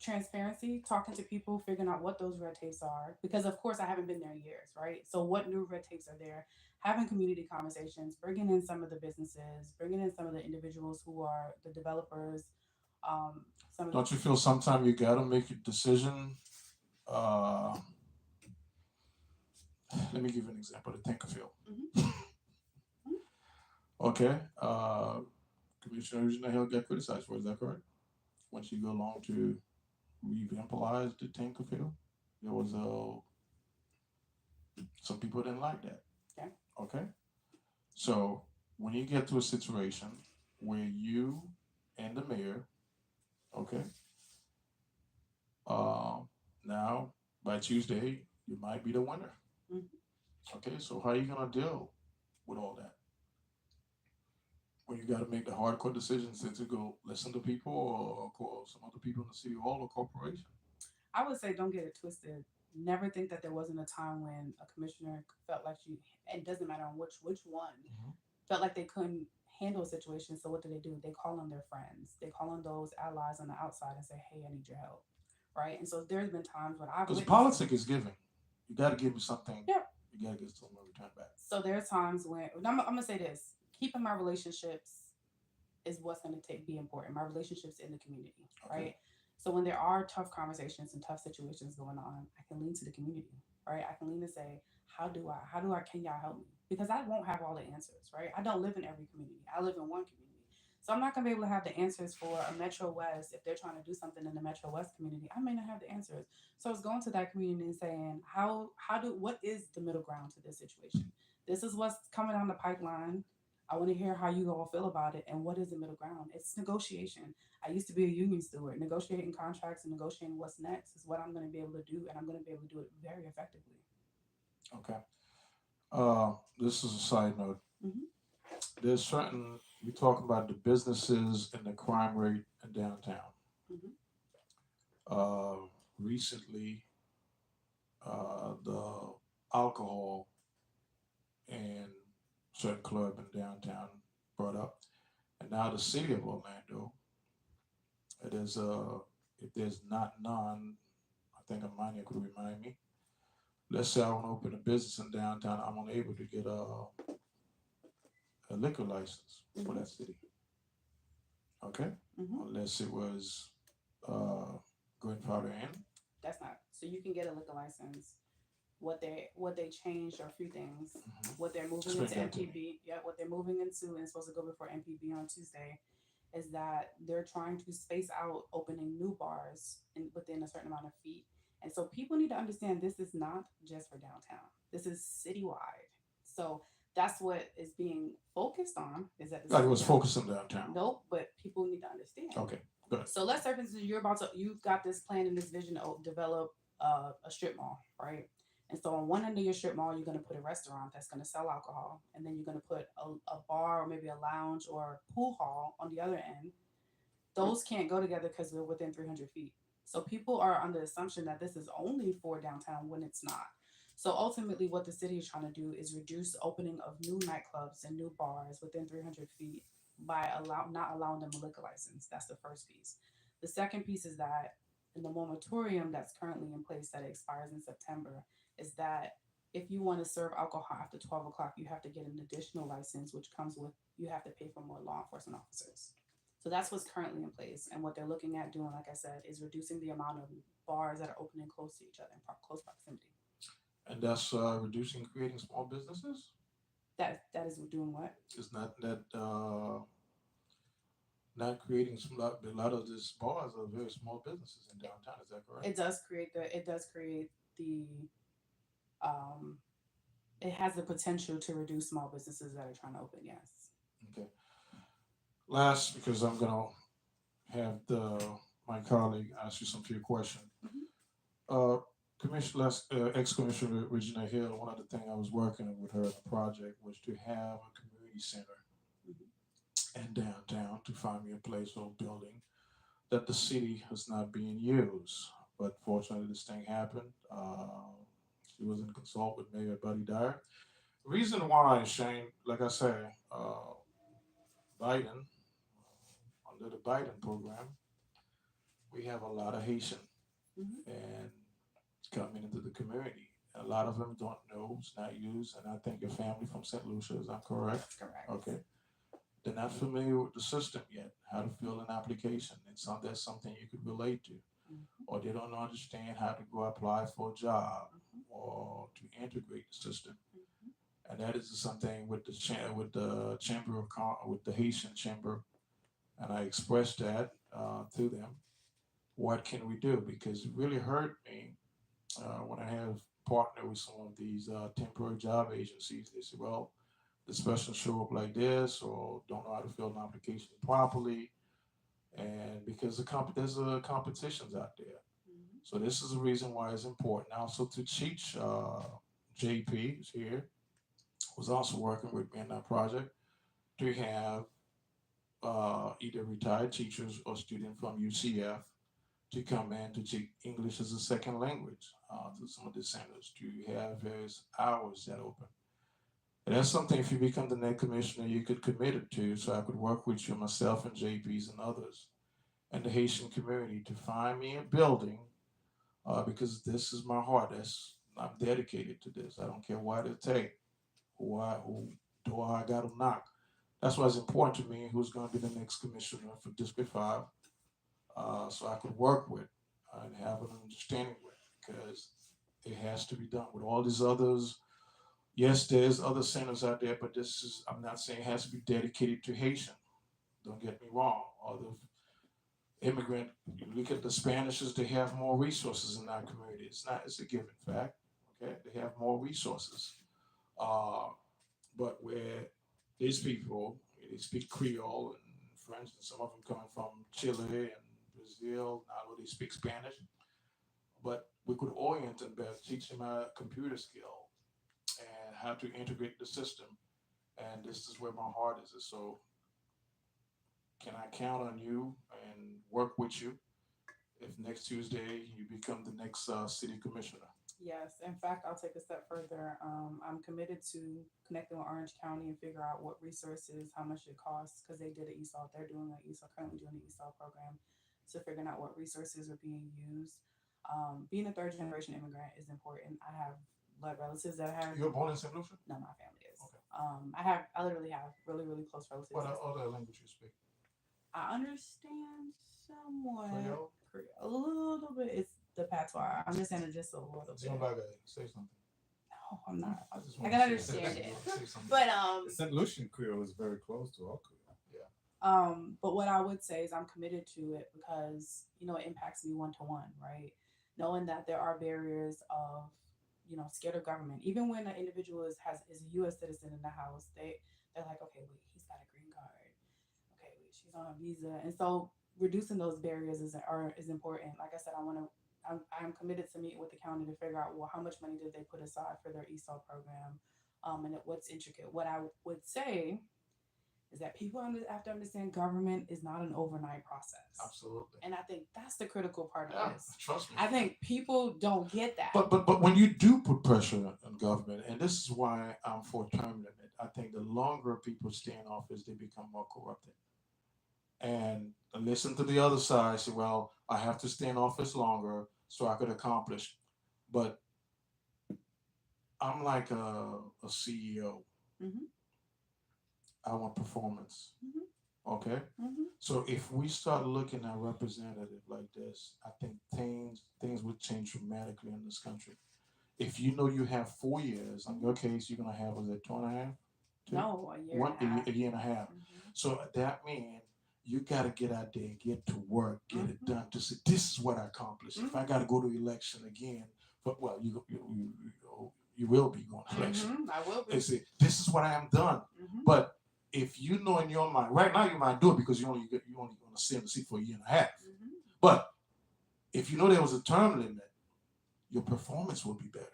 [SPEAKER 7] Transparency, talking to people, figuring out what those red tapes are. Because of course I haven't been there in years, right? So what new red tapes are there? Having community conversations, bringing in some of the businesses, bringing in some of the individuals who are the developers.
[SPEAKER 1] Don't you feel sometimes you got to make a decision? Let me give you an example. The Tinkerfield. Okay. Commissioner Regina Hill got criticized for it. Is that correct? When she go along to revampolize the Tinkerfield, there was some people didn't like that.
[SPEAKER 7] Okay.
[SPEAKER 1] Okay. So when you get to a situation where you and the mayor, okay, now by Tuesday you might be the winner. Okay, so how are you gonna deal with all that? When you got to make the hardcore decisions to go listen to people or call some other people in the city hall or corporation.
[SPEAKER 7] I would say don't get it twisted. Never think that there wasn't a time when a commissioner felt like it doesn't matter on which one, felt like they couldn't handle a situation. So what do? They call on their friends. They call on those allies on the outside and say, hey, I need your help. Right? And so there's been times when I've
[SPEAKER 1] Because politics is giving. You got to give me something.
[SPEAKER 7] Yep.
[SPEAKER 1] You got to get something in return back.
[SPEAKER 7] So there are times when, I'm going to say this, keeping my relationships is what's going to be important. My relationships in the community, right? So when there are tough conversations and tough situations going on, I can lean to the community, right? I can lean to say, can y'all help me? Because I won't have all the answers, right? I don't live in every community. I live in one community. So I'm not going to be able to have the answers for a Metro West. If they're trying to do something in the Metro West community, I may not have the answers. So it's going to that community and saying, what is the middle ground to this situation? This is what's coming down the pipeline. I want to hear how you all feel about it and what is the middle ground. It's negotiation. I used to be a union steward. Negotiating contracts and negotiating what's next is what I'm going to be able to do, and I'm going to be able to do it very effectively.
[SPEAKER 1] Okay. This is a side note. There's certain, we talk about the businesses and the crime rate in downtown. Recently, the alcohol and certain club in downtown brought up, and now the city of Orlando, it is if there's not none, I think Amania could remind me. Let's say I want to open a business in downtown, I'm unable to get a liquor license for that city. Okay, unless it was grandfather in.
[SPEAKER 7] That's not. So you can get a liquor license. What they changed are a few things. What they're moving into MPB, what they're moving into and supposed to go before MPB on Tuesday, is that they're trying to space out opening new bars within a certain amount of feet. And so people need to understand this is not just for downtown. This is citywide. So that's what is being focused on. Is that
[SPEAKER 1] Like it was focused on downtown.
[SPEAKER 7] Nope, but people need to understand.
[SPEAKER 1] Okay, good.
[SPEAKER 7] So let's say, for instance, you've got this plan and this vision to develop a strip mall, right? And so on one end of your strip mall, you're going to put a restaurant that's going to sell alcohol. And then you're going to put a bar or maybe a lounge or a pool hall on the other end. Those can't go together because they're within 300 feet. So people are under the assumption that this is only for downtown when it's not. So ultimately what the city is trying to do is reduce the opening of new nightclubs and new bars within 300 feet by not allowing them a liquor license. That's the first piece. The second piece is that in the moratorium that's currently in place that expires in September, is that if you want to serve alcohol after 12 o'clock, you have to get an additional license, which comes with, you have to pay for more law enforcement officers. So that's what's currently in place. And what they're looking at doing, like I said, is reducing the amount of bars that are opening close to each other in close proximity.
[SPEAKER 1] And that's reducing, creating small businesses?
[SPEAKER 7] That is doing what?
[SPEAKER 1] It's not that not creating a lot of these bars are very small businesses in downtown. Is that correct?
[SPEAKER 7] It does create the um it has the potential to reduce small businesses that are trying to open, yes.
[SPEAKER 1] Okay. Last, because I'm gonna have my colleague ask you some few questions.
[SPEAKER 7] Mhm.
[SPEAKER 1] Uh, ex-commissioner Regina Hill. One of the things I was working with her on the project was to have a community center
[SPEAKER 7] Mhm.
[SPEAKER 1] in downtown to find me a place or building that the city was not being used. But fortunately, this thing happened. She wasn't consult with Mayor Buddy Dyer. Reason why, Shane, like I said, Biden, under the Biden program, we have a lot of Haitian
[SPEAKER 7] Mhm.
[SPEAKER 1] and coming into the community. A lot of them don't know, it's not used, and I think your family from St. Lucia, is that correct?
[SPEAKER 7] Correct.
[SPEAKER 1] Okay. They're not familiar with the system yet, how to fill an application. That's something you could relate to.
[SPEAKER 7] Mhm.
[SPEAKER 1] Or they don't understand how to go apply for a job
[SPEAKER 7] Mhm.
[SPEAKER 1] or to integrate the system.
[SPEAKER 7] Mhm.
[SPEAKER 1] And that is something with with the chamber of with the Haitian chamber, and I expressed that to them. What can we do? Because it really hurt me when I have partnered with some of these temporary job agencies. They say, well, this person show up like this or don't know how to fill an application properly, and because there's competitions out there.
[SPEAKER 7] Mhm.
[SPEAKER 1] So this is the reason why it's important. Also to teach, JP is here, was also working with me in that project to have either retired teachers or students from UCF to come in to teach English as a second language to some of the centers to have various hours that open. And that's something, if you become the next commissioner, you could commit it to, so I could work with you, myself and JPs and others, and the Haitian community to find me a building because this is my heart. I'm dedicated to this. I don't care what it takes, who door I got to knock. That's why it's important to me who's going to be the next commissioner for District 5, so I could work with and have an understanding with, because it has to be done with all these others. Yes, there's other centers out there, but this is, I'm not saying it has to be dedicated to Haitian. Don't get me wrong. Other immigrant, you look at the Spanishes, they have more resources in our community. It's a given fact. Okay, they have more resources. Uh, but where these people, they speak Creole and French, and some of them coming from Chile and Brazil, I know they speak Spanish, but we could orient them better, teach them a computer skill and how to integrate the system. And this is where my heart is. So can I count on you and work with you if next Tuesday you become the next city commissioner?
[SPEAKER 7] Yes, in fact, I'll take a step further. I'm committed to connecting with Orange County and figure out what resources, how much it costs, because they did an ESOL. They're doing an ESOL, currently doing an ESOL program. So figuring out what resources are being used. Being a third generation immigrant is important. I have blood relatives that have.
[SPEAKER 1] You're born in St. Lucia?
[SPEAKER 7] No, my family is.
[SPEAKER 1] Okay.
[SPEAKER 7] I literally have really, really close relatives.
[SPEAKER 1] What other language you speak?
[SPEAKER 7] I understand somewhat
[SPEAKER 1] Creole?
[SPEAKER 7] Creole, a little bit. It's the patois. I understand it just a little bit.
[SPEAKER 1] Zumbaga, say something.
[SPEAKER 7] No, I'm not.
[SPEAKER 1] just
[SPEAKER 7] I
[SPEAKER 1] want
[SPEAKER 7] can
[SPEAKER 1] to
[SPEAKER 7] understand
[SPEAKER 1] say-
[SPEAKER 7] it.
[SPEAKER 1] say something.
[SPEAKER 7] But
[SPEAKER 2] St. Lucian Creole is very close to our Creole.
[SPEAKER 7] but what I would say is I'm committed to it because it impacts me one to one, right? Knowing that there are barriers of scared of government. Even when an individual is a U.S. citizen in the house, they're like, okay, wait, he's got a green card. Okay, wait, she's on a visa, and so reducing those barriers is important. Like I said, I'm committed to meet with the county to figure out, well, how much money did they put aside for their ESOL program, and what's intricate. What I would say is that people have to understand government is not an overnight process.
[SPEAKER 1] Absolutely.
[SPEAKER 7] And I think that's the critical part
[SPEAKER 1] Yeah,
[SPEAKER 7] of this.
[SPEAKER 1] trust me.
[SPEAKER 7] I think people don't get that.
[SPEAKER 1] But when you do put pressure on government, and this is why I'm for term limit, I think the longer people stay in office, they become more corrupted. And listen to the other side, say, well, I have to stay in office longer so I could accomplish. But I'm like a CEO.
[SPEAKER 7] Mhm.
[SPEAKER 1] I want performance.
[SPEAKER 7] Mhm.
[SPEAKER 1] Okay?
[SPEAKER 7] Mhm.
[SPEAKER 1] So if we start looking at representative like this, I think things would change dramatically in this country. If you know you have 4 years, in your case, you're gonna have, was it 2.5? Two?
[SPEAKER 7] No, a year and a half.
[SPEAKER 1] A year and a half.
[SPEAKER 7] Mhm.
[SPEAKER 1] So that means you got to get out there, get to work, get it done. To say, this is what I accomplished. If I got to go to election again, but well, you will be going to election.
[SPEAKER 7] I will
[SPEAKER 1] They
[SPEAKER 7] be.
[SPEAKER 1] say, this is what I am done. But if you know in your mind, right now you might do it because you only going to sit in the seat for a year and a half. But if you know there was a term limit, your performance will be better.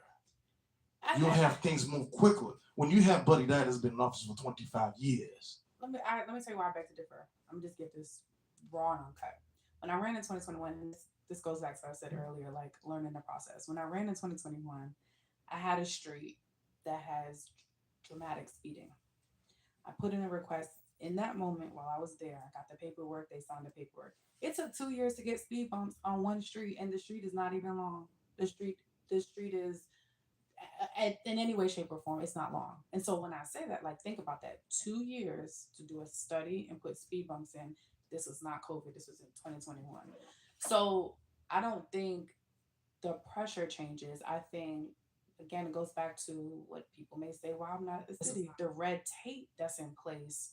[SPEAKER 1] You'll have things move quicker. When you have Buddy that has been in office for 25 years.
[SPEAKER 7] Let me tell you why I beg to differ. I'm just get this raw and uncut. When I ran in 2021, and this goes back to what I said earlier, like learning the process. When I ran in 2021, I had a street that has dramatic speeding. I put in a request in that moment while I was there. I got the paperwork. They signed the paperwork. It took 2 years to get speed bumps on one street, and the street is not even long. The street is in any way, shape, or form, it's not long. And so when I say that, like, think about that. 2 years to do a study and put speed bumps in. This was not COVID. This was in 2021. So I don't think the pressure changes. I think, again, it goes back to what people may say, well, I'm not a city. The red tape that's in place.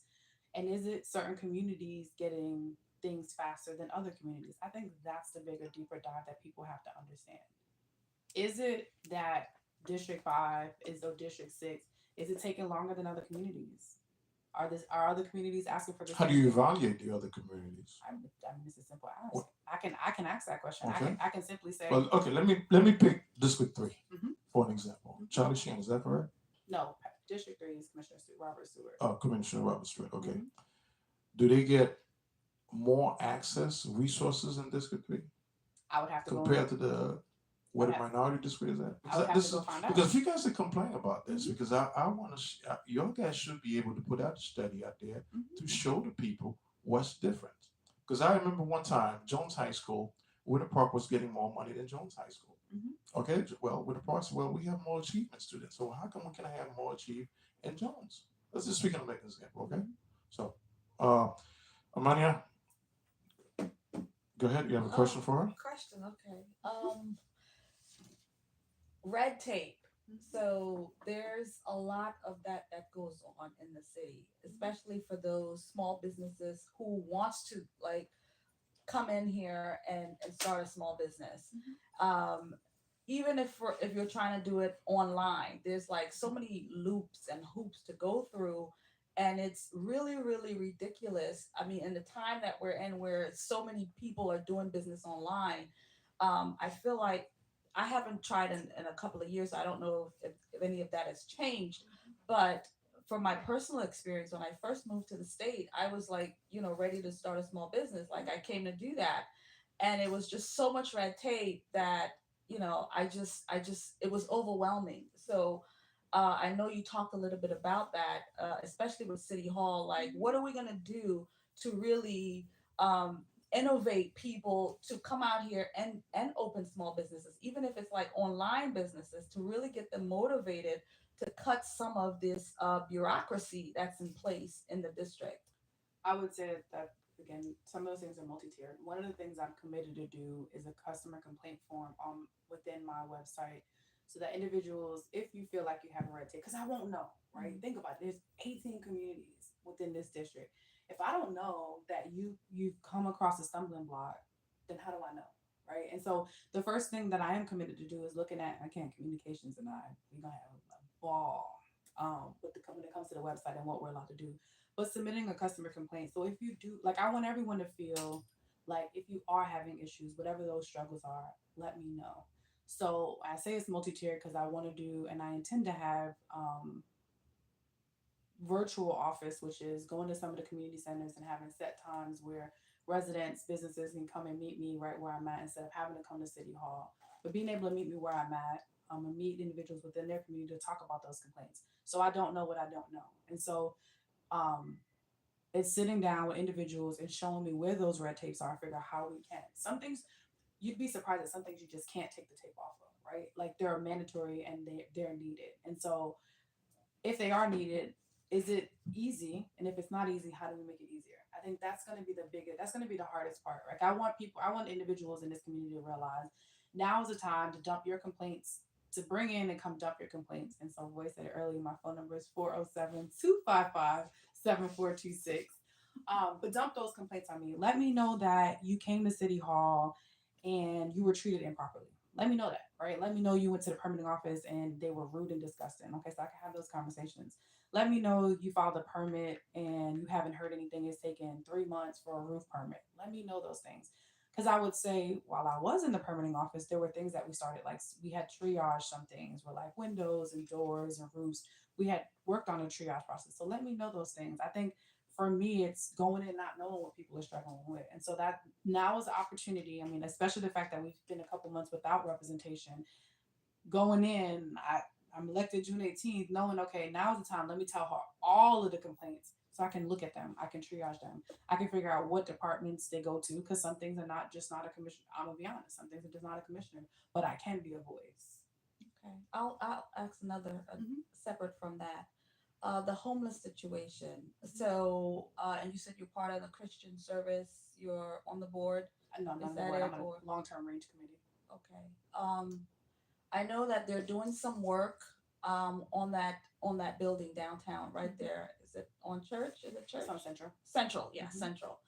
[SPEAKER 7] And is it certain communities getting things faster than other communities? I think that's the bigger, deeper dive that people have to understand. Is it that District 5 is or District 6? Is it taking longer than other communities? Are other communities asking for this?
[SPEAKER 1] How do you evaluate the other communities?
[SPEAKER 7] I mean, it's a simple ask.
[SPEAKER 1] What?
[SPEAKER 7] I can ask that question.
[SPEAKER 1] Okay.
[SPEAKER 7] I can simply say.
[SPEAKER 1] Well, okay. Let me pick District 3
[SPEAKER 7] Mhm.
[SPEAKER 1] for an example. Charlie Sheen, is that correct?
[SPEAKER 7] No, District 3 is Commissioner Robert Stewart.
[SPEAKER 1] Oh, Commissioner Robert Stewart. Okay.
[SPEAKER 7] Mhm.
[SPEAKER 1] Do they get more access, resources in District 3
[SPEAKER 7] I would have to
[SPEAKER 1] compared to the where the
[SPEAKER 7] I'd have-
[SPEAKER 1] minority district is at?
[SPEAKER 7] I would have
[SPEAKER 1] This
[SPEAKER 7] to go
[SPEAKER 1] is
[SPEAKER 7] find out.
[SPEAKER 1] because if you guys are complaining about this, because I want to, your guys should be able to put out a study out there to show the people what's different. Because I remember one time Jones High School, Winter Park was getting more money than Jones High School. Okay, well, Winter Park, well, we have more achievement students, so how come we can have more achieve in Jones? Let's just speak on an example, okay? So, Amania, go ahead. You have a question for her?
[SPEAKER 4] Question, okay. Red tape. So there's a lot of that goes on in the city, especially for those small businesses who wants to like come in here and start a small business. Even if you're trying to do it online, there's like so many loops and hoops to go through, and it's really, really ridiculous. I mean, in the time that we're in, where so many people are doing business online, I feel like I haven't tried in a couple of years. I don't know if any of that has changed, but from my personal experience, when I first moved to the state, I was like, ready to start a small business. Like I came to do that, and it was just so much red tape that it was overwhelming. So I know you talked a little bit about that, especially with City Hall. Like, what are we gonna do to really innovate people to come out here and open small businesses, even if it's like online businesses, to really get them motivated to cut some of this bureaucracy that's in place in the district?
[SPEAKER 7] I would say that again, some of those things are multi-tiered. One of the things I'm committed to do is a customer complaint form within my website, so that individuals, if you feel like you have a red tape, because I won't know, right? Think about it. There's 18 communities within this district. If I don't know that you've come across a stumbling block, then how do I know, right? And so the first thing that I am committed to do is looking at, again, communications, and we're gonna have a ball when it comes to the website and what we're allowed to do. But submitting a customer complaint. So if you do, like, I want everyone to feel like if you are having issues, whatever those struggles are, let me know. So I say it's multi-tiered because I want to do, and I intend to have virtual office, which is going to some of the community centers and having set times where residents, businesses can come and meet me right where I'm at instead of having to come to City Hall. But being able to meet me where I'm at, and meet individuals within their community to talk about those complaints. So I don't know what I don't know. And so it's sitting down with individuals and showing me where those red tapes are, figure out how we can. Some things, you'd be surprised at some things you just can't take the tape off of, right? Like they're mandatory and they're needed. And so if they are needed, is it easy? And if it's not easy, how do we make it easier? I think that's going to be that's going to be the hardest part. Like I want individuals in this community to realize now is the time to dump your complaints, to bring in and come dump your complaints. And so, voice said it earlier, my phone number is 407-255-7426. But dump those complaints on me. Let me know that you came to City Hall and you were treated improperly. Let me know that, right? Let me know you went to the permitting office and they were rude and disgusting. Okay, so I can have those conversations. Let me know you filed a permit and you haven't heard anything. It's taken 3 months for a roof permit. Let me know those things. Because I would say while I was in the permitting office, there were things that we started, like we had triage some things were like windows and doors and roofs. We had worked on a triage process. So let me know those things. I think for me, it's going in not knowing what people are struggling with. And so that now is the opportunity. I mean, especially the fact that we've been a couple months without representation. Going in, I'm elected June 18th, knowing, okay, now's the time. Let me tell her all of the complaints so I can look at them. I can triage them. I can figure out what departments they go to because some things are not a commissioner. I'm going to be honest. Some things are just not a commissioner, but I can be a voice.
[SPEAKER 4] Okay, I'll ask another separate from that. The homeless situation. So, and you said you're part of the Christian service. You're on the board.
[SPEAKER 7] No,
[SPEAKER 4] Is
[SPEAKER 7] I'm
[SPEAKER 4] that
[SPEAKER 7] on
[SPEAKER 4] it,
[SPEAKER 7] a
[SPEAKER 4] or-
[SPEAKER 7] long-term range committee.
[SPEAKER 4] Okay. I know that they're doing some work on that building downtown, right there. Is it on Church? Is it Church?
[SPEAKER 7] It's on Central.
[SPEAKER 4] Central, yeah,
[SPEAKER 7] Mhm.
[SPEAKER 4] Central.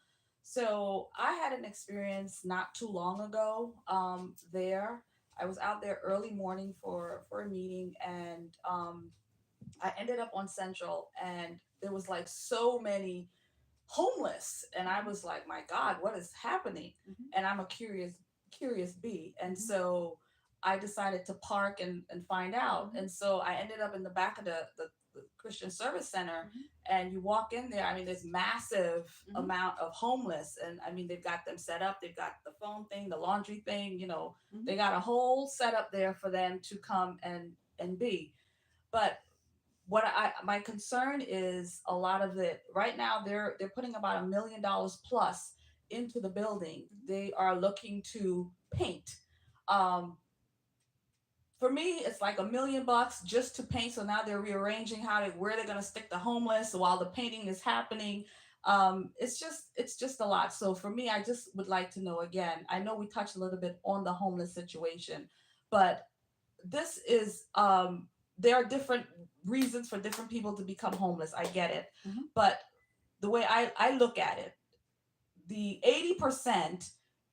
[SPEAKER 4] So I had an experience not too long ago. There, I was out there early morning for a meeting, and I ended up on Central, and there was like so many homeless, and I was like, my God, what is happening?
[SPEAKER 7] Mhm.
[SPEAKER 4] And I'm a curious bee, and
[SPEAKER 7] Mhm.
[SPEAKER 4] so I decided to park and find out.
[SPEAKER 7] Mhm.
[SPEAKER 4] And so I ended up in the back of the Christian Service Center,
[SPEAKER 7] Mhm.
[SPEAKER 4] and you walk in there. I mean, there's massive
[SPEAKER 7] Mhm.
[SPEAKER 4] amount of homeless, and I mean, they've got them set up. They've got the phone thing, the laundry thing. You know,
[SPEAKER 7] Mhm.
[SPEAKER 4] they got a whole setup there for them to come and be. But what I my concern is a lot of it right now. They're putting about $1 million plus into the building. They are looking to paint. Um, for me, it's like $1 million just to paint. So now they're rearranging where they're gonna stick the homeless while the painting is happening. It's just a lot. So for me, I just would like to know again. I know we touched a little bit on the homeless situation, but this is there are different reasons for different people to become homeless. I get it.
[SPEAKER 7] Mhm.
[SPEAKER 4] But the way I look at it, the 80%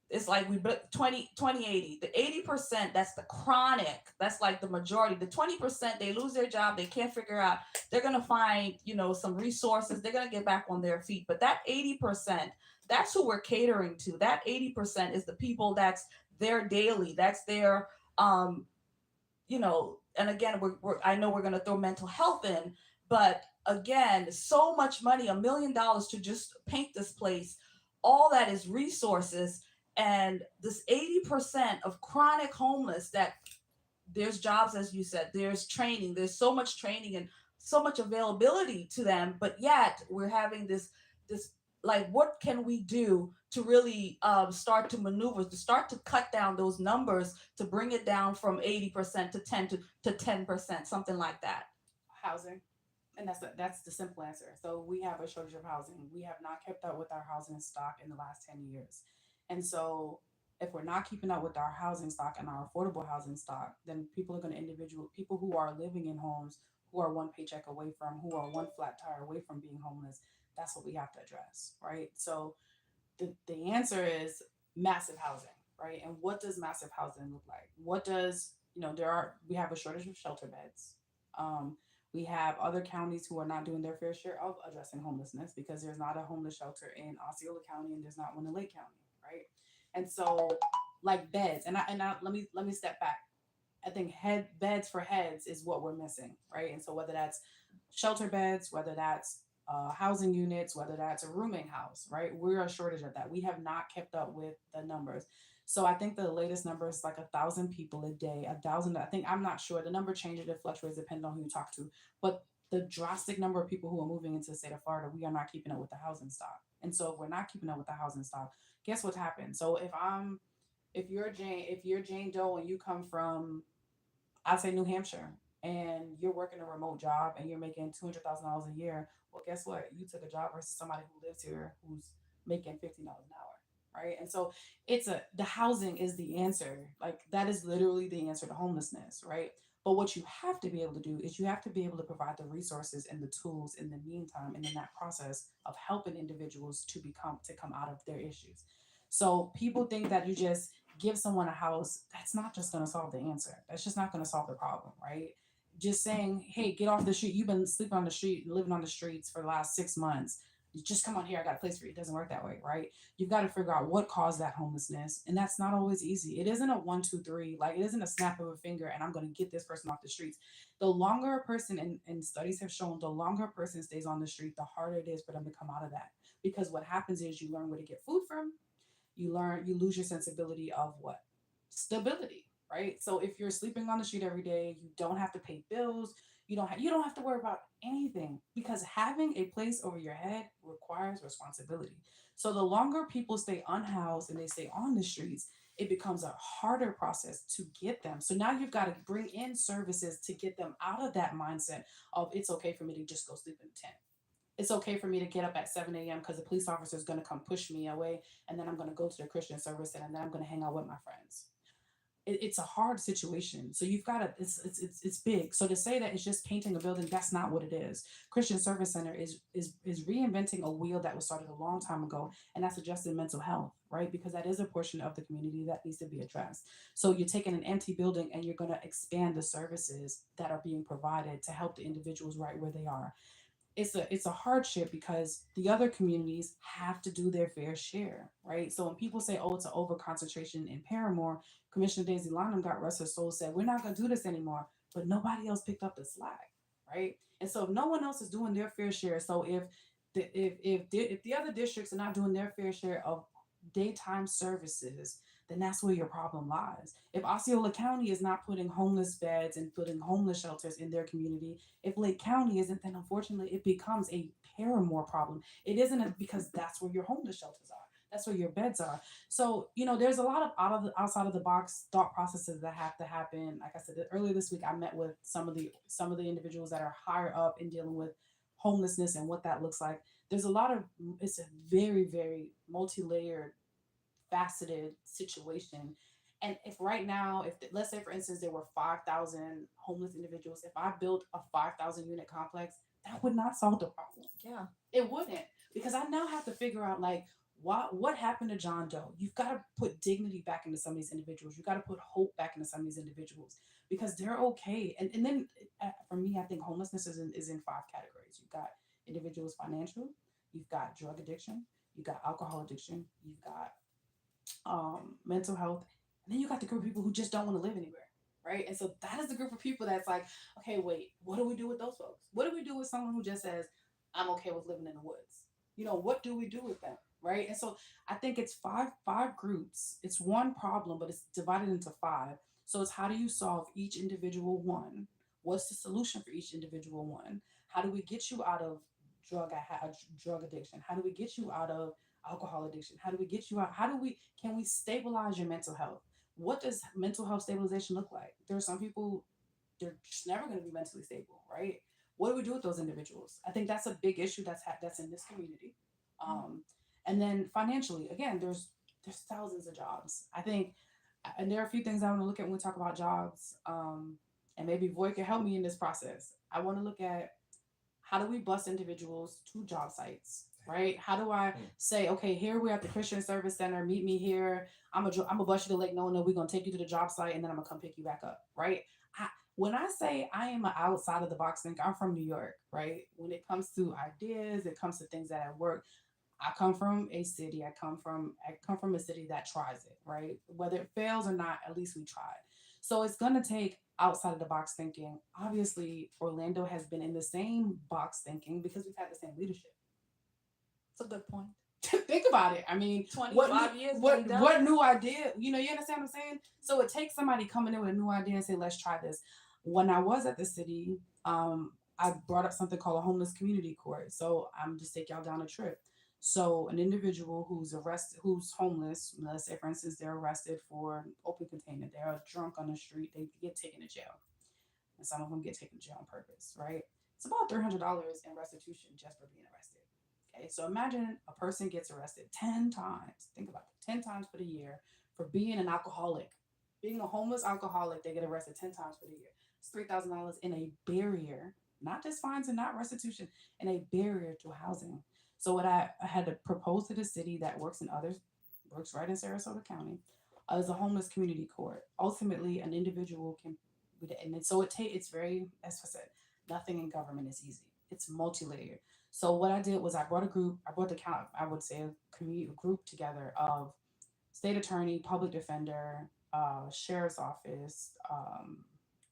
[SPEAKER 4] is like we 20 20 80. The 80%, that's the chronic, that's like the majority. The 20%, they lose their job, they can't figure out, they're gonna find, some resources, they're gonna get back on their feet. But that 80%, that's who we're catering to. That 80% is the people that's there daily, that's their and again, I know we're going to throw mental health in, but again, so much money, $1 million to just paint this place, all that is resources. And this 80% of chronic homeless, that there's jobs, as you said, there's training, there's so much training and so much availability to them, but yet we're having this like, what can we do to really start to maneuver, to start to cut down those numbers, to bring it down from 80% to 10%, something like that.
[SPEAKER 7] Housing. And that's the simple answer. So we have a shortage of housing. We have not kept up with our housing stock in the last 10 years. And so if we're not keeping up with our housing stock and our affordable housing stock, then people are going to people who are living in homes, who are one paycheck away from, who are one flat tire away from being homeless. That's what we have to address, right? So the answer is massive housing, right? And what does massive housing look like? What does, we have a shortage of shelter beds. We have other counties who are not doing their fair share of addressing homelessness because there's not a homeless shelter in Osceola County and there's not one in Lake County, right? And so, like beds, and let me step back. I think beds for heads is what we're missing, right? And so whether that's shelter beds, whether that's housing units, whether that's a rooming house, right? We're a shortage of that. We have not kept up with the numbers. So I think the latest number is like 1,000 people a day. 1,000. I think, I'm not sure. The number changes. It fluctuates depending on who you talk to. But the drastic number of people who are moving into the state of Florida, we are not keeping up with the housing stock. And so if we're not keeping up with the housing stock, guess what happens? So if you're Jane Doe and you come from, I'd say, New Hampshire, and you're working a remote job and you're making $200,000 a year, well, guess what? You took a job versus somebody who lives here who's making $15 an hour, right? And so the housing is the answer. Like, that is literally the answer to homelessness, right? But what you have to be able to do is you have to be able to provide the resources and the tools in the meantime and in that process of helping individuals to come out of their issues. So people think that you just give someone a house, that's not just going to solve the answer. That's just not going to solve the problem, right? Just saying, hey, get off the street. You've been sleeping on the street, living on the streets for the last 6 months. You just come on here. I got a place for you. It doesn't work that way, right? You've got to figure out what caused that homelessness. And that's not always easy. It isn't a one, two, three, like it isn't a snap of a finger and I'm going to get this person off the streets. The longer a person, and studies have shown, the longer a person stays on the street, the harder it is for them to come out of that. Because what happens is you learn where to get food from, you lose your sensibility of what? Stability, right? So if you're sleeping on the street every day, you don't have to pay bills, you don't have to worry about anything because having a place over your head requires responsibility. So the longer people stay unhoused and they stay on the streets, it becomes a harder process to get them. So now you've got to bring in services to get them out of that mindset of it's okay for me to just go sleep in a tent. It's okay for me to get up at 7 a.m. because the police officer is going to come push me away, and then I'm going to go to the Christian service center, and then I'm going to hang out with my friends. It's a hard situation. So you've got to, it's big. So to say that it's just painting a building, that's not what it is. Christian Service Center is reinventing a wheel that was started a long time ago, and that's addressing mental health, right? Because that is a portion of the community that needs to be addressed. So you're taking an empty building and you're going to expand the services that are being provided to help the individuals right where they are. It's a hardship because the other communities have to do their fair share, right? So when people say, "Oh, it's an over concentration in Paramore," Commissioner Daisy Lonham, God rest her soul, said, "We're not going to do this anymore," but nobody else picked up the slack, right? And so if no one else is doing their fair share, so if the other districts are not doing their fair share of daytime services, then that's where your problem lies. If Osceola County is not putting homeless beds and putting homeless shelters in their community, if Lake County isn't, then unfortunately it becomes a Paramore problem. It isn't because that's where your homeless shelters are. That's where your beds are. So, there's a lot of outside of the box thought processes that have to happen. Like I said earlier this week, I met with some of the individuals that are higher up in dealing with homelessness and what that looks like. There's a lot of it's a very, very multi-layered, faceted situation. And if right now, let's say for instance there were 5,000 homeless individuals, if I built a 5,000 unit complex, that would not solve the problem.
[SPEAKER 4] Yeah.
[SPEAKER 7] It wouldn't, because I now have to figure out like what happened to John Doe. You've got to put dignity back into some of these individuals. You got to put hope back into some of these individuals because they're okay. And then for me, I think homelessness is in five categories. You've got individuals financial, you've got drug addiction, you've got alcohol addiction, you've got mental health, and then you got the group of people who just don't want to live anywhere, right? And so that is the group of people that's like, okay, wait, what do we do with those folks? What do we do with someone who just says, I'm okay with living in the woods? What do we do with them, right? And so I think it's five groups. It's one problem, but it's divided into five. So it's how do you solve each individual one? What's the solution for each individual one? How do we get you out of drug addiction? How do we get you out of alcohol addiction? How do we get you out? Can we stabilize your mental health? What does mental health stabilization look like? There are some people, they're just never going to be mentally stable, right? What do we do with those individuals? I think that's a big issue that's in this community. And then financially, again, there's thousands of jobs. I think, and there are a few things I want to look at when we talk about jobs. And maybe Voy can help me in this process. I want to look at how do we bus individuals to job sites, right? How do I say, okay, here we're at the Christian Service Center, meet me here. I'm gonna bus you to Lake Nona. We're gonna take you to the job site, and then I'm gonna come pick you back up, right? When I say I am an outside of the box thinker, I'm from New York, right? When it comes to ideas, it comes to things that I work. I come from a city. I come from a city that tries it, right? Whether it fails or not, at least we tried. So it's gonna take outside of the box thinking. Obviously, Orlando has been in the same box thinking because we've had the same leadership.
[SPEAKER 4] That's a good point.
[SPEAKER 7] Think about it. I mean,
[SPEAKER 4] 25 years.
[SPEAKER 7] What new idea? You understand what I'm saying? So it takes somebody coming in with a new idea and say, let's try this. When I was at the city, I brought up something called a homeless community court. So I'm just take y'all down a trip. So an individual who's homeless, let's say for instance, they're arrested for open containment. They're drunk on the street. They get taken to jail. And some of them get taken to jail on purpose, right? It's about $300 in restitution just for being arrested. Okay, so imagine a person gets arrested 10 times. Think about it, 10 times for the year for being an alcoholic. Being a homeless alcoholic, they get arrested 10 times for the year. It's $3,000 in a barrier, not just fines and not restitution, in a barrier to housing. So what I had to propose to the city that works right in Sarasota County, is a homeless community court. Ultimately, an individual can, and so it's very, as I said, nothing in government is easy. It's multi-layered. So what I did was I brought the count, I would say a community group together of state attorney, public defender, sheriff's office,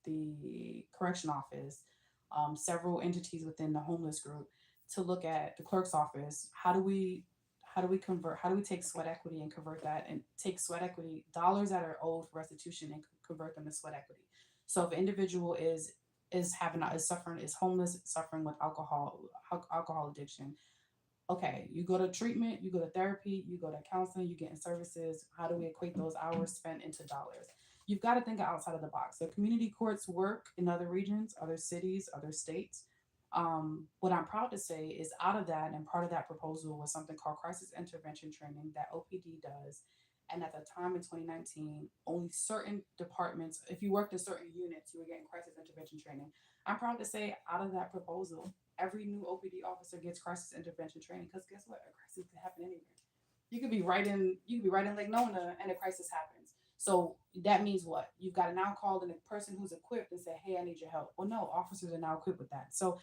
[SPEAKER 7] the correction office, several entities within the homeless group to look at the clerk's office. How do we take sweat equity and convert that and take sweat equity dollars that are owed for restitution and convert them to sweat equity? So if an individual is homeless, suffering with alcohol addiction, okay, you go to treatment, you go to therapy, you go to counseling, you get in services. How do we equate those hours spent into dollars? You've got to think outside of the box. The community courts work in other regions, other cities, other states. What I'm proud to say is out of that, and part of that proposal was something called crisis intervention training that OPD does. And at the time in 2019, only certain departments, if you worked in certain units, you were getting crisis intervention training. I'm proud to say out of that proposal, every new OPD officer gets crisis intervention training, because guess what? A crisis can happen anywhere. You could be right in Lake Nona and a crisis happens. So that means what? You've got to now call in a person who's equipped and say, hey, I need your help. Well, no, officers are now equipped with that. So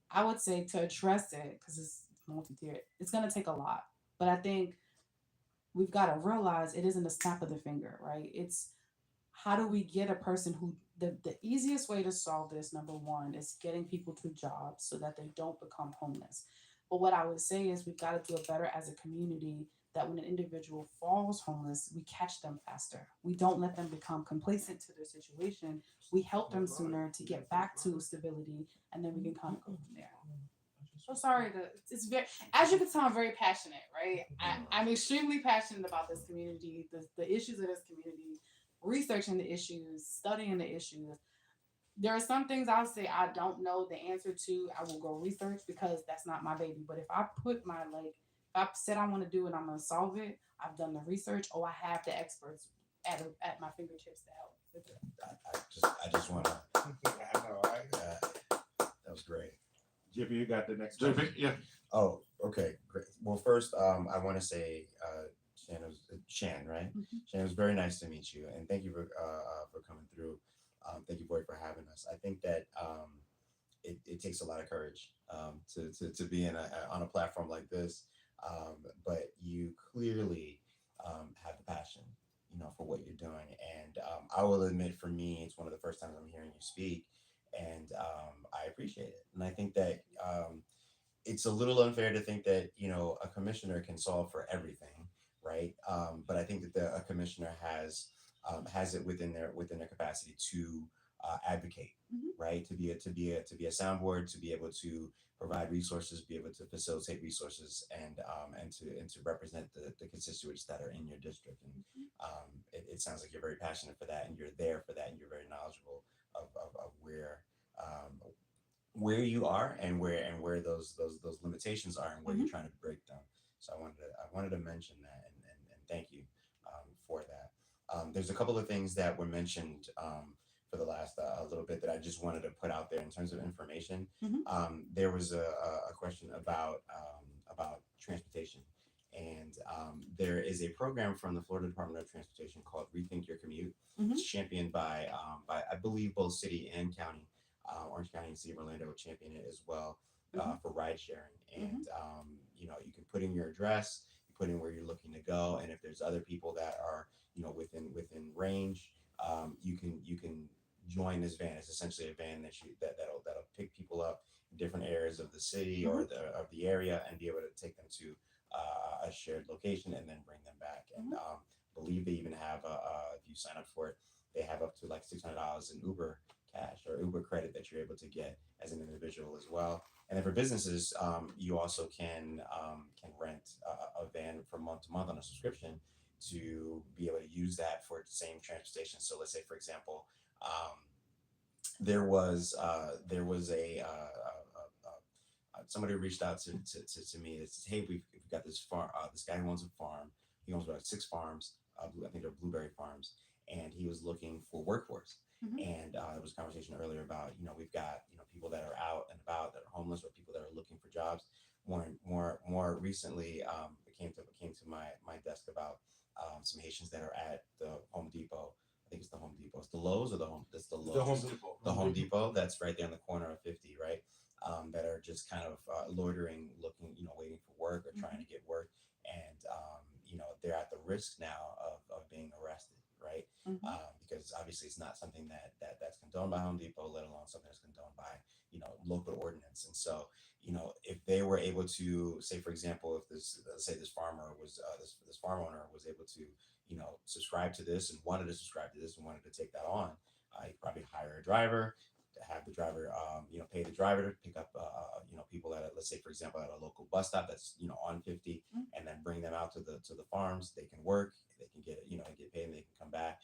[SPEAKER 7] I would say to address it, because it's multi-tiered, it's going to take a lot. But I think we've got to realize it isn't a snap of the finger, right? It's how do we get a person who, the easiest way to solve this, number one, is getting people to jobs so that they don't become homeless. But what I would say is we've got to do it better as a community, that when an individual falls homeless, we catch them faster. We don't let them become complacent to their situation. We help them sooner to get back to stability, and then we can kind of go from there. So sorry, it's very, as you can tell, I'm very passionate, right? I'm extremely passionate about this community, the issues of this community, researching the issues, studying the issues. There are some things I'll say I don't know the answer to. I will go research because that's not my baby. But if I if I said I want to do it, I'm gonna solve it. I've done the research, or I have the experts at my fingertips to help with it.
[SPEAKER 3] I just want to.
[SPEAKER 2] I know, right?
[SPEAKER 3] That was great.
[SPEAKER 2] JP, you got the next
[SPEAKER 1] JP,
[SPEAKER 2] question.
[SPEAKER 1] yeah.
[SPEAKER 3] Oh, okay, great. Well, first, I want to say, Shan, right?
[SPEAKER 7] Mhm.
[SPEAKER 3] Shan, it was very nice to meet you, and thank you for coming through. Thank you, boy, for having us. I think that it takes a lot of courage to be on a platform like this, but you clearly have the passion, for what you're doing. And I will admit, for me, it's one of the first times I'm hearing you speak, and I appreciate it. And I think that it's a little unfair to think that a commissioner can solve for everything, right? But I think that a commissioner has it within their capacity to advocate,
[SPEAKER 7] Mhm.
[SPEAKER 3] right? To be a soundboard, to be able to provide resources, be able to facilitate resources, and to represent the constituents that are in your district. And it sounds like you're very passionate for that, and you're there for that, and you're very knowledgeable of where you are and where those limitations are, and where you're trying to break them. So I wanted to mention that, and thank you for that. There's a couple of things that were mentioned for the last a little bit that I just wanted to put out there in terms of information.
[SPEAKER 7] Mhm.
[SPEAKER 3] There was a question about transportation, and there is a program from the Florida Department of Transportation called Rethink Your Commute.
[SPEAKER 7] Mhm.
[SPEAKER 3] It's championed by I believe both city and county. Orange County and City of Orlando champion it as well for ride sharing. And you can put in your address, you put in where you're looking to go, and if there's other people that are within range, you can join this van. It's essentially a van that'll pick people up in different areas of the city or of the area, and be able to take them to a shared location and then bring them back. And believe they even have if you sign up for it, they have up to like $600 in Uber cash or Uber credit that you're able to get as an individual as well. And then for businesses, you also can rent a van from month to month on a subscription to be able to use that for the same transportation. So let's say, for example, there was a somebody reached out to me and says, hey, we've got this farm. This guy who owns a farm. He owns about 6 farms. I think they're blueberry farms, and he was looking for workforce. And there was a conversation earlier about, we've got, people that are out and about that are homeless or people that are looking for jobs. More recently, it came to my desk about some Haitians that are at the Home Depot. I think it's the Home Depot. It's the Lowe's or the Home. It's the Lowe's.
[SPEAKER 5] The Home Depot.
[SPEAKER 3] The Home Depot. That's right there on the corner of 50, right? That are just kind of loitering, looking, waiting for work or trying to get work, and they're at the risk now of being arrested, right? Because obviously it's not something that's condoned by Home Depot, let alone something that's condoned by local ordinance. And so if they were able to say, for example, if let's say this farmer was this farm owner was able to subscribe to this and wanted to subscribe to this and wanted to take that on, he'd probably hire a driver to have the driver pay the driver to pick up people at let's say, for example, at a local bus stop that's on 50, and then bring them out to the farms. They can work, they can get get paid, and they can come back,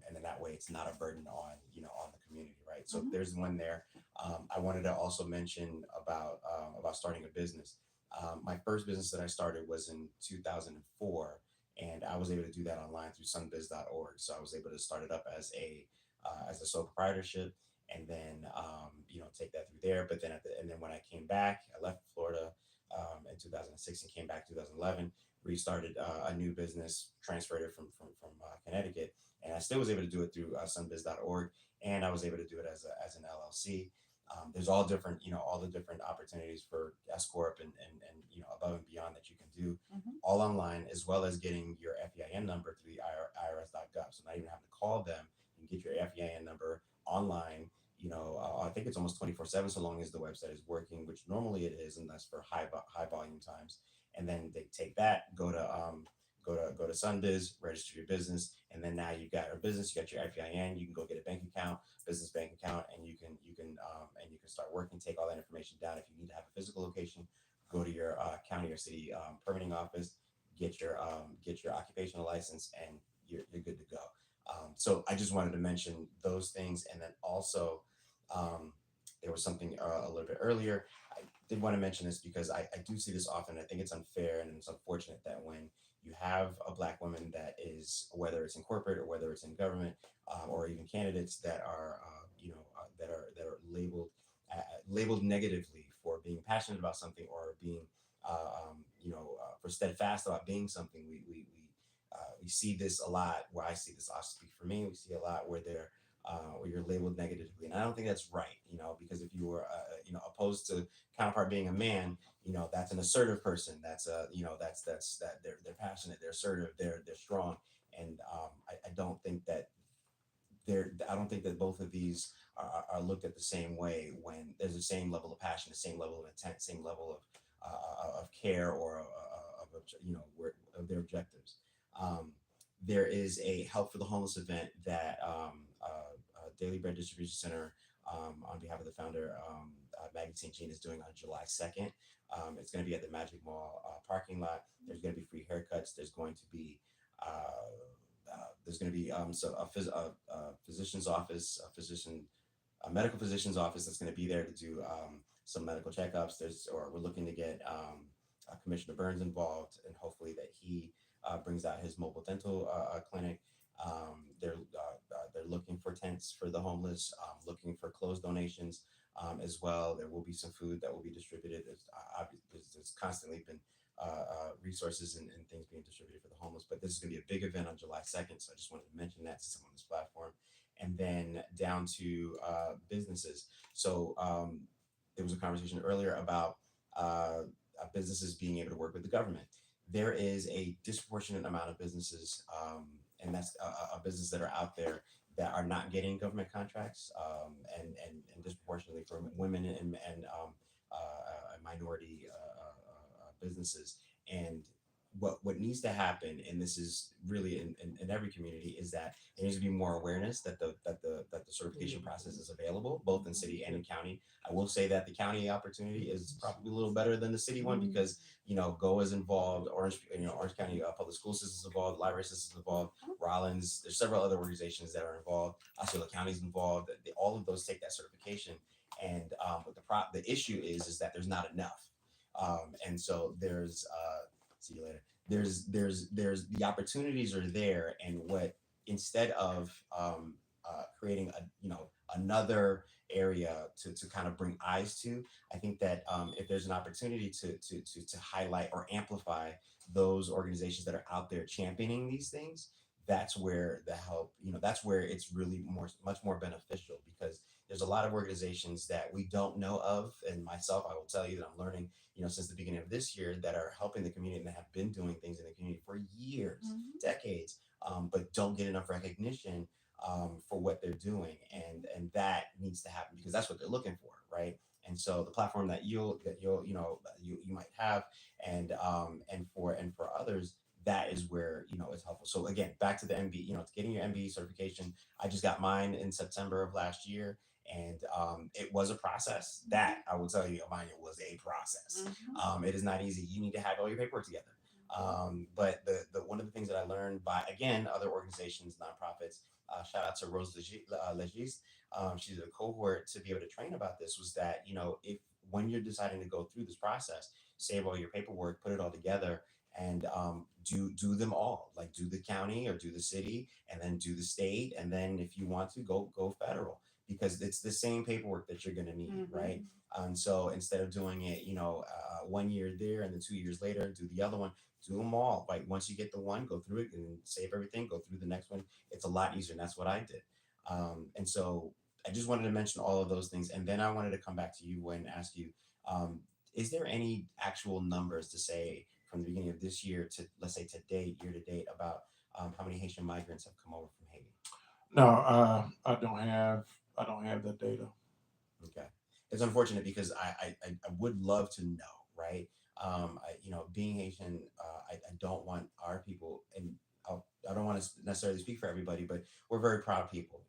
[SPEAKER 3] and then that way it's not a burden on on the community, right? So there's one there. I wanted to also mention about starting a business. My first business that I started was in 2004, and I was able to do that online through sunbiz.org. So I was able to start it up as a sole proprietorship, and then take that through there. But then and then when I came back, I left Florida in 2006 and came back 2011, restarted a new business, transferred it from Connecticut, and I still was able to do it through sunbiz.org, and I was able to do it as an LLC. There's all different, all the different opportunities for S corp and above and beyond that you can do, all online, as well as getting your FEIN number through the IRS.gov. So not even having to call them, you can get your FEIN number online. I think it's almost 24/7 so long as the website is working, which normally it is, and that's for high volume times. And then they take that, go to Sunbiz, register your business, and then now you've got a business, you got your FEIN, you can go get a bank account, business bank account, and you can start working. Take all that information down. If you need to have a physical location, go to your county or city permitting office, get your occupational license, and you're good to go. So I just wanted to mention those things, and then also there was something a little bit earlier. I did want to mention this because I do see this often. I think it's unfair and it's unfortunate that when you have a Black woman that is, whether it's in corporate or whether it's in government, or even candidates that are that are labeled negatively for being passionate about something or being for steadfast about being something. We see this a lot. Where I see this, I'll speak for me. We see a lot where where you're labeled negatively, and I don't think that's right. Because if you were opposed to counterpart being a man, that's an assertive person. That's that they're passionate, they're assertive, they're strong, and I don't think that both of these are looked at the same way when there's the same level of passion, the same level of intent, same level of care or of their objectives. There is a Help for the Homeless event that Daily Bread Distribution Center, on behalf of the founder, Maggie St. Jean, is doing on July 2nd. It's going to be at the Magic Mall parking lot. There's going to be free haircuts. There's going to be a physician's office, a medical physician's office that's going to be there to do some medical checkups. We're looking to get Commissioner Burns involved, and hopefully that he brings out his mobile dental clinic. They're looking for tents for the homeless, looking for clothes donations as well. There will be some food that will be distributed. There's constantly been resources and things being distributed for the homeless, but this is going to be a big event on July 2nd. So I just wanted to mention that since I'm on this platform. And then down to businesses. So there was a conversation earlier about businesses being able to work with the government. There is a disproportionate amount of businesses, and that's a business that are out there that are not getting government contracts, and disproportionately for women and minority businesses. And what needs to happen, and this is really in every community, is that there needs to be more awareness that the certification process is available both in city and in county. I will say that the county opportunity is probably a little better than the city one because GO is involved, Orange County Public School System is involved, Library System is involved, Rollins. There's several other organizations that are involved. Osceola County is involved. All of those take that certification, and but the issue is that there's not enough, and so there's see you later. There's the opportunities are there, and what instead of creating another area to kind of bring eyes to. I think that if there's an opportunity to highlight or amplify those organizations that are out there championing these things, that's where the help, that's where it's really much more beneficial, because there's a lot of organizations that we don't know of. And myself, I will tell you that I'm learning, since the beginning of this year, that are helping the community and that have been doing things in the community for years, decades, but don't get enough recognition for what they're doing, and that needs to happen, because that's what they're looking for, right? And so the platform that you'll you might have, and for others, that is where it's helpful. So again, back to the MB, it's getting your MBE certification. I just got mine in September of last year, and it was a process. That I will tell you, Amania, was a process. It is not easy. You need to have all your paperwork together. But the one of the things that I learned by, again, other organizations, nonprofits, shout out to Rose Legis, she's a cohort to be able to train about this, was that, if when you're deciding to go through this process, save all your paperwork, put it all together, and do them all, like do the county or do the city, and then do the state, and then if you want to go federal, because it's the same paperwork that you're going to need, right? And so instead of doing it 1 year there and then 2 years later do the other one, do them all. Like once you get the one, go through it and save everything, go through the next one. It's a lot easier, and that's what I did. And so I just wanted to mention all of those things, and then I wanted to come back to you and ask you, is there any actual numbers to say from the beginning of this year to, let's say, year to date, about how many Haitian migrants have come over from Haiti?
[SPEAKER 1] No, I don't have that data.
[SPEAKER 3] Okay, it's unfortunate, because I would love to know, right? Being Haitian, I don't want our people, and I don't want to necessarily speak for everybody, but we're very proud people,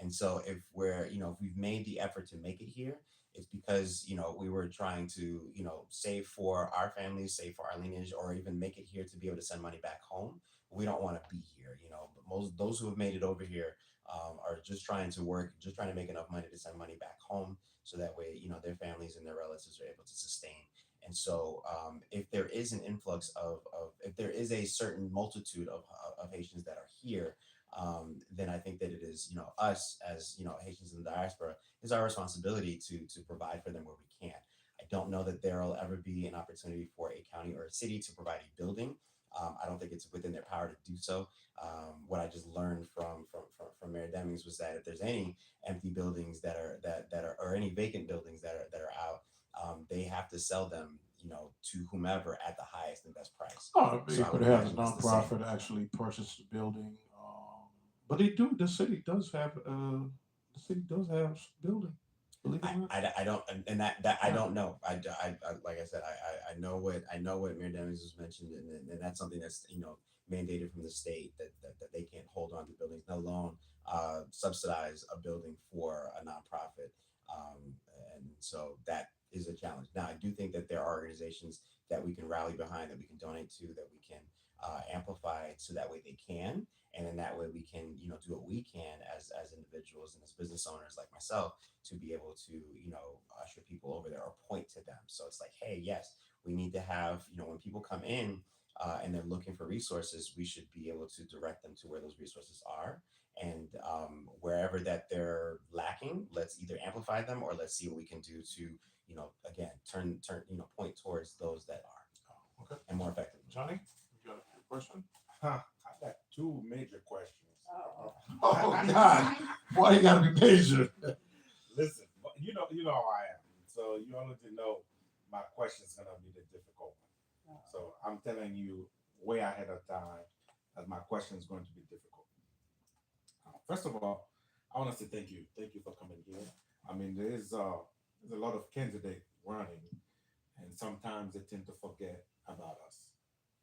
[SPEAKER 3] and so if if we've made the effort to make it here, it's because we were trying to save for our families, save for our lineage, or even make it here to be able to send money back home. We don't want to be here, but most those who have made it over here are just trying to work, just trying to make enough money to send money back home, so that way their families and their relatives are able to sustain. And so if there is an influx of if there is a certain multitude of Haitians that are here, then I think that it is us as Haitians in the diaspora, is our responsibility to provide for them where we can. I don't know that there will ever be an opportunity for a county or a city to provide a building. I don't think it's within their power to do so. What I just learned from Mayor Demings was that if there's any empty buildings that are or any vacant buildings that are out, they have to sell them to whomever at the highest and best price.
[SPEAKER 1] Oh,
[SPEAKER 3] So
[SPEAKER 1] you
[SPEAKER 3] I
[SPEAKER 1] could
[SPEAKER 3] would
[SPEAKER 1] have the
[SPEAKER 3] imagine it's the same.
[SPEAKER 1] nonprofit actually purchase the building, but they do. The city does have building. Believe it or not.
[SPEAKER 3] I don't, and that I don't know. I like I said, I know what Mayor Demings has mentioned, and that's something that's mandated from the state, that they can't hold on to buildings, let alone subsidize a building for a nonprofit. And so that is a challenge. Now, I do think that there are organizations that we can rally behind, that we can donate to, that we can amplify, so that way they can, and in that way we can do what we can as individuals and as business owners like myself, to be able to usher people over there or point to them. So it's like, hey, yes, we need to have when people come in and they're looking for resources, we should be able to direct them to where those resources are, and wherever that they're lacking, let's either amplify them, or let's see what we can do to again turn point towards those that are
[SPEAKER 1] Okay.
[SPEAKER 3] and more effective.
[SPEAKER 1] Johnny, you got a question?
[SPEAKER 2] I got two major questions.
[SPEAKER 1] Oh God, why you gotta be major?
[SPEAKER 2] Listen, you know how I am. So you already know my question is gonna be the difficult one. So I'm telling you way ahead of time that my question is going to be difficult. First of all, I want to say thank you. Thank you for coming here. I mean, there's a lot of candidates running, and sometimes they tend to forget about us.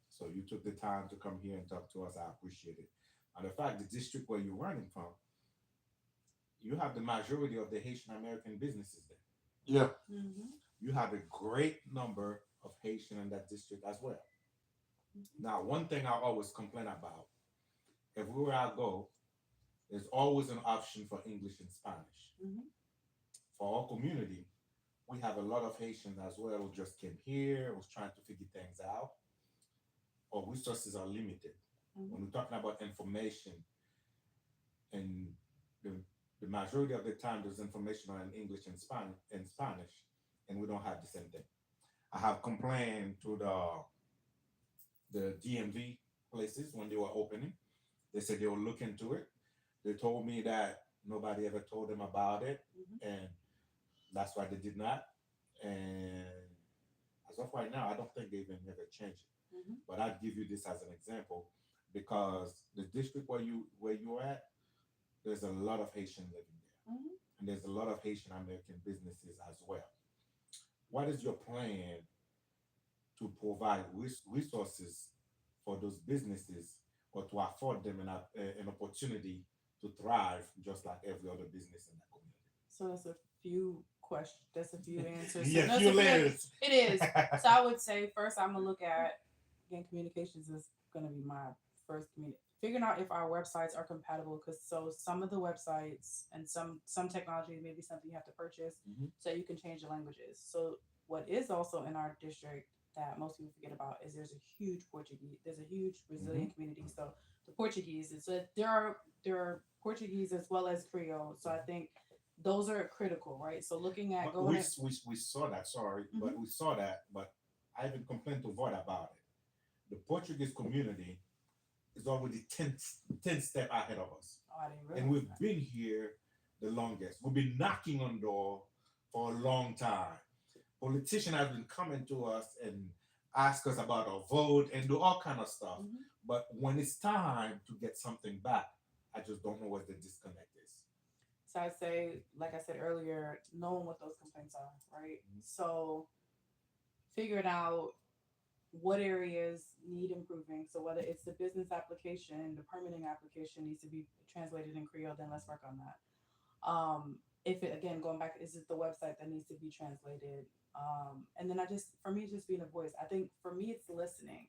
[SPEAKER 2] So you took the time to come here and talk to us. I appreciate it. And the fact, the district where you're running from, you have the majority of the Haitian American businesses there.
[SPEAKER 1] Yeah.
[SPEAKER 2] You have a great number of Haitian in that district as well. Now, one thing I always complain about, everywhere I go, there's always an option for English and Spanish. For our community, we have a lot of Haitians as well who just came here, who's trying to figure things out. Our resources are limited. When we're talking about information and the the majority of the time there's information on English and Spanish, and we don't have the same thing. I have complained to the DMV places when they were opening. They said they will look into it. They told me that nobody ever told them about it, and that's why they did not. And as of right now, I don't think they even ever changed it. But I'd give you this as an example because the district where you're at, there's a lot of Haitian living there, and there's a lot of Haitian American businesses as well. What is your plan to provide resources for those businesses or to afford them an opportunity to thrive just like every other business in that community?
[SPEAKER 7] So that's a few questions. That's a few answers.
[SPEAKER 2] Yeah,
[SPEAKER 7] So
[SPEAKER 2] few
[SPEAKER 7] that's a
[SPEAKER 2] layers.
[SPEAKER 7] It is. So I would say first I'm gonna look at, again, communications is gonna be my first figuring out if our websites are compatible, because so some of the websites and some technology may be something you have to purchase so you can change the languages. So what is also in our district that most people forget about is there's a huge Brazilian community. So the Portuguese is, so there are Portuguese as well as Creole. So I think those are critical, right? So looking at
[SPEAKER 2] But we saw that, sorry, but we saw that, but I even complained to Void about it. The Portuguese community is already 10 step ahead of us.
[SPEAKER 7] Oh, I didn't realize
[SPEAKER 2] And we've
[SPEAKER 7] that.
[SPEAKER 2] been here the longest. We've been knocking on door for a long time. Politicians have been coming to us and ask us about our vote and do all kind of stuff. But when it's time to get something back, I just don't know what the disconnect is.
[SPEAKER 7] So I'd say, like I said earlier, knowing what those complaints are, right? So figuring out what areas need improving. So whether it's the business application, the permitting application needs to be translated in Creole, then let's work on that. If it, again, going back, is it the website that needs to be translated? And then for me, just being a voice. I think for me, it's listening.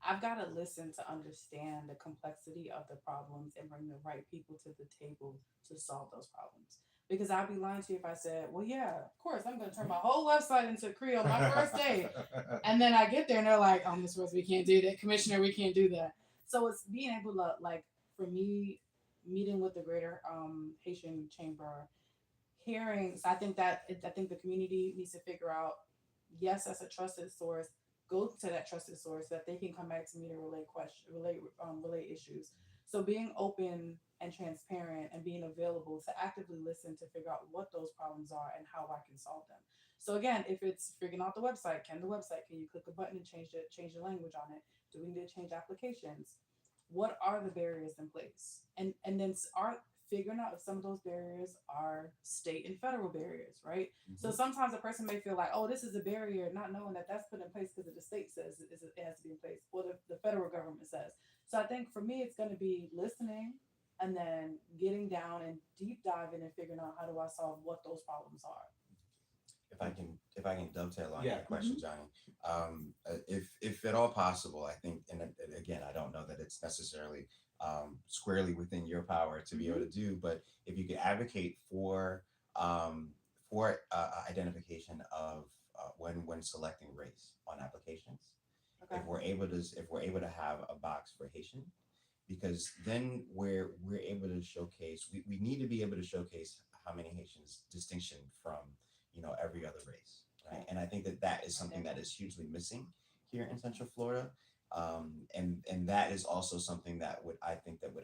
[SPEAKER 7] I've got to listen to understand the complexity of the problems and bring the right people to the table to solve those problems. Because I'd be lying to you if I said, well, yeah, of course, I'm going to turn my whole website into Creole my first day. And then I get there and they're like, oh, Ms. Rose, we can't do that. Commissioner, we can't do that. So it's being able to, like, for me, meeting with the Greater Haitian Chamber, hearing, so I think the community needs to figure out, yes, as a trusted source, go to that trusted source so that they can come back to me to relay issues. So being open and transparent and being available to actively listen to figure out what those problems are and how I can solve them. So again, if it's figuring out the website, can you click a button and change the language on it? Do we need to change applications? What are the barriers in place? And then figuring out if some of those barriers are state and federal barriers, right? So sometimes a person may feel like, oh, this is a barrier, not knowing that that's put in place because the state says it has to be in place, or the federal government says. So I think for me, it's going to be listening and then getting down and deep diving and figuring out how do I solve what those problems are.
[SPEAKER 3] If I can dovetail on
[SPEAKER 2] Yeah.
[SPEAKER 3] your question, Johnny, if at all possible, I think, and again, I don't know that it's necessarily squarely within your power to be able to do, but if you could advocate for identification of when selecting race on applications,
[SPEAKER 7] Okay.
[SPEAKER 3] if we're able to have a box for Haitian, because then we're able to showcase, we need to be able to showcase how many Haitians distinction from every other race, right? And I think that is something that is hugely missing here in Central Florida, and that is also something that would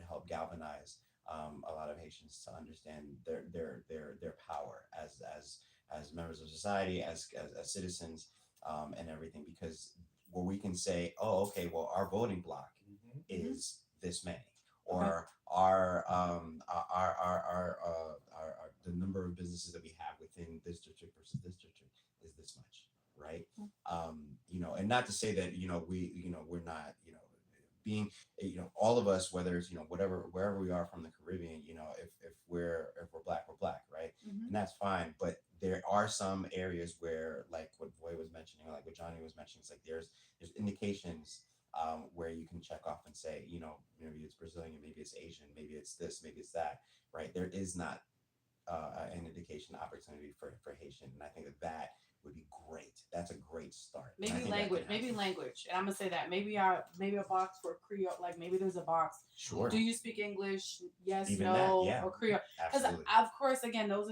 [SPEAKER 3] help galvanize a lot of Haitians to understand their power as members of society, as citizens, and everything, because where we can say, oh, okay, well, our voting block is this many, or our the number of businesses that we have within this district versus this district is this much, right? And not to say that we're not being all of us, whether it's wherever we are from the Caribbean, if we're black, we're black, right? And that's fine, but there are some areas where, like what Boy was mentioning, like what Johnny was mentioning, it's like there's indications where you can check off and say, maybe it's Brazilian, maybe it's Asian, maybe it's this, maybe it's that, right? There is not an indication opportunity for Haitian, and I think that would be great. That's a great start. And I
[SPEAKER 7] Maybe
[SPEAKER 3] think that
[SPEAKER 7] language,
[SPEAKER 3] can have
[SPEAKER 7] maybe
[SPEAKER 3] some-
[SPEAKER 7] language. And I'm gonna say that. Maybe a box for Creole, like maybe there's a box.
[SPEAKER 3] Sure.
[SPEAKER 7] Do you speak English? Yes,
[SPEAKER 3] Even
[SPEAKER 7] no,
[SPEAKER 3] that, yeah.
[SPEAKER 7] or Creole? Because
[SPEAKER 3] Absolutely.
[SPEAKER 7] of course, again, those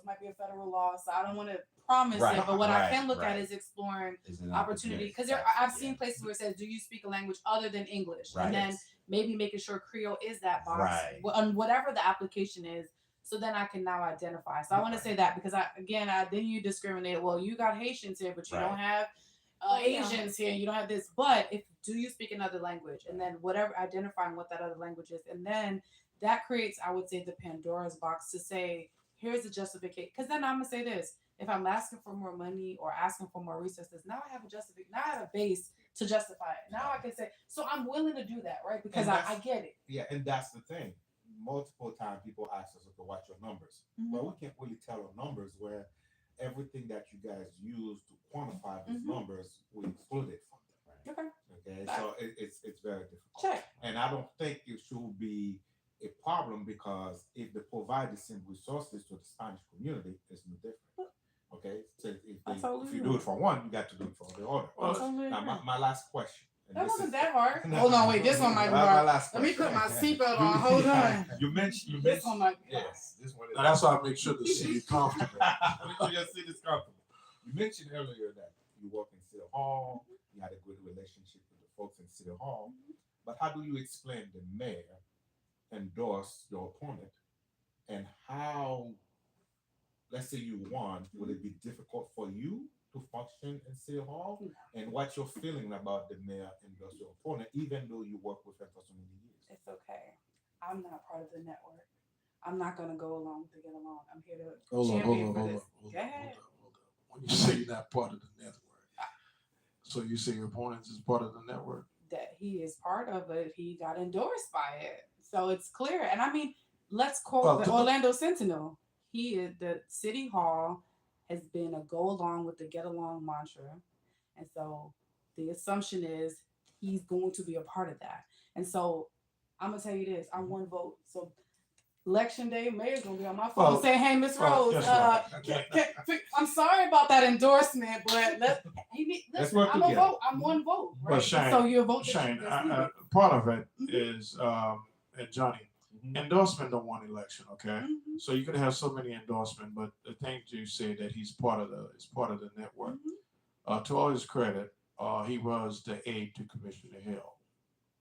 [SPEAKER 7] might be a federal law, so I don't want to promise
[SPEAKER 3] Right,
[SPEAKER 7] it. But what I
[SPEAKER 3] right,
[SPEAKER 7] can look at
[SPEAKER 3] right.
[SPEAKER 7] is exploring
[SPEAKER 3] Is an
[SPEAKER 7] opportunity. Because I've seen places where it says, "Do you speak a language other than English?"
[SPEAKER 3] Right.
[SPEAKER 7] And then maybe making sure Creole is that box
[SPEAKER 3] Right.
[SPEAKER 7] on whatever the application is. So then I can now identify. So I want to say that because then you discriminate. Well, you got Haitians here, but you don't have Asians here. You don't have this. But do you speak another language? And then whatever, identifying what that other language is, and then that creates, I would say, the Pandora's box to say, here's the justification. Because then I'm gonna say this: if I'm asking for more money or asking for more resources, now I have a justification. Now I have a base to justify it. Now I can say, so I'm willing to do that, right? Because I get it.
[SPEAKER 2] Yeah, and that's the thing. Multiple times people ask us, okay, what's your numbers? Well, we can't really tell our numbers where everything that you guys use to quantify these numbers, we exclude it from them. Okay, so it's very difficult.
[SPEAKER 7] Check.
[SPEAKER 2] And I don't think it should be a problem because if they provide the same resources to the Spanish community, it's no different. Okay, so if you do it for one, you got to do it for the other. Now, my last question.
[SPEAKER 7] That wasn't that hard. Hold on, wait. This one might be
[SPEAKER 2] My
[SPEAKER 7] hard.
[SPEAKER 2] last
[SPEAKER 7] Let me
[SPEAKER 2] question.
[SPEAKER 7] put my seatbelt on. Hold on.
[SPEAKER 2] You mentioned.
[SPEAKER 7] This one might be
[SPEAKER 2] Yes, this one is.
[SPEAKER 1] Now, that's why I make sure the seat is comfortable.
[SPEAKER 2] Your seat is comfortable. You mentioned earlier that you work in City Hall. You had a good relationship with the folks in City Hall. But how do you explain the mayor endorse your opponent, and how, let's say you won, would it be difficult for you to function in City Hall? And what's your feeling about the mayor endorse your opponent, even though you work with him for so many years?
[SPEAKER 7] It's okay. I'm not part of the network. I'm not gonna go along to get along. I'm here to
[SPEAKER 1] Hold on.
[SPEAKER 7] champion for this. Go ahead.
[SPEAKER 1] When you say you're not part of the network, so you say your opponent is part of the network?
[SPEAKER 7] That he is part of it. He got endorsed by it, so it's clear. And I mean, let's quote the Orlando Sentinel. He is the City Hall has been a go along with the get along mantra, and so the assumption is he's going to be a part of that. And so I'm gonna tell you this: I'm one vote. So election day, mayor's gonna be on my phone saying, "Hey, Miss Rose, I'm sorry about that endorsement, but listen,
[SPEAKER 2] work
[SPEAKER 7] I'm a
[SPEAKER 2] together.
[SPEAKER 7] vote. I'm one vote, right?
[SPEAKER 1] But Shane,
[SPEAKER 7] so you vote.
[SPEAKER 1] Shane, part of it is, and Johnny, endorsement don't want election, okay? So you could have so many endorsements, but the thing you say that he's part of the network. To all his credit, he was the aide to Commissioner Hill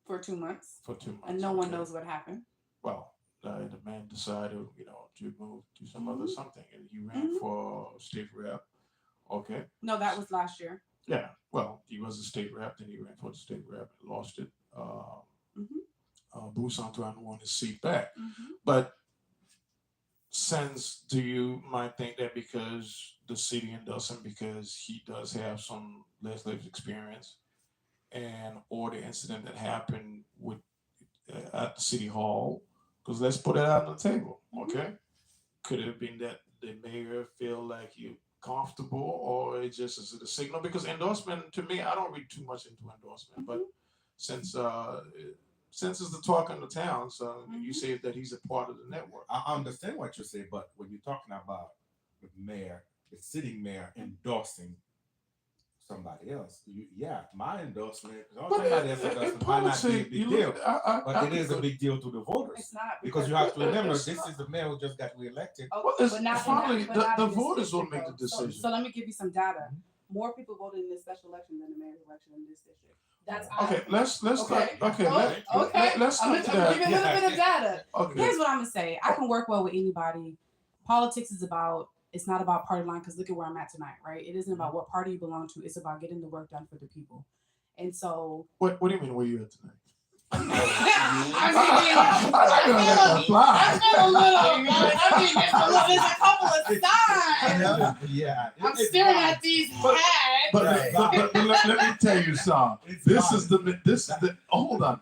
[SPEAKER 7] for 2 months. And no
[SPEAKER 1] okay?
[SPEAKER 7] one knows what happened.
[SPEAKER 1] Well, the man decided, to move to some other something, and he ran for state rep. Okay.
[SPEAKER 7] No, that was last year.
[SPEAKER 1] Yeah. Well, he was a state rep, then he ran for the state rep and lost it. Bruce Antoine won his seat back. But do you might think that because the city endorses him because he does have some legislative experience, and or the incident that happened with at the city hall, because let's put it out on the table, okay? Could it have been that the mayor feel like you're comfortable, or it just is a signal? Because endorsement, to me, I don't read too much into endorsement, but since it's the talk in the town, so you say that he's a part of the network.
[SPEAKER 2] I understand what you say, but when you're talking about the mayor, the sitting mayor endorsing somebody else, my endorsement, somebody else's endorsement might not be a big deal, but it is a big deal to the voters.
[SPEAKER 7] It's not
[SPEAKER 2] Because you have to remember, this is the mayor who just got reelected.
[SPEAKER 1] Well, finally, the voters will make the decision.
[SPEAKER 7] So let me give you some data. More people voted in this special election than the mayor's election in this district. That's
[SPEAKER 1] okay. Let's
[SPEAKER 7] okay.
[SPEAKER 1] let's
[SPEAKER 7] I'm gonna give you a little bit of data.
[SPEAKER 1] Okay.
[SPEAKER 7] Here's what I'm gonna say. I can work well with anybody. Politics is it's not about party line, because look at where I'm at tonight, right? It isn't about what party you belong to. It's about getting the work done for the people. And so
[SPEAKER 1] What do you mean where you at tonight?
[SPEAKER 7] There's a couple of signs.
[SPEAKER 2] Yeah.
[SPEAKER 7] I'm staring at these hats.
[SPEAKER 1] But let me tell you something. This is the hold on.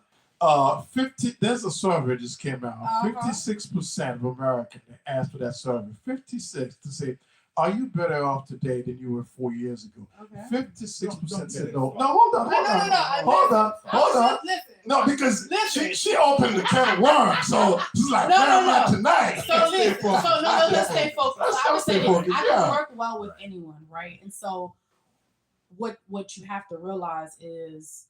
[SPEAKER 1] 50. There's a survey just came out. 56% of Americans asked for that survey. 56 to say, are you better off today than you were 4 years ago?
[SPEAKER 7] Okay.
[SPEAKER 1] 56% said no.
[SPEAKER 2] Don't
[SPEAKER 1] No, hold on,
[SPEAKER 7] No,
[SPEAKER 1] hold
[SPEAKER 7] no,
[SPEAKER 1] on,
[SPEAKER 7] no, no.
[SPEAKER 1] hold on, hold on.
[SPEAKER 7] Listen.
[SPEAKER 1] No, because
[SPEAKER 7] Listen.
[SPEAKER 1] she opened the can of worms, so she's like,
[SPEAKER 7] No,
[SPEAKER 1] where
[SPEAKER 7] no,
[SPEAKER 1] am I
[SPEAKER 7] no.
[SPEAKER 1] tonight?
[SPEAKER 7] So listen. So no, let's stay focused.
[SPEAKER 1] Let's
[SPEAKER 7] So I would
[SPEAKER 1] stay
[SPEAKER 7] say this.
[SPEAKER 1] focused,
[SPEAKER 7] I
[SPEAKER 1] yeah.
[SPEAKER 7] can work well with anyone, right? And so what you have to realize is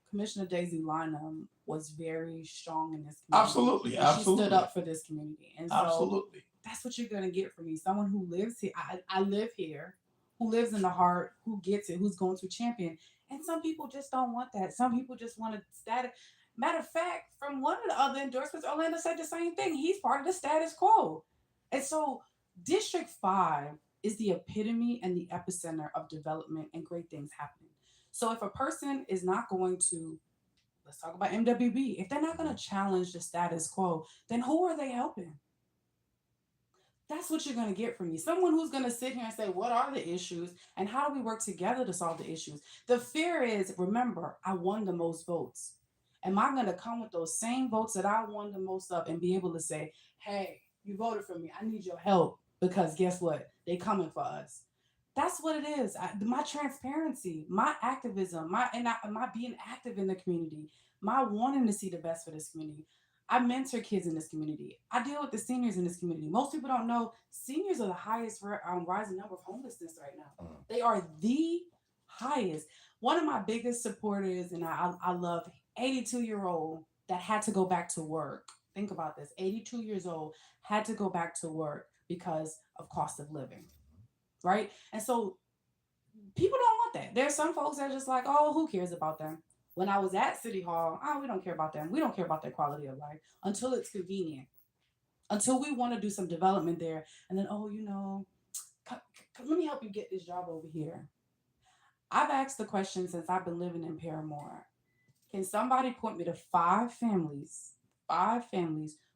[SPEAKER 7] Commissioner Daisy Lynham was very strong in this community.
[SPEAKER 1] Absolutely,
[SPEAKER 7] And she stood
[SPEAKER 1] absolutely.
[SPEAKER 7] up for this community. And so
[SPEAKER 1] Absolutely.
[SPEAKER 7] that's what you're gonna get from me. Someone who lives here. I live here, who lives in the heart, who gets it, who's going to champion. And some people just don't want that. Some people just want a status. Matter of fact, from one of the other endorsements, Orlando said the same thing. He's part of the status quo. And so District 5 is the epitome and the epicenter of development and great things happening. So if a person is not going to, let's talk about MWB, if they're not going to challenge the status quo, then who are they helping? That's what you're going to get from me. Someone who's going to sit here and say, what are the issues and how do we work together to solve the issues? The fear is, remember, I won the most votes. Am I going to come with those same votes that I won the most of and be able to say, hey, you voted for me. I need your help because guess what? They coming for us. That's what it is. My transparency, my activism, my being active in the community, my wanting to see the best for this community. I mentor kids in this community. I deal with the seniors in this community. Most people don't know seniors are the highest rising number of homelessness right now. They are the highest. One of my biggest supporters, and I love 82-year-old that had to go back to work. Think about this. 82 years old had to go back to work because of cost of living. Right? And so people don't want that. There's some folks that are just like, oh, who cares about them? When I was at City Hall, oh, we don't care about them. We don't care about their quality of life until it's convenient. Until we want to do some development there. And then, oh, let me help you get this job over here. I've asked the question since I've been living in Paramore. Can somebody point me to 5 families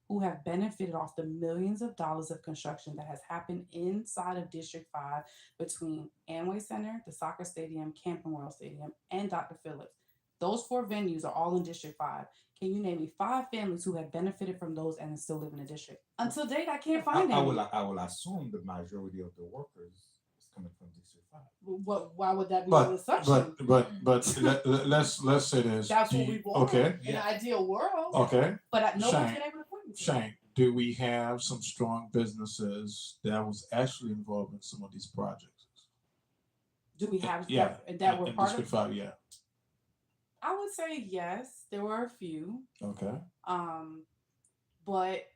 [SPEAKER 7] who have benefited off the millions of dollars of construction that has happened inside of District 5 between Amway Center, the soccer stadium, Camping World Stadium, and Dr. Phillips? Those 4 venues are all in District 5. Can you name me 5 families who have benefited from those and still live in the district? Until date, I can't find any.
[SPEAKER 2] I will assume the majority of the workers is coming from District 5.
[SPEAKER 7] Why would that be an assumption?
[SPEAKER 1] But let's say this.
[SPEAKER 7] That's what we want.
[SPEAKER 1] Okay.
[SPEAKER 7] In an ideal world.
[SPEAKER 1] Okay.
[SPEAKER 7] But no one's
[SPEAKER 1] Shane,
[SPEAKER 7] been able to point me to
[SPEAKER 1] Shane, do we have some strong businesses that was actually involved in some of these projects?
[SPEAKER 7] Do we have
[SPEAKER 1] Yeah,
[SPEAKER 7] that were
[SPEAKER 1] in
[SPEAKER 7] part
[SPEAKER 1] District
[SPEAKER 7] of?
[SPEAKER 1] 5, yeah.
[SPEAKER 7] I would say yes. There were a few.
[SPEAKER 1] Okay.
[SPEAKER 7] But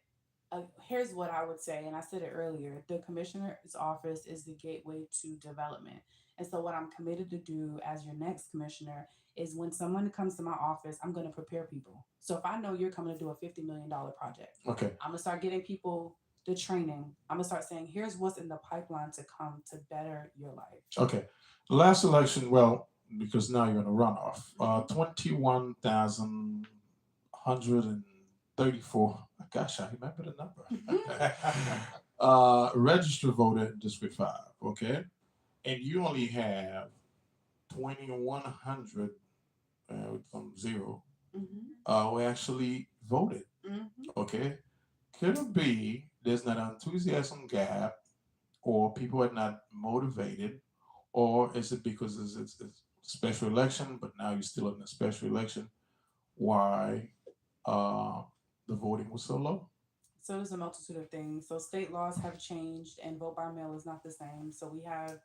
[SPEAKER 7] here's what I would say, and I said it earlier: the commissioner's office is the gateway to development. And so, what I'm committed to do as your next commissioner is, when someone comes to my office, I'm going to prepare people. So if I know you're coming to do a $50 million project,
[SPEAKER 1] Okay.
[SPEAKER 7] I'm gonna start getting people the training. I'm gonna start saying, here's what's in the pipeline to come to better your life.
[SPEAKER 1] Okay. The last election, well, because now you're in a runoff. 21,134. Gosh, I remember the number. Registered voter in District 5. Okay, and you only have 2,100 from 0 who actually voted. Okay, could it be there's not an enthusiasm gap, or people are not motivated, or is it because it's a special election, but now you're still in a special election? Why the voting was so low?
[SPEAKER 7] So there's a multitude of things. So state laws have changed, and vote by mail is not the same. So we have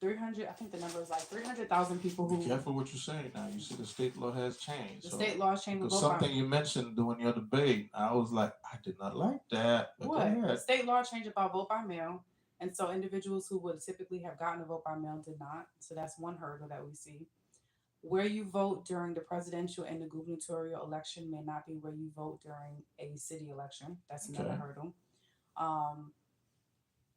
[SPEAKER 7] 300. I think the number is like 300,000 people who.
[SPEAKER 1] Be careful what you're saying now. You see, the state law has changed.
[SPEAKER 7] The state laws changed.
[SPEAKER 1] Because something you mentioned during your debate, I was like, I did not like that. But
[SPEAKER 7] what? The state law changed about vote by mail. And so individuals who would typically have gotten a vote by mail did not. So that's one hurdle that we see. Where you vote during the presidential and the gubernatorial election may not be where you vote during a city election. That's another hurdle.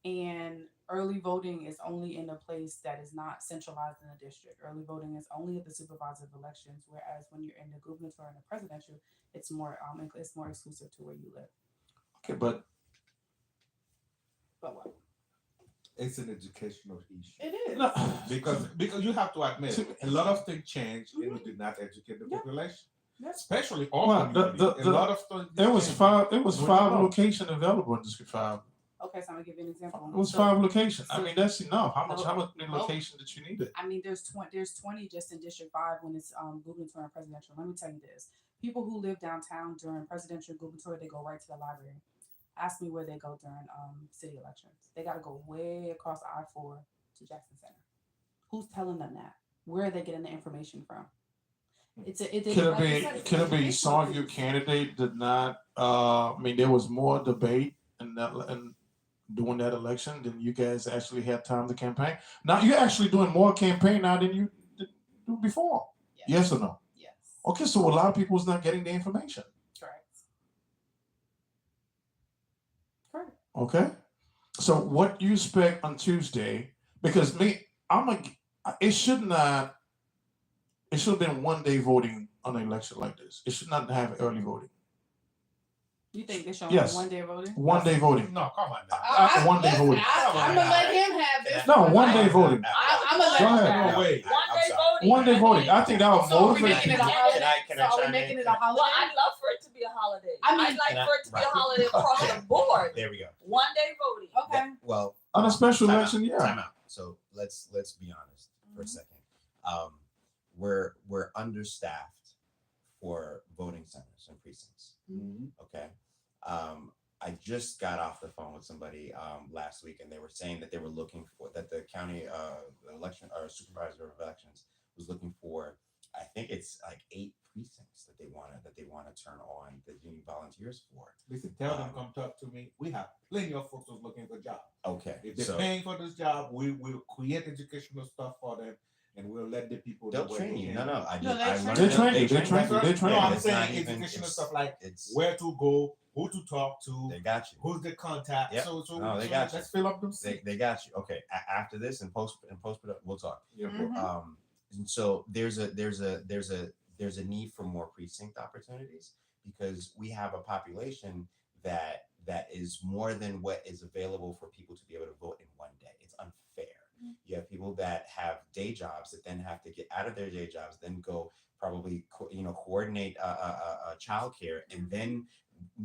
[SPEAKER 7] And early voting is only in a place that is not centralized in a district. Early voting is only at the supervisor of elections, whereas when you're in the gubernatorial and the presidential, it's more exclusive to where you live.
[SPEAKER 1] Okay, but
[SPEAKER 7] what?
[SPEAKER 2] It's an educational issue.
[SPEAKER 7] It is.
[SPEAKER 1] No.
[SPEAKER 2] Because you have to admit, a lot of things changed and we did not educate the population. Especially all community. A lot of things.
[SPEAKER 1] It was 5 locations available in District 5.
[SPEAKER 7] Okay, so I'm gonna give you an example.
[SPEAKER 1] It was
[SPEAKER 7] So-
[SPEAKER 1] 5 locations. I
[SPEAKER 7] so-
[SPEAKER 1] mean, that's enough. How
[SPEAKER 7] No,
[SPEAKER 1] many
[SPEAKER 7] nope.
[SPEAKER 1] locations did you need?
[SPEAKER 7] I mean, there's 20 just in District 5 when it's gubernatorial and presidential. Let me tell you this: people who live downtown during presidential and gubernatorial, they go right to the library. Ask me where they go during city elections. They got to go way across I-4 to Jackson Center. Who's telling them that? Where are they getting the information from? Could
[SPEAKER 1] it be some of your candidate did not? I mean, there was more debate in that and during that election than you guys actually had time to campaign. Now you're actually doing more campaign now than you did before. Yes or no?
[SPEAKER 7] Yes.
[SPEAKER 1] Okay, so a lot of people is not getting the information.
[SPEAKER 7] Correct.
[SPEAKER 1] Okay, so what you expect on Tuesday? Because it should not. It should have been 1 day voting on an election like this. It should not have early voting.
[SPEAKER 7] You think they should
[SPEAKER 1] Yes.
[SPEAKER 7] 1 day voting?
[SPEAKER 1] 1 day voting.
[SPEAKER 2] No, come on now.
[SPEAKER 1] 1 day voting.
[SPEAKER 7] I'm gonna let him have this.
[SPEAKER 1] No, 1 day voting.
[SPEAKER 7] I'm gonna let
[SPEAKER 1] Go
[SPEAKER 7] him
[SPEAKER 1] ahead.
[SPEAKER 7] have
[SPEAKER 2] No
[SPEAKER 7] it.
[SPEAKER 2] way.
[SPEAKER 4] 1 day voting.
[SPEAKER 1] 1 day voting. I think that would
[SPEAKER 7] So are we
[SPEAKER 1] motivate
[SPEAKER 7] making it a
[SPEAKER 1] people.
[SPEAKER 7] holiday?
[SPEAKER 3] Can I
[SPEAKER 7] So are we
[SPEAKER 3] chime
[SPEAKER 7] making
[SPEAKER 3] in?
[SPEAKER 7] it a
[SPEAKER 3] Can I-
[SPEAKER 7] holiday?
[SPEAKER 4] Well, I'd love for it to be a holiday.
[SPEAKER 7] I mean-
[SPEAKER 4] I'd like
[SPEAKER 3] Can I-
[SPEAKER 4] for it to be a
[SPEAKER 3] right.
[SPEAKER 4] holiday across the board.
[SPEAKER 3] There we go.
[SPEAKER 4] 1 day voting.
[SPEAKER 7] Okay.
[SPEAKER 3] Well,
[SPEAKER 1] On a special
[SPEAKER 3] time
[SPEAKER 1] election,
[SPEAKER 3] out,
[SPEAKER 1] yeah.
[SPEAKER 3] Time out. So let's be honest for a second. We're understaffed for voting centers and precincts. Okay. I just got off the phone with somebody last week, and they were saying that they were looking for that the county election or supervisor of elections was looking for. I think it's like 8 precincts that they want to turn on that you need volunteers for.
[SPEAKER 2] Listen, tell them come talk to me. We have plenty of folks who's looking for jobs.
[SPEAKER 3] Okay,
[SPEAKER 2] If they're
[SPEAKER 3] so
[SPEAKER 2] paying for this job, we will create educational stuff for them, and we'll let the people.
[SPEAKER 3] they'll
[SPEAKER 2] know what
[SPEAKER 3] train
[SPEAKER 2] they
[SPEAKER 3] you.
[SPEAKER 2] can
[SPEAKER 3] No,
[SPEAKER 2] do.
[SPEAKER 3] I
[SPEAKER 7] No,
[SPEAKER 3] did.
[SPEAKER 7] they
[SPEAKER 3] I
[SPEAKER 7] train
[SPEAKER 3] learned
[SPEAKER 7] you.
[SPEAKER 1] They train you. They
[SPEAKER 3] train
[SPEAKER 1] train you. They train
[SPEAKER 2] No,
[SPEAKER 1] you.
[SPEAKER 2] I'm
[SPEAKER 3] It's
[SPEAKER 2] saying
[SPEAKER 3] not even-
[SPEAKER 2] educational
[SPEAKER 3] it's-
[SPEAKER 2] stuff like
[SPEAKER 3] It's
[SPEAKER 2] where to go, who to talk to,
[SPEAKER 3] they got you.
[SPEAKER 2] who's the contact.
[SPEAKER 3] Yep.
[SPEAKER 2] So
[SPEAKER 3] No, they got you.
[SPEAKER 2] let's fill up them seats.
[SPEAKER 3] They got you. Okay. After this and post we'll talk.
[SPEAKER 7] Mhm.
[SPEAKER 3] And so there's a need for more precinct opportunities because we have a population that is more than what is available for people to be able to vote in 1 day. It's unfair. You have people that have day jobs that then have to get out of their day jobs, then go probably coordinate childcare, and then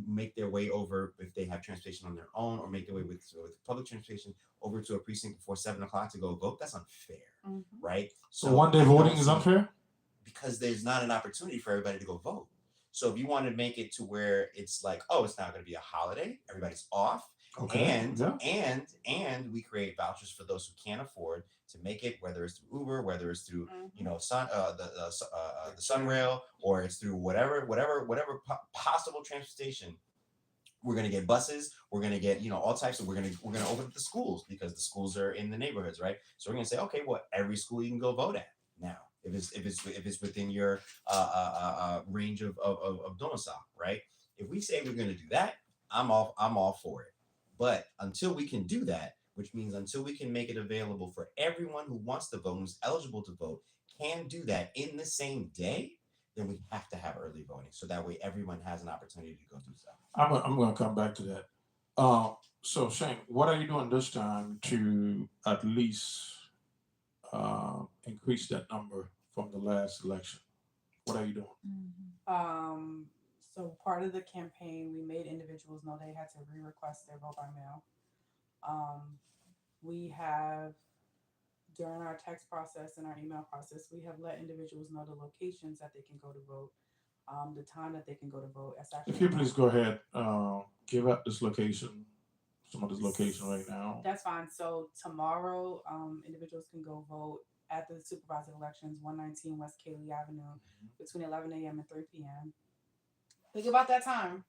[SPEAKER 3] make their way over if they have transportation on their own, or make their way with public transportation over to a precinct before 7 o'clock to go vote. That's unfair,
[SPEAKER 7] Mhm.
[SPEAKER 3] right?
[SPEAKER 1] So 1 day voting is unfair.
[SPEAKER 3] because there's not an opportunity for everybody to go vote. So if you want to make it to where it's like, oh, it's not going to be a holiday, everybody's off,
[SPEAKER 1] Okay.
[SPEAKER 3] and
[SPEAKER 1] yeah.
[SPEAKER 3] and we create vouchers for those who can't afford to make it, whether it's through Uber, whether it's through the Sunrail, or it's through whatever possible transportation. We're gonna get buses. We're gonna get all types of. We're gonna open up the schools because the schools are in the neighborhoods, right? So we're gonna say, okay, well, every school you can go vote at now, if it's within your range of domicile, right? If we say we're gonna do that, I'm all for it. But until we can do that, which means until we can make it available for everyone who wants to vote, who's eligible to vote, can do that in the same day, then we have to have early voting so that way everyone has an opportunity to go do so.
[SPEAKER 1] I'm going to come back to that. So Shane, what are you doing this time to at least increase that number from the last election? What are you doing?
[SPEAKER 7] So part of the campaign, we made individuals know they had to re-request their vote by mail. We have, during our text process and our email process, we have let individuals know the locations that they can go to vote, the time that they can go to vote.
[SPEAKER 1] If you please go ahead, give out this location, some of this location right now.
[SPEAKER 7] That's fine. So tomorrow, individuals can go vote at the supervisor elections, 119 West Cayley Avenue, between 11 a.m. and 3 p.m. Think about that time.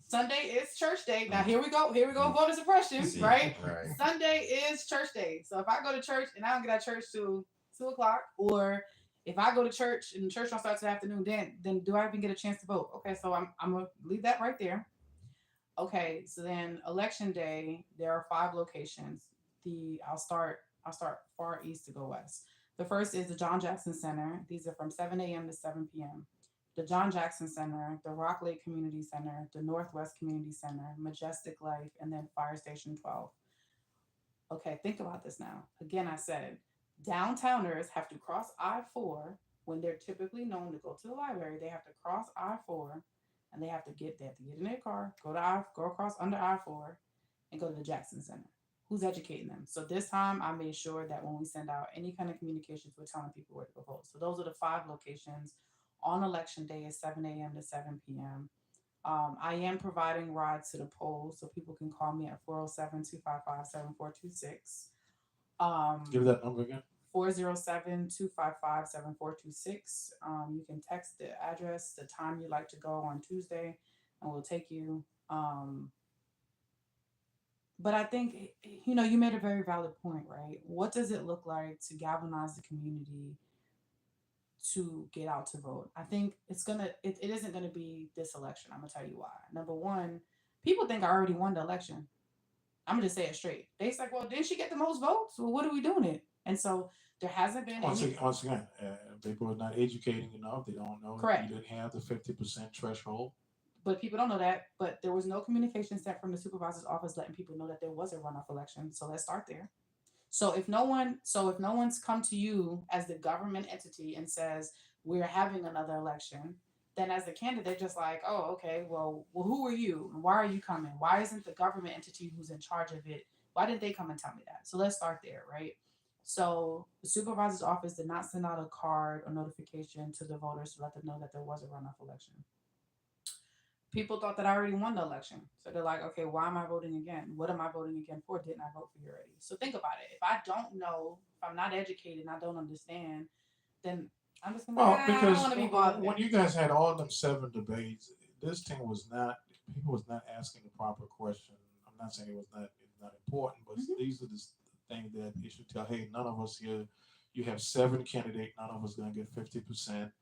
[SPEAKER 7] Sunday is church day. Now here we go voter suppression, right?
[SPEAKER 3] Right.
[SPEAKER 7] Sunday is church day. So if I go to church and I don't get out of church till 2:00, or if I go to church and the church don't start till afternoon, then do I even get a chance to vote? Okay, so I'm gonna leave that right there. Okay, so then election day, there are 5 locations. I'll start far east to go west. The first is the John Jackson Center. These are from 7 a.m. to 7 p.m. The John Jackson Center, the Rock Lake Community Center, the Northwest Community Center, Majestic Life, and then Fire Station 12. Okay, think about this now. Again, I said downtowners have to cross I-4 when they're typically known to go to the library. They have to cross I-4, and they have to get in their car, go across under I-4, and go to the Jackson Center. Who's educating them? So this time I made sure that when we send out any kind of communications, we're telling people where to go vote. So those are the 5 locations on election day at 7 a.m. to 7 p.m. I am providing rides to the polls, so people can call me at 407-255-7426.
[SPEAKER 1] Give that number again.
[SPEAKER 7] 407-255-7426. You can text the address, the time you'd like to go on Tuesday, and we'll take you. But I think, you know, you made a very valid point, right? What does it look like to galvanize the community to get out to vote? I think it isn't gonna be this election. I'm gonna tell you why. Number one, people think I already won the election. I'm gonna just say it straight. They're like, well, didn't she get the most votes? Well, what are we doing it? And so there hasn't been
[SPEAKER 1] Once again, people are not educating enough. They don't know.
[SPEAKER 7] Correct.
[SPEAKER 1] You didn't have the 50% threshold.
[SPEAKER 7] But people don't know that. But there was no communication sent from the supervisor's office letting people know that there was a runoff election. So let's start there. So if no one's come to you as the government entity and says we're having another election, then as the candidate, just like, oh, okay, well, who are you? Why are you coming? Why isn't the government entity who's in charge of it? Why didn't they come and tell me that? So let's start there, right? So the supervisor's office did not send out a card or notification to the voters to let them know that there was a runoff election. People thought that I already won the election. So they're like, okay, why am I voting again? What am I voting again for? Didn't I vote for you already? So think about it. If I don't know, if I'm not educated and I don't understand, then I'm just gonna
[SPEAKER 1] Well,
[SPEAKER 7] I
[SPEAKER 1] because
[SPEAKER 7] don't want to be bothered.
[SPEAKER 1] when you guys had all them 7 debates, this thing was not, people was not asking the proper question. I'm not saying it's not important, but these are the things that you should tell. Hey, none of us here. You have 7 candidates. None of us gonna get 50%.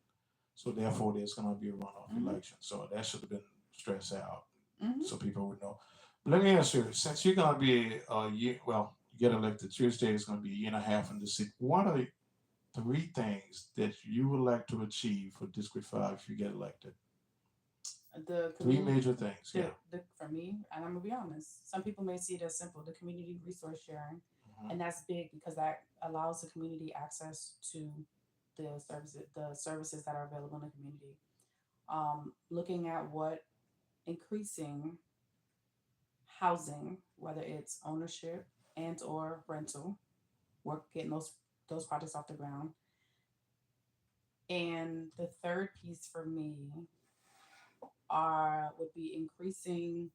[SPEAKER 1] So therefore, there's gonna be a runoff election. So that should have been stressed out, so people would know. But let me ask you: since you're gonna be a year, well, you get elected Tuesday, it's gonna be a year and a half in the seat. What are 3 things that you would like to achieve for District 5 if you get elected?
[SPEAKER 7] The
[SPEAKER 1] 3 major things. Yeah.
[SPEAKER 7] For me, and I'm gonna be honest, some people may see it as simple: the community resource sharing, and that's big because that allows the community access to the services that are available in the community. Looking at what increasing housing, whether it's ownership and or rental, work getting those projects off the ground. And the third piece for me would be increasing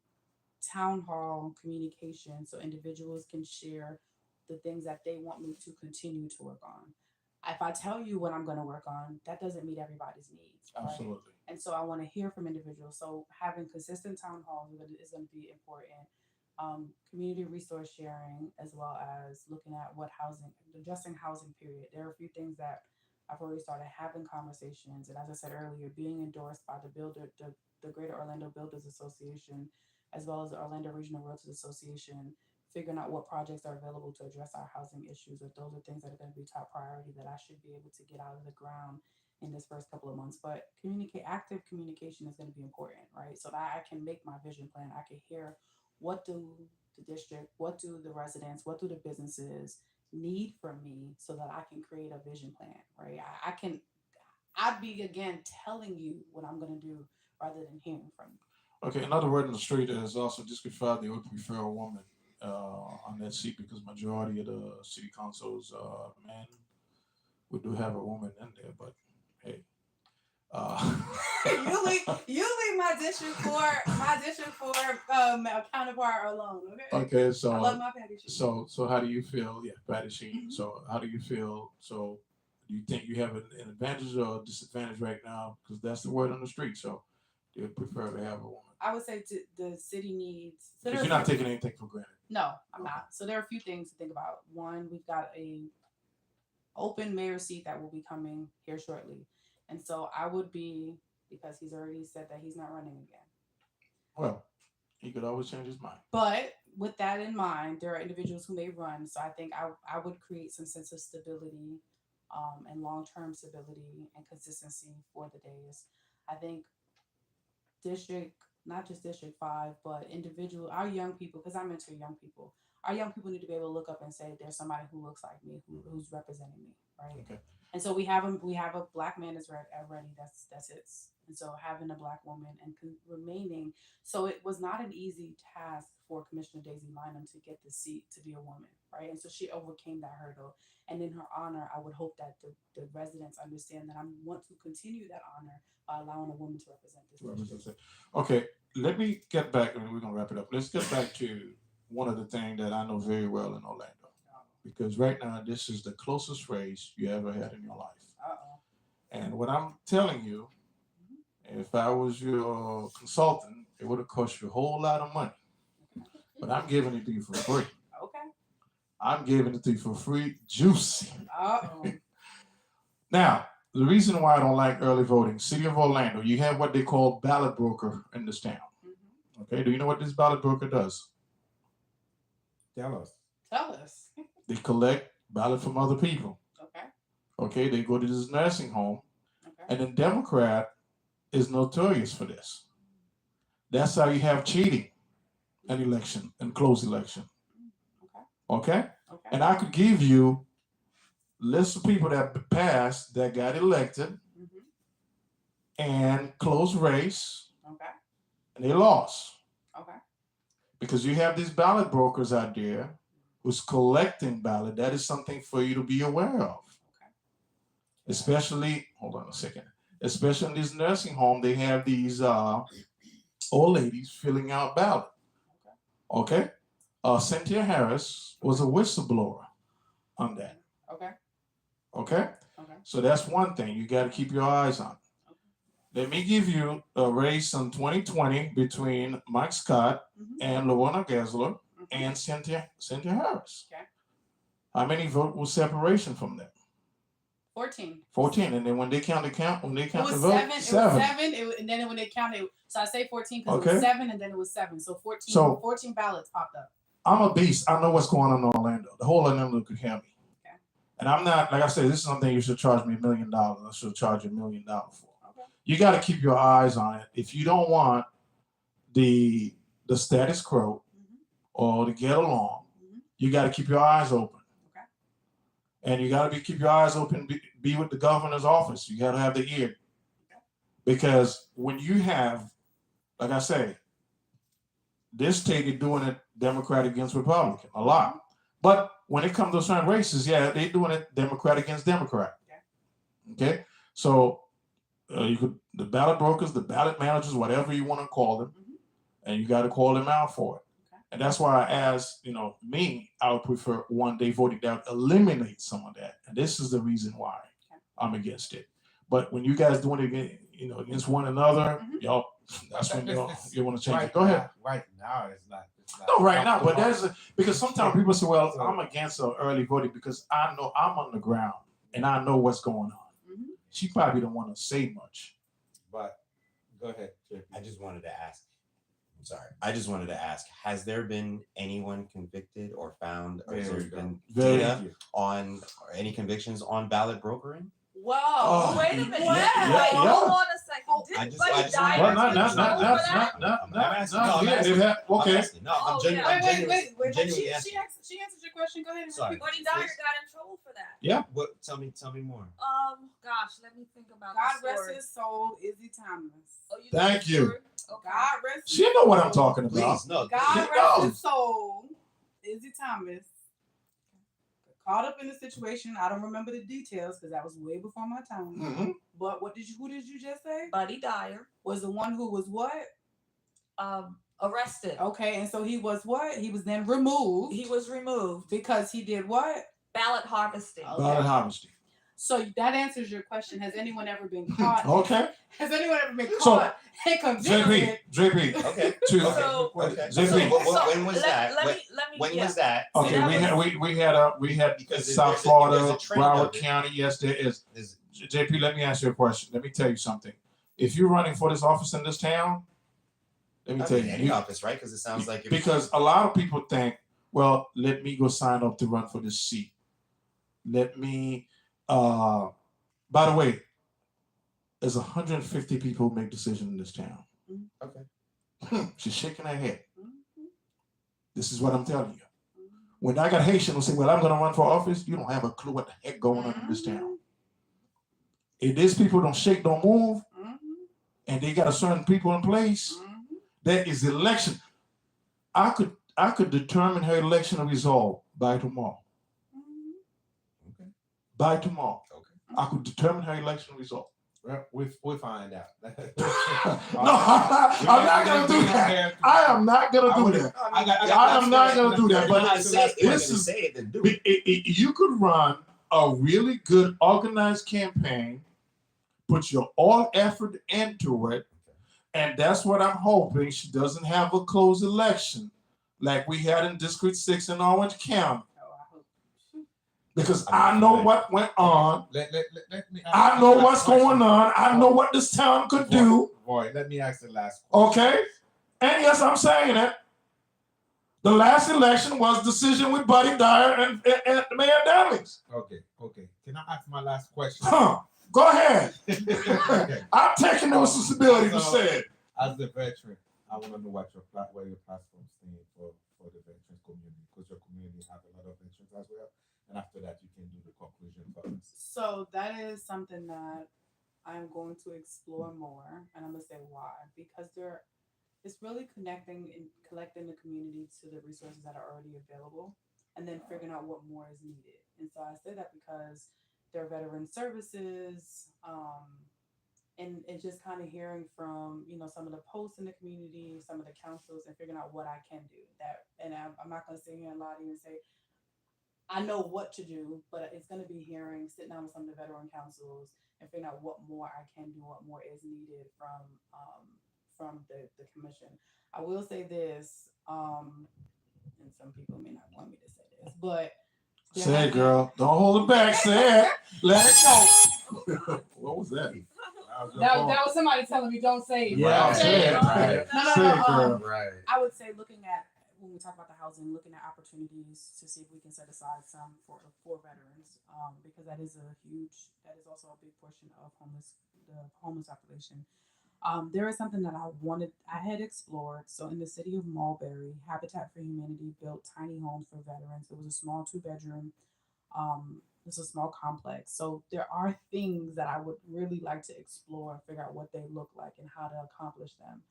[SPEAKER 7] town hall communication so individuals can share the things that they want me to continue to work on. If I tell you what I'm going to work on, that doesn't meet everybody's needs. Right?
[SPEAKER 1] Absolutely.
[SPEAKER 7] And so I want to hear from individuals. So having consistent town halls is going to be important. Community resource sharing, as well as looking at what housing, addressing housing period. There are a few things that I've already started having conversations. And as I said earlier, being endorsed by the Greater Orlando Builders Association, as well as the Orlando Regional Realtors Association, figuring out what projects are available to address our housing issues. If those are things that are going to be top priority that I should be able to get out of the ground in this first couple of months. But active communication is going to be important, right? So that I can make my vision plan. I can hear what do the district, what do the residents, what do the businesses need from me so that I can create a vision plan, right? I'd be again telling you what I'm going to do rather than hearing from you.
[SPEAKER 1] Okay, another word in the street is also District 5, they would prefer a woman on that seat because majority of the city councils men. We do have a woman in there, but hey.
[SPEAKER 7] You leave my district for counterpart alone, okay?
[SPEAKER 1] Okay, so
[SPEAKER 7] I love my Patty Sheen.
[SPEAKER 1] so how do you feel? Yeah, Patty Sheen. So how do you feel? So do you think you have an advantage or a disadvantage right now? Because that's the word on the street. So they would prefer to have a woman.
[SPEAKER 7] I would say the city needs. So
[SPEAKER 1] Because you're not taking anything for granted.
[SPEAKER 7] No, I'm not. So there are a few things to think about. One, we've got a open mayor seat that will be coming here shortly. And so I would be, because he's already said that he's not running again.
[SPEAKER 1] Well, he could always change his mind.
[SPEAKER 7] But with that in mind, there are individuals who may run. So I think I would create some sense of stability and long-term stability and consistency for the days. I think not just District 5, but our young people, because I mentor young people, our young people need to be able to look up and say, there's somebody who looks like me, who's representing me, right?
[SPEAKER 1] Okay.
[SPEAKER 7] And so we have a black man is already. That's it. And so having a black woman and remaining, so it was not an easy task for Commissioner Daisy Lynham to get the seat to be a woman, right? And so she overcame that hurdle. And in her honor, I would hope that the residents understand that I want to continue that honor by allowing a woman to represent this.
[SPEAKER 1] Okay, let me get back, and we're gonna wrap it up. Let's get back to one of the things that I know very well in Orlando, because right now this is the closest race you ever had in your life. And what I'm telling you, if I was your consultant, it would have cost you a whole lot of money. But I'm giving it to you for free.
[SPEAKER 7] Okay.
[SPEAKER 1] I'm giving it to you for free, juicy.
[SPEAKER 7] Uh-oh.
[SPEAKER 1] Now, the reason why I don't like early voting, City of Orlando, you have what they call ballot broker in this town. Okay, do you know what this ballot broker does?
[SPEAKER 2] Tell us.
[SPEAKER 7] Tell us.
[SPEAKER 1] They collect ballot from other people.
[SPEAKER 7] Okay.
[SPEAKER 1] Okay, they go to this nursing home,
[SPEAKER 7] Okay.
[SPEAKER 1] and the Democrat is notorious for this. That's how you have cheating in election, in closed election. Okay?
[SPEAKER 7] Okay.
[SPEAKER 1] And I could give you lists of people that passed, that got elected, and close race,
[SPEAKER 7] Okay.
[SPEAKER 1] and they lost.
[SPEAKER 7] Okay.
[SPEAKER 1] Because you have these ballot brokers out there who's collecting ballot. That is something for you to be aware of.
[SPEAKER 7] Okay.
[SPEAKER 1] Especially, hold on a second, especially in this nursing home, they have these old ladies filling out ballot. Okay? Cynthia Harris was a whistleblower on that.
[SPEAKER 7] Okay.
[SPEAKER 1] Okay?
[SPEAKER 7] Okay.
[SPEAKER 1] So that's one thing you got to keep your eyes on. Let me give you a race in 2020 between Mike Scott and Luana Gessler and Cynthia Harris.
[SPEAKER 7] Okay.
[SPEAKER 1] How many vote was separation from them?
[SPEAKER 7] 14.
[SPEAKER 1] 14. And then when they count the vote,
[SPEAKER 7] It was 7. It was 7. And then when they counted, so I say 14 because it was 7 and then it was 7. So 14.
[SPEAKER 1] So
[SPEAKER 7] 14 ballots popped up.
[SPEAKER 1] I'm a beast. I know what's going on in Orlando. The whole Orlando could hear me.
[SPEAKER 7] Okay.
[SPEAKER 1] And I'm not, like I said, this is something you should charge me $1 million. I should charge you $1 million for.
[SPEAKER 7] Okay.
[SPEAKER 1] You got to keep your eyes on it. If you don't want the status quo or to get along, you got to keep your eyes open.
[SPEAKER 7] Okay.
[SPEAKER 1] And you got to keep your eyes open, be with the governor's office. You got to have the ear.
[SPEAKER 7] Okay.
[SPEAKER 1] Because when you have, like I say, this state is doing it Democrat against Republican a lot. But when it comes to certain races, yeah, they're doing it Democrat against Democrat. Okay? So you could, the ballot brokers, the ballot managers, whatever you want to call them, and you got to call them out for it.
[SPEAKER 7] Okay.
[SPEAKER 1] And that's why I asked, I would prefer one-day voting that would eliminate some of that. And this is the reason why I'm against it. But when you guys doing it, against one another, y'all, that's when you want to change it. Go ahead.
[SPEAKER 2] Right now, it's not.
[SPEAKER 1] No, right now, but because sometimes people say, "Well, I'm against early voting because I know I'm on the ground and I know what's going on." She probably don't want to say much.
[SPEAKER 2] But go ahead, JP.
[SPEAKER 3] I just wanted to ask, has there been anyone convicted or found, or has there been data on, or any convictions on ballot brokering?
[SPEAKER 4] Whoa!
[SPEAKER 1] Oh,
[SPEAKER 4] wait a minute.
[SPEAKER 1] yeah.
[SPEAKER 4] Hold on a second. Did Buddy Dyer
[SPEAKER 1] Well,
[SPEAKER 4] get in trouble for that?
[SPEAKER 1] Okay.
[SPEAKER 3] I'm genuinely asking.
[SPEAKER 7] She answered your question. Go ahead and
[SPEAKER 3] Sorry.
[SPEAKER 7] repeat.
[SPEAKER 4] Buddy Dyer got in trouble for that.
[SPEAKER 1] Yeah.
[SPEAKER 3] What? Tell me more.
[SPEAKER 4] Gosh, let me think about
[SPEAKER 7] God
[SPEAKER 4] the
[SPEAKER 7] rest
[SPEAKER 4] story.
[SPEAKER 7] his soul, Izzy Thomas.
[SPEAKER 4] Oh, you
[SPEAKER 1] Thank
[SPEAKER 4] know the
[SPEAKER 1] you.
[SPEAKER 4] story? Okay.
[SPEAKER 7] God rest.
[SPEAKER 1] She know what I'm talking about.
[SPEAKER 3] Please, no.
[SPEAKER 7] God
[SPEAKER 1] She
[SPEAKER 7] rest
[SPEAKER 1] knows.
[SPEAKER 7] his soul. Izzy Thomas caught up in the situation. I don't remember the details because that was way before my time. But who did you just say?
[SPEAKER 4] Buddy Dyer
[SPEAKER 7] Was the one who was what?
[SPEAKER 4] arrested.
[SPEAKER 7] Okay, and so he was what? He was then removed.
[SPEAKER 4] He was removed.
[SPEAKER 7] Because he did what?
[SPEAKER 4] Ballot harvesting.
[SPEAKER 7] Okay.
[SPEAKER 1] Ballot harvesting.
[SPEAKER 7] So that answers your question. Has anyone ever been caught?
[SPEAKER 1] Okay.
[SPEAKER 7] Has anyone ever been
[SPEAKER 1] So,
[SPEAKER 7] caught and convicted?
[SPEAKER 1] JP.
[SPEAKER 3] Okay.
[SPEAKER 4] So-
[SPEAKER 3] Okay.
[SPEAKER 1] JP.
[SPEAKER 3] So, when was that?
[SPEAKER 4] Let me.
[SPEAKER 3] When
[SPEAKER 4] yeah.
[SPEAKER 3] was that?
[SPEAKER 1] Okay,
[SPEAKER 4] that
[SPEAKER 1] we had
[SPEAKER 3] Because
[SPEAKER 1] South
[SPEAKER 3] there's a
[SPEAKER 1] Florida,
[SPEAKER 3] trend of
[SPEAKER 1] Broward
[SPEAKER 3] it.
[SPEAKER 1] County. Yes, there is.
[SPEAKER 3] Is-
[SPEAKER 1] JP, let me ask you a question. Let me tell you something. If you're running for this office in this town, let me
[SPEAKER 3] I
[SPEAKER 1] tell
[SPEAKER 3] mean,
[SPEAKER 1] you,
[SPEAKER 3] any office, right? Because it sounds like
[SPEAKER 1] because a lot of people think, well, let me go sign up to run for this seat. Let me. By the way, there's 150 people who make decisions in this town.
[SPEAKER 3] Okay.
[SPEAKER 1] She's shaking her head. This is what I'm telling you. When I got Haitian who say, well, I'm going to run for office, you don't have a clue what the heck going on in this town. if these people don't shake, don't move,
[SPEAKER 7] Mhm.
[SPEAKER 1] and they got a certain people in place,
[SPEAKER 7] Mhm.
[SPEAKER 1] that is election. I could determine her election result by tomorrow.
[SPEAKER 7] Mhm.
[SPEAKER 3] Okay.
[SPEAKER 1] By tomorrow,
[SPEAKER 3] Okay.
[SPEAKER 1] I could determine her election result.
[SPEAKER 2] Well, we find out.
[SPEAKER 1] No, I'm not gonna do that. I am not gonna do that. I am not gonna do that. But this is you could run a really good organized campaign, put your all effort into it, and that's what I'm hoping. She doesn't have a closed election like we had in District 6 in Orange County.
[SPEAKER 7] Oh, I hope.
[SPEAKER 1] Because I know what went on.
[SPEAKER 2] Let me
[SPEAKER 1] I know what's going on. I know what this town could do.
[SPEAKER 2] Boy, let me ask the last question.
[SPEAKER 1] Okay? And yes, I'm saying it. The last election was decision with Buddy Dyer and Mayor Dowlings.
[SPEAKER 2] Okay. Can I ask my last question?
[SPEAKER 1] Go ahead.
[SPEAKER 2] Okay.
[SPEAKER 1] I'm taking the responsibility for saying.
[SPEAKER 2] As a veteran, I want to know where your platform stands for the veterans community, because your community have a lot of veterans as well. And after that, you can do the conclusion for us.
[SPEAKER 7] So that is something that I'm going to explore more, and I'm gonna say why. Because it's really connecting and collecting the community to the resources that are already available, and then figuring out what more is needed. And so I say that because there are veteran services, and it's just kind of hearing from some of the posts in the community, some of the councils, and figuring out what I can do. And I'm not gonna sit here and lie to you and say I know what to do, but it's going to be sitting down with some of the veteran councils and figuring out what more I can do, what more is needed from the commission. I will say this, and some people may not want me to say this, but
[SPEAKER 1] Say it, girl. Don't hold it back. Say it. Let it go. What was that?
[SPEAKER 7] That was somebody telling me don't say it.
[SPEAKER 1] Yeah, say it.
[SPEAKER 3] Right.
[SPEAKER 1] No.
[SPEAKER 3] Right.
[SPEAKER 7] I would say looking at when we talk about the housing, looking at opportunities to see if we can set aside some for veterans, because that is also a big portion of the homeless population. There is something that I had explored. So in the city of Mulberry, Habitat for Humanity built tiny homes for veterans. It was a small 2-bedroom. It's a small complex. So there are things that I would really like to explore and figure out what they look like and how to accomplish them.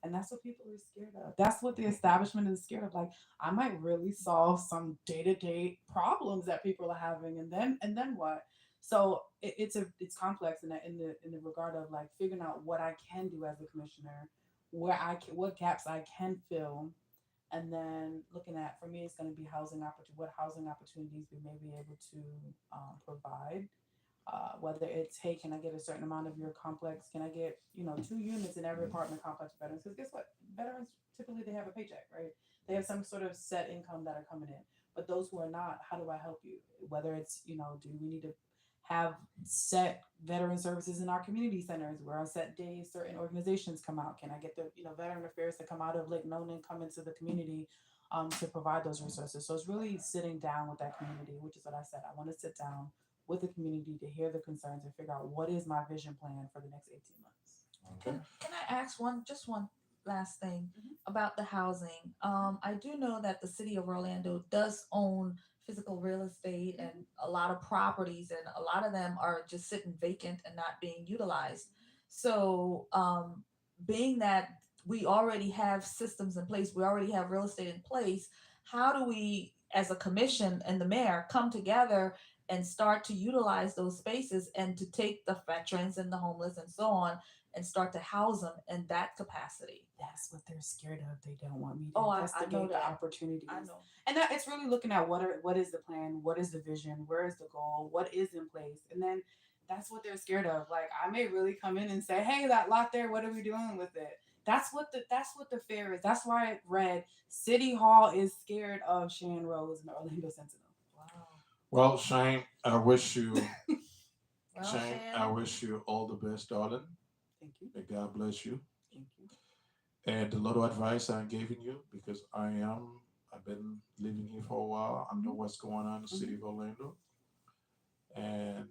[SPEAKER 7] And that's what people are scared of. That's what the establishment is scared of. Like, I might really solve some day-to-day problems that people are having, and then what? So it's complex in the regard of like figuring out what I can do as a commissioner, what gaps I can fill, and then looking at, for me, it's going to be what housing opportunities we may be able to provide. Whether it's, hey, can I get a certain amount of your complex? Can I get 2 units in every apartment complex for veterans? Because guess what, veterans typically they have a paycheck, right? They have some sort of set income that are coming in. But those who are not, how do I help you? Whether it's do we need to have set veteran services in our community centers where on set days certain organizations come out? Can I get the veteran affairs to come out of Lake Nona and come into the community to provide those resources? So it's really sitting down with that community, which is what I said. I want to sit down with the community to hear the concerns and figure out what is my vision plan for the next 18 months.
[SPEAKER 1] Okay.
[SPEAKER 4] Can I ask one last thing about the housing? I do know that the city of Orlando does own physical real estate and a lot of properties, and a lot of them are just sitting vacant and not being utilized. So, being that we already have systems in place, we already have real estate in place, how do we, as a commission and the mayor, come together and start to utilize those spaces and to take the veterans and the homeless and so on and start to house them in that capacity?
[SPEAKER 7] That's what they're scared of. They don't want me to
[SPEAKER 4] Oh, I
[SPEAKER 7] investigate
[SPEAKER 4] know
[SPEAKER 7] the
[SPEAKER 4] that.
[SPEAKER 7] opportunities.
[SPEAKER 4] I know.
[SPEAKER 7] And that it's really looking at what is the plan, what is the vision, where is the goal, what is in place, and then that's what they're scared of. Like, I may really come in and say, "Hey, that lot there, what are we doing with it?" That's what the fear is. That's why I read City Hall is scared of Shan Rose and the Orlando Sentinel.
[SPEAKER 4] Wow.
[SPEAKER 1] Well, Shane, I wish you,
[SPEAKER 4] Well,
[SPEAKER 1] Shane,
[SPEAKER 4] Shan,
[SPEAKER 1] I wish you all the best, darling.
[SPEAKER 7] Thank you.
[SPEAKER 1] May God bless you.
[SPEAKER 7] Thank you.
[SPEAKER 1] And the little advice I'm giving you, because I've been living here for a while. I know what's going on in the city of Orlando. And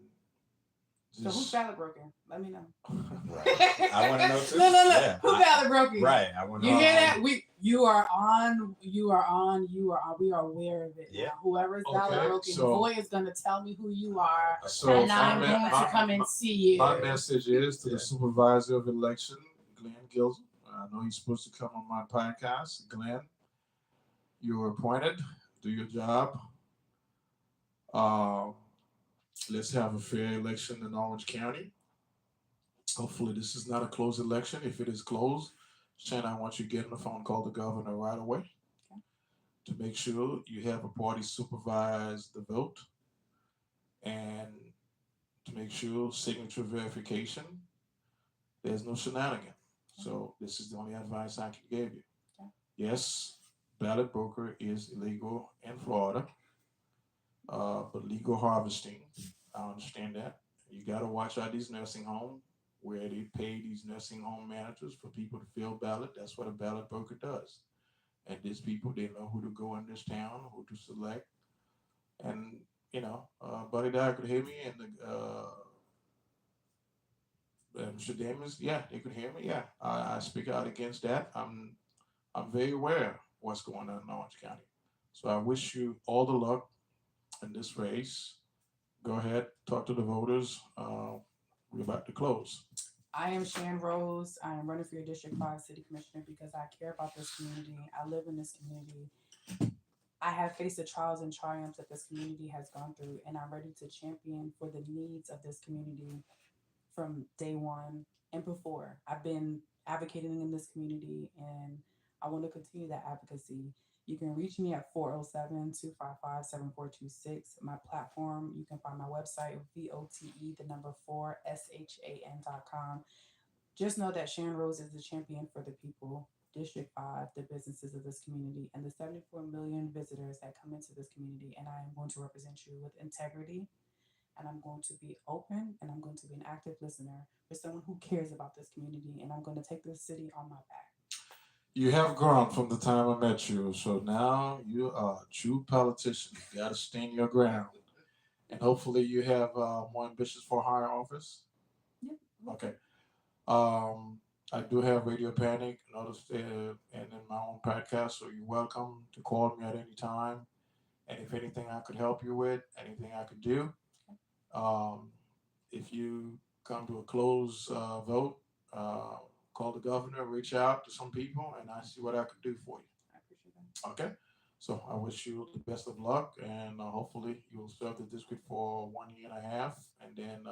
[SPEAKER 7] So who's ballot broken? Let me know.
[SPEAKER 3] Right. I want to know too.
[SPEAKER 7] No.
[SPEAKER 3] Yeah,
[SPEAKER 7] Who ballot broken?
[SPEAKER 3] Right. I want to
[SPEAKER 7] You
[SPEAKER 3] know.
[SPEAKER 7] hear that? You are on. We are aware of it.
[SPEAKER 3] Yeah.
[SPEAKER 7] Now. Whoever's ballot
[SPEAKER 1] Okay,
[SPEAKER 7] broken,
[SPEAKER 1] so-
[SPEAKER 7] Boy is gonna tell me who you are,
[SPEAKER 1] So
[SPEAKER 7] and I'm going to come and see you.
[SPEAKER 1] my message is to
[SPEAKER 3] Yeah.
[SPEAKER 1] the supervisor of election, Glenn Gilson. I know he's supposed to come on my podcast. Glenn, you were appointed. Do your job. Let's have a fair election in Orange County. Hopefully, this is not a closed election. If it is closed, Shan, I want you to get on the phone, call the governor right away to make sure you have a party supervise the vote and to make sure signature verification, there's no shenanigan. So this is the only advice I can give you.
[SPEAKER 7] Okay.
[SPEAKER 1] Yes, ballot broker is illegal in Florida, but legal harvesting, I understand that. You got to watch out these nursing homes where they pay these nursing home managers for people to fill ballot. That's what a ballot broker does. And these people, they know who to go in this town, who to select. And, Buddy Dye could hear me and Mr. Damus, yeah, they could hear me. Yeah, I speak out against that. I'm very aware of what's going on in Orange County. So I wish you all the luck in this race. Go ahead, talk to the voters. We're about to close.
[SPEAKER 7] I am Shan Rose. I am running for your District 5 City Commissioner because I care about this community. I live in this community. I have faced the trials and triumphs that this community has gone through, and I'm ready to champion for the needs of this community from day one and before. I've been advocating in this community, and I want to continue that advocacy. You can reach me at 407-255-7426. My platform, you can find my website, vote4shan.com. Just know that Shan Rose is the champion for the people, District 5, the businesses of this community, and the 74 million visitors that come into this community. And I am going to represent you with integrity, and I'm going to be open, and I'm going to be an active listener for someone who cares about this community, and I'm going to take this city on my back.
[SPEAKER 1] You have grown from the time I met you, so now you are a true politician. You got to stand your ground, and hopefully you have more ambitions for higher office.
[SPEAKER 7] Yeah.
[SPEAKER 1] Okay. I do have Radio Panic, and in my own podcast, so you're welcome to call me at any time. And if anything I could help you with, anything I could do, if you come to a closed vote, call the governor, reach out to some people, and I see what I could do for you.
[SPEAKER 7] I appreciate that.
[SPEAKER 1] Okay? So I wish you the best of luck, and hopefully you'll serve the district for 1 year and a half. And then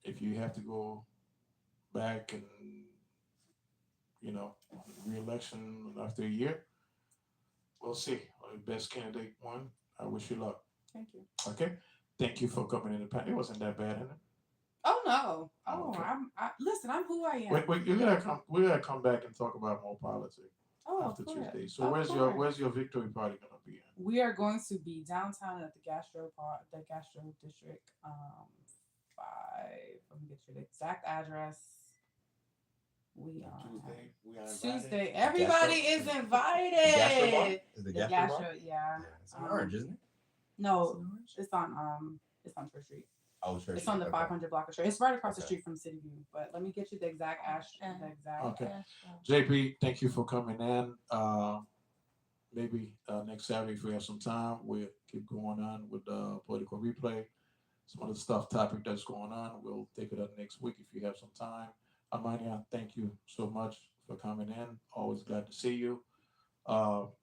[SPEAKER 1] if you have to go back and, re-election after a year, we'll see. The best candidate won. I wish you luck.
[SPEAKER 7] Thank you.
[SPEAKER 1] Okay? Thank you for coming in. It wasn't that bad, is it?
[SPEAKER 7] Oh no! Oh,
[SPEAKER 1] Okay.
[SPEAKER 7] Listen. I'm who I am.
[SPEAKER 1] Wait, we gotta come back and talk about more politics after
[SPEAKER 7] Of course.
[SPEAKER 1] Tuesday. So
[SPEAKER 7] Of course.
[SPEAKER 1] where's your victory party gonna be at?
[SPEAKER 7] We are going to be downtown at the Gastro District 5. Let me get you the exact address. We are
[SPEAKER 5] Tuesday, we are invited.
[SPEAKER 7] Tuesday. Everybody is
[SPEAKER 3] Gastro bar?
[SPEAKER 7] invited.
[SPEAKER 3] Is
[SPEAKER 7] The
[SPEAKER 3] the Gastro
[SPEAKER 7] Gastro,
[SPEAKER 3] bar?
[SPEAKER 7] yeah.
[SPEAKER 3] It's in Orange, isn't it?
[SPEAKER 7] No, it's on Church Street.
[SPEAKER 3] Oh, Church
[SPEAKER 7] It's on the
[SPEAKER 3] Street, okay.
[SPEAKER 7] 500 block of Church. It's right across the
[SPEAKER 3] Okay.
[SPEAKER 7] street from City View. But let me get you the exact
[SPEAKER 1] Okay. JP, thank you for coming in. Maybe next Saturday, if we have some time, we'll keep going on with the political replay. Some of the topic that's going on, we'll take it up next week if you have some time. Amania, thank you so much for coming in. Always glad to see you.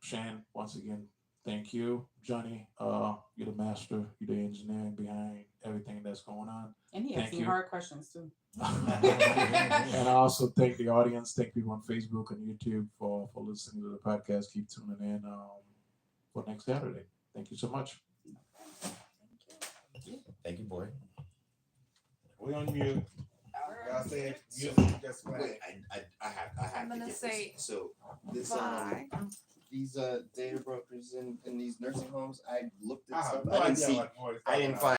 [SPEAKER 1] Shan, once again, thank you. Johnny, you're the master, you're the engineer behind everything that's going on.
[SPEAKER 7] And he
[SPEAKER 1] Thank
[SPEAKER 7] asked me
[SPEAKER 1] you.
[SPEAKER 7] hard questions too.
[SPEAKER 1] And I also thank the audience, thank people on Facebook and YouTube for listening to the podcast. Keep tuning in for next Saturday. Thank you so much.
[SPEAKER 3] Thank you, boy.
[SPEAKER 5] We on mute. Y'all say
[SPEAKER 3] So-
[SPEAKER 5] music just
[SPEAKER 3] Wait,
[SPEAKER 5] playing.
[SPEAKER 3] I have
[SPEAKER 8] I'm
[SPEAKER 3] to
[SPEAKER 8] gonna
[SPEAKER 3] get
[SPEAKER 8] say
[SPEAKER 3] this. So this
[SPEAKER 8] bye.
[SPEAKER 3] these data brokers in these nursing homes, I looked
[SPEAKER 5] I
[SPEAKER 3] at
[SPEAKER 5] have
[SPEAKER 3] some.
[SPEAKER 5] no
[SPEAKER 3] I didn't
[SPEAKER 5] idea
[SPEAKER 3] see.
[SPEAKER 5] what Moore is
[SPEAKER 3] I
[SPEAKER 5] talking
[SPEAKER 3] didn't
[SPEAKER 5] about.
[SPEAKER 3] find.